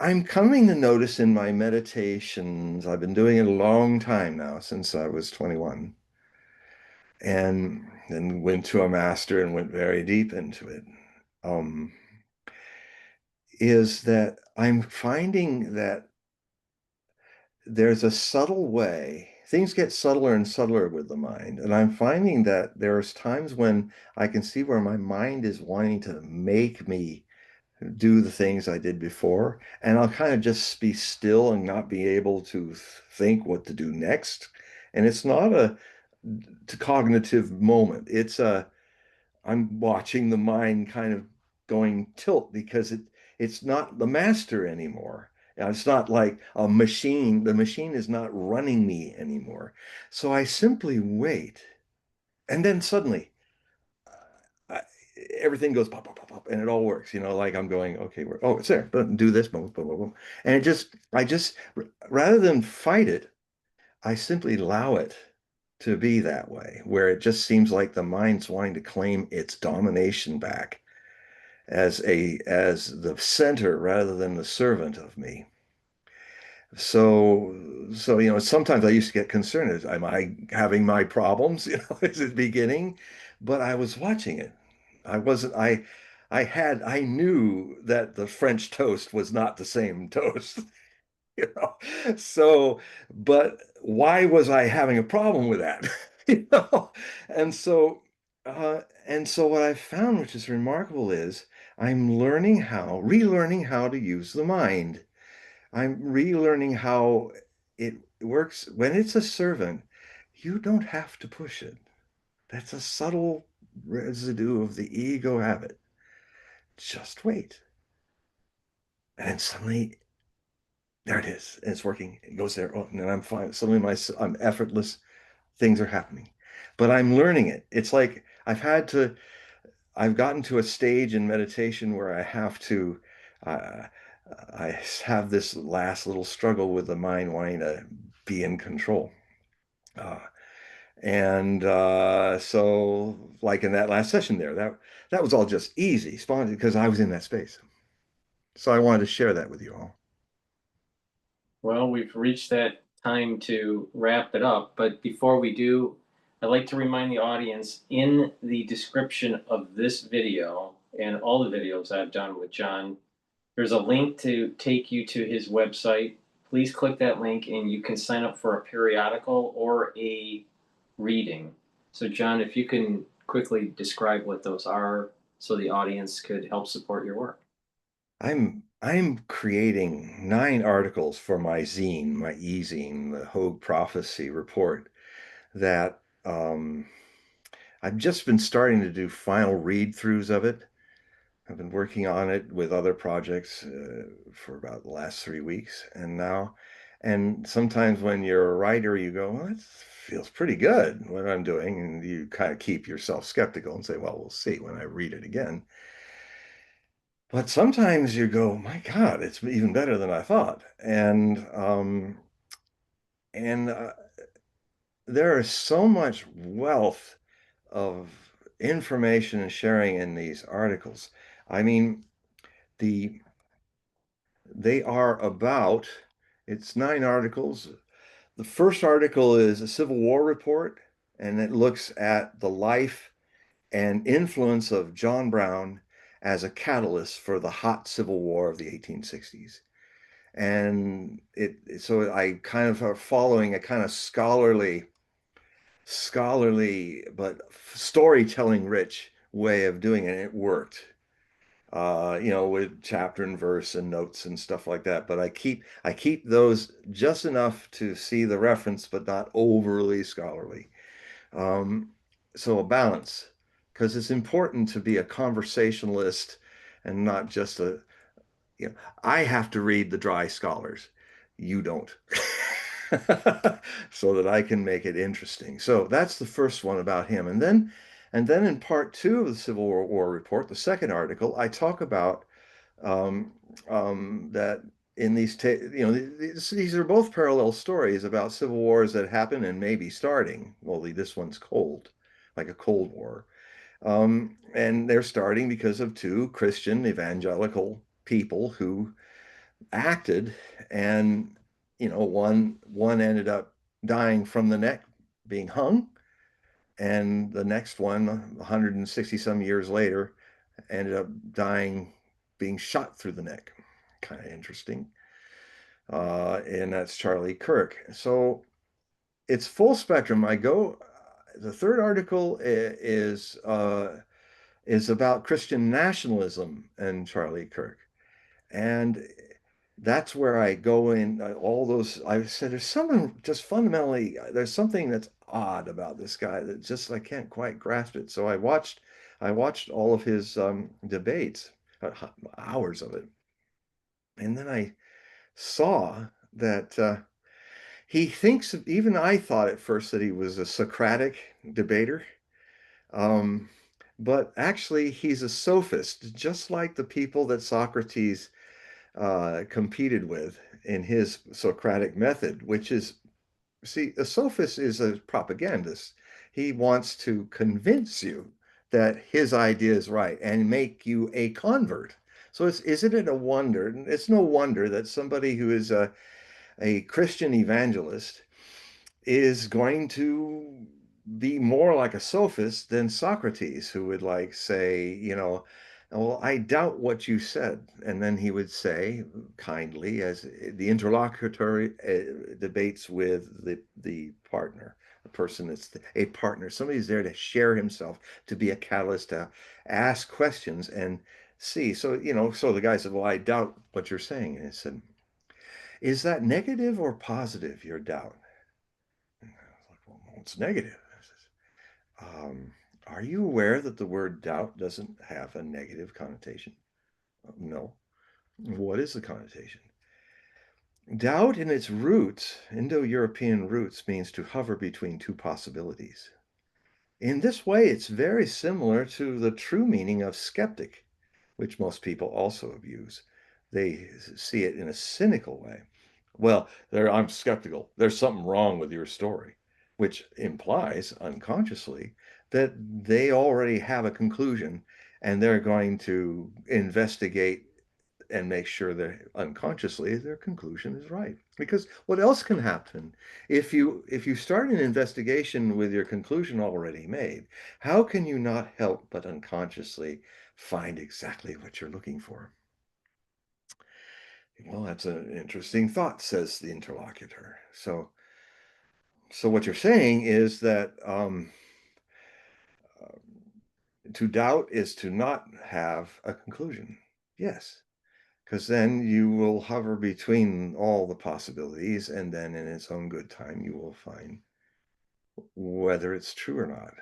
[SPEAKER 2] I'm coming to notice in my meditations, I've been doing it a long time now, since I was 21, and then went to a master and went very deep into it. Um, is that I'm finding that there's a subtle way. Things get subtler and subtler with the mind. And I'm finding that there's times when I can see where my mind is wanting to make me do the things I did before. And I'll kind of just be still and not be able to think what to do next. And it's not a cognitive moment. I'm watching the mind kind of going tilt because it's not the master anymore. It's not like a machine. The machine is not running me anymore. So I simply wait. And then suddenly I, everything goes pop, pop, pop, pop, and it all works. Like I'm going, okay, oh, it's there. But do this, boom, boom, boom, boom. And I just, rather than fight it, I simply allow it to be that way, where it just seems like the mind's wanting to claim its domination back as the center rather than the servant of me. So sometimes I used to get concerned, am I having my problems, is it beginning? But I was watching it. I wasn't, I knew that the French toast was not the same toast. you know. So, but why was I having a problem with that? You know? And so, what I found, which is remarkable, is I'm relearning how to use the mind. I'm relearning how it works when it's a servant. You don't have to push it. That's a subtle residue of the ego habit. Just wait. And suddenly there it is. And it's working. It goes there. Oh, and then I'm fine. Suddenly I'm effortless. Things are happening. But I'm learning it. It's like I've gotten to a stage in meditation where I have to, uh, I have this last little struggle with the mind wanting to be in control. Uh, so like in that last session there, that was all just easy, spontaneous, because I was in that space. So I wanted to share that with you all.
[SPEAKER 1] Well, we've reached that time to wrap it up, but before we do, I'd like to remind the audience in the description of this video and all the videos I've done with John, there's a link to take you to his website. Please click that link and you can sign up for a periodical or a reading. So, John, if you can quickly describe what those are so the audience could help support your work.
[SPEAKER 2] I'm creating 9 articles for my zine, my e-zine, the Hogue Prophecy Report, that I've just been starting to do final read-throughs of it. I've been working on it with other projects for about the last 3 weeks, and sometimes when you're a writer, you go, well, it feels pretty good what I'm doing, and you kind of keep yourself skeptical and say, well, we'll see when I read it again. But sometimes you go, my God, it's even better than I thought. And there is so much wealth of information and sharing in these articles. I mean, the they are about, it's 9 articles. The first article is a Civil War report, and it looks at the life and influence of John Brown as a catalyst for the hot Civil War of the 1860s. And so I kind of are following a kind of scholarly but storytelling rich way of doing it. It worked, with chapter and verse and notes and stuff like that. But I keep those just enough to see the reference, but not overly scholarly. Um, so a balance, because it's important to be a conversationalist and not just I have to read the dry scholars. You don't. so that I can make it interesting. So that's the first one about him. And then in part two of the Civil War report, the second article, I talk about um, that in these are both parallel stories about civil wars that happen and may be starting. Only this one's cold, like a Cold War. And they're starting because of two Christian evangelical people who acted, and one ended up dying from the neck, being hung, and the next one, 160 some years later, ended up dying, being shot through the neck. Kind of interesting. And that's Charlie Kirk. So it's full spectrum. The third article is about Christian nationalism and Charlie Kirk. And that's where I go in all those. I said, there's something just fundamentally, there's something that's odd about this guy that just, I can't quite grasp it. So I watched all of his debates, hours of it. And then I saw that he thinks, even I thought at first that he was a Socratic debater. Um, but actually, he's a sophist, just like the people that Socrates competed with in his Socratic method, which is, see, a sophist is a propagandist. He wants to convince you that his idea is right and make you a convert. So isn't it a wonder? It's no wonder that somebody who is a Christian evangelist is going to be more like a sophist than Socrates, who would like say, well, I doubt what you said. And then he would say kindly, as the interlocutory debates with the partner, a person that's a partner, somebody's there to share himself, to be a catalyst, to ask questions and see. So, so the guy said, well, I doubt what you're saying. And I said, is that negative or positive, your doubt? And I was like, well, no, it's negative. I says, are you aware that the word doubt doesn't have a negative connotation? No. What is the connotation? Doubt in its roots, Indo-European roots, means to hover between two possibilities. In this way, it's very similar to the true meaning of skeptic, which most people also abuse. They see it in a cynical way. Well, I'm skeptical. There's something wrong with your story, which implies unconsciously that they already have a conclusion and they're going to investigate and make sure that unconsciously their conclusion is right. Because what else can happen if you start an investigation with your conclusion already made? How can you not help but unconsciously find exactly what you're looking for? Well, that's an interesting thought, says the interlocutor. So what you're saying is that to doubt is to not have a conclusion. Yes, because then you will hover between all the possibilities, and then in its own good time, you will find whether it's true or not.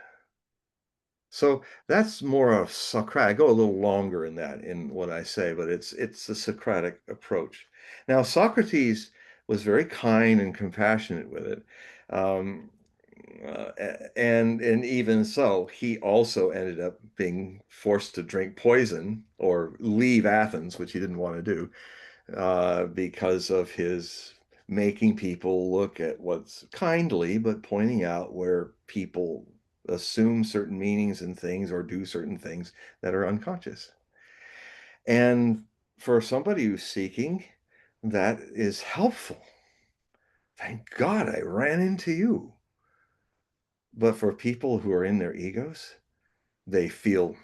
[SPEAKER 2] So that's more of Socratic. I go a little longer in that in what I say, but it's the Socratic approach. Now, Socrates was very kind and compassionate with it. Um, and even so, he also ended up being forced to drink poison or leave Athens, which he didn't want to do, because of his making people look at what's kindly, but pointing out where people assume certain meanings in things or do certain things that are unconscious. And for somebody who's seeking, that is helpful. Thank God I ran into you. But for people who are in their egos, they feel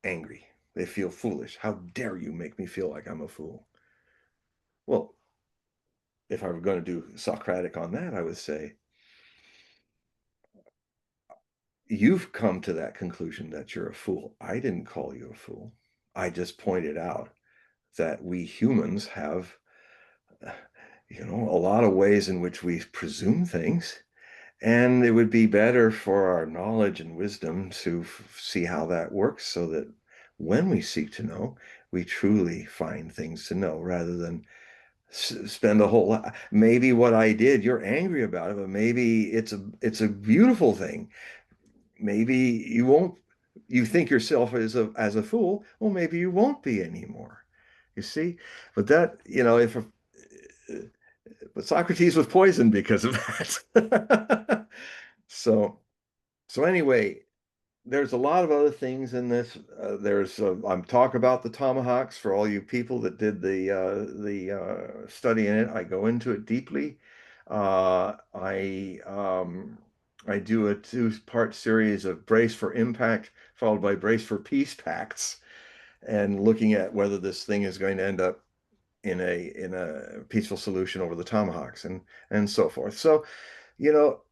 [SPEAKER 2] angry. They feel foolish. How dare you make me feel like I'm a fool? Well, if I were going to do Socratic on that, I would say, you've come to that conclusion that you're a fool. I didn't call you a fool. I just pointed out that we humans have, a lot of ways in which we presume things. And it would be better for our knowledge and wisdom to see how that works so that when we seek to know, we truly find things to know rather than spend a whole lot. Maybe what I did, you're angry about it, but maybe it's a beautiful thing. Maybe you won't, you think yourself as a fool. Well, maybe you won't be anymore. You see? But that, if but Socrates was poisoned because of that. So so anyway, there's a lot of other things in this. There's I'm talk about the Tomahawks for all you people that did the study in it. I go into it deeply. I do a two-part series of Brace for Impact followed by Brace for Peace pacts, and looking at whether this thing is going to end up in a peaceful solution over the Tomahawks and so forth. So, you know,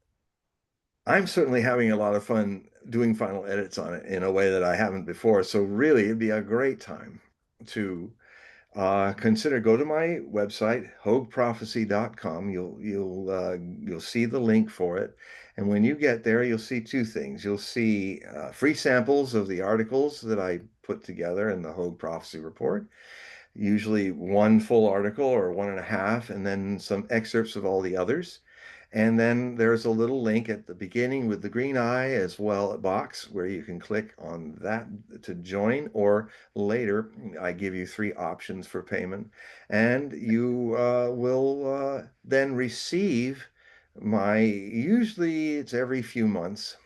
[SPEAKER 2] I'm certainly having a lot of fun doing final edits on it in a way that I haven't before. So really, it'd be a great time to consider go to my website, hogueprophecy.com. You'll see the link for it. And when you get there, you'll see two things. You'll see free samples of the articles that I put together in the Hogue Prophecy Report, usually one full article or one and a half, and then some excerpts of all the others. And then there's a little link at the beginning with the green eye as well, a box where you can click on that to join, or later I give you three options for payment, and you will then receive usually it's every few months,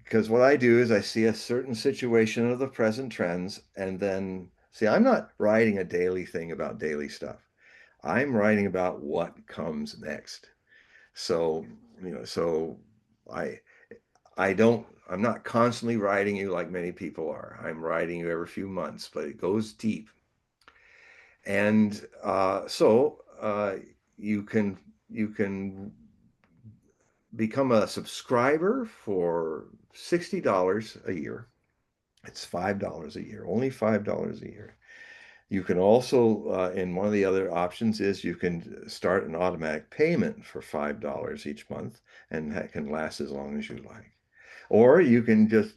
[SPEAKER 2] because what I do is I see a certain situation of the present trends, and then see, I'm not writing a daily thing about daily stuff. I'm writing about what comes next. So, so I I'm not constantly writing you like many people are. I'm writing you every few months, but it goes deep. And you can become a subscriber for $60 a year. It's $5 a year, only $5 a year. You can also, and one of the other options is you can start an automatic payment for $5 each month, and that can last as long as you like. Or you can just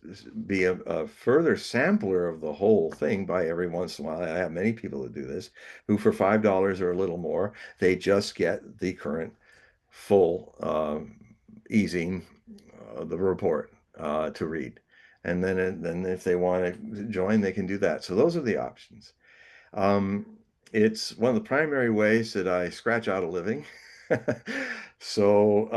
[SPEAKER 2] be a further sampler of the whole thing by every once in a while. I have many people that do this, who for $5 or a little more, they just get the current full easing the report to read. And then if they want to join, they can do that. So those are the options. Um, it's one of the primary ways that I scratch out a living. So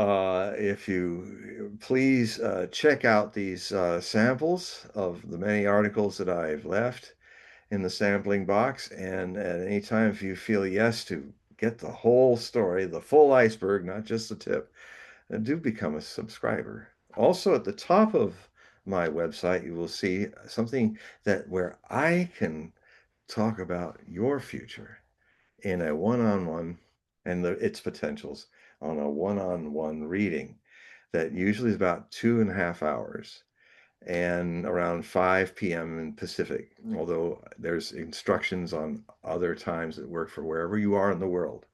[SPEAKER 2] if you please check out these samples of the many articles that I've left in the sampling box, and at any time if you feel yes to get the whole story, the full iceberg, not just the tip, do become a subscriber. Also, at the top of my website, you will see something that where I can talk about your future in a one-on-one and its potentials on a one-on-one reading that usually is about 2.5 hours and around 5 p.m. in Pacific, although there's instructions on other times that work for wherever you are in the world.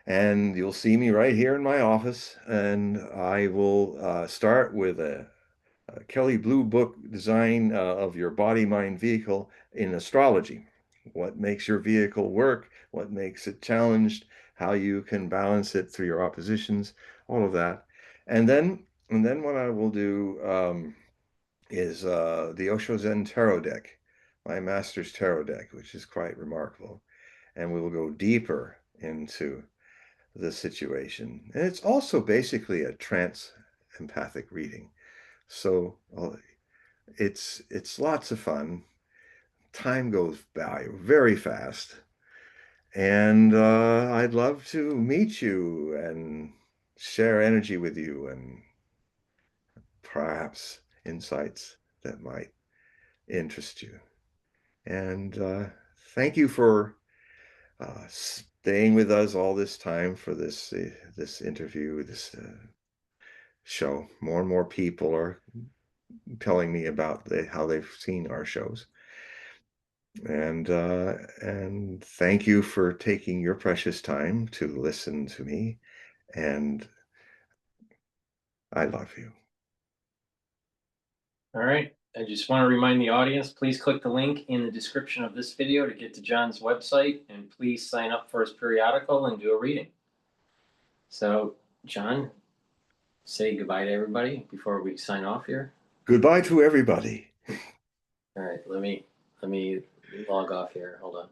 [SPEAKER 2] And you'll see me right here in my office, and I will start with a Kelly Blue Book design of your body mind vehicle in astrology. What makes your vehicle work? What makes it challenged? How you can balance it through your oppositions? All of that. And then what I will do is the Osho Zen Tarot deck, my master's tarot deck, which is quite remarkable. And we will go deeper into the situation. And it's also basically a trance empathic reading. So it's lots of fun. Time goes by very fast, and I'd love to meet you and share energy with you and perhaps insights that might interest you. And thank you for staying with us all this time for this interview, this show. More and more people are telling me about how they've seen our shows. And thank you for taking your precious time to listen to me. And I love you.
[SPEAKER 1] All right. I just want to remind the audience, please click the link in the description of this video to get to John's website, and please sign up for his periodical and do a reading. So, John, say goodbye to everybody before we sign off here.
[SPEAKER 2] Goodbye to everybody.
[SPEAKER 1] All right, let me log off here. Hold on.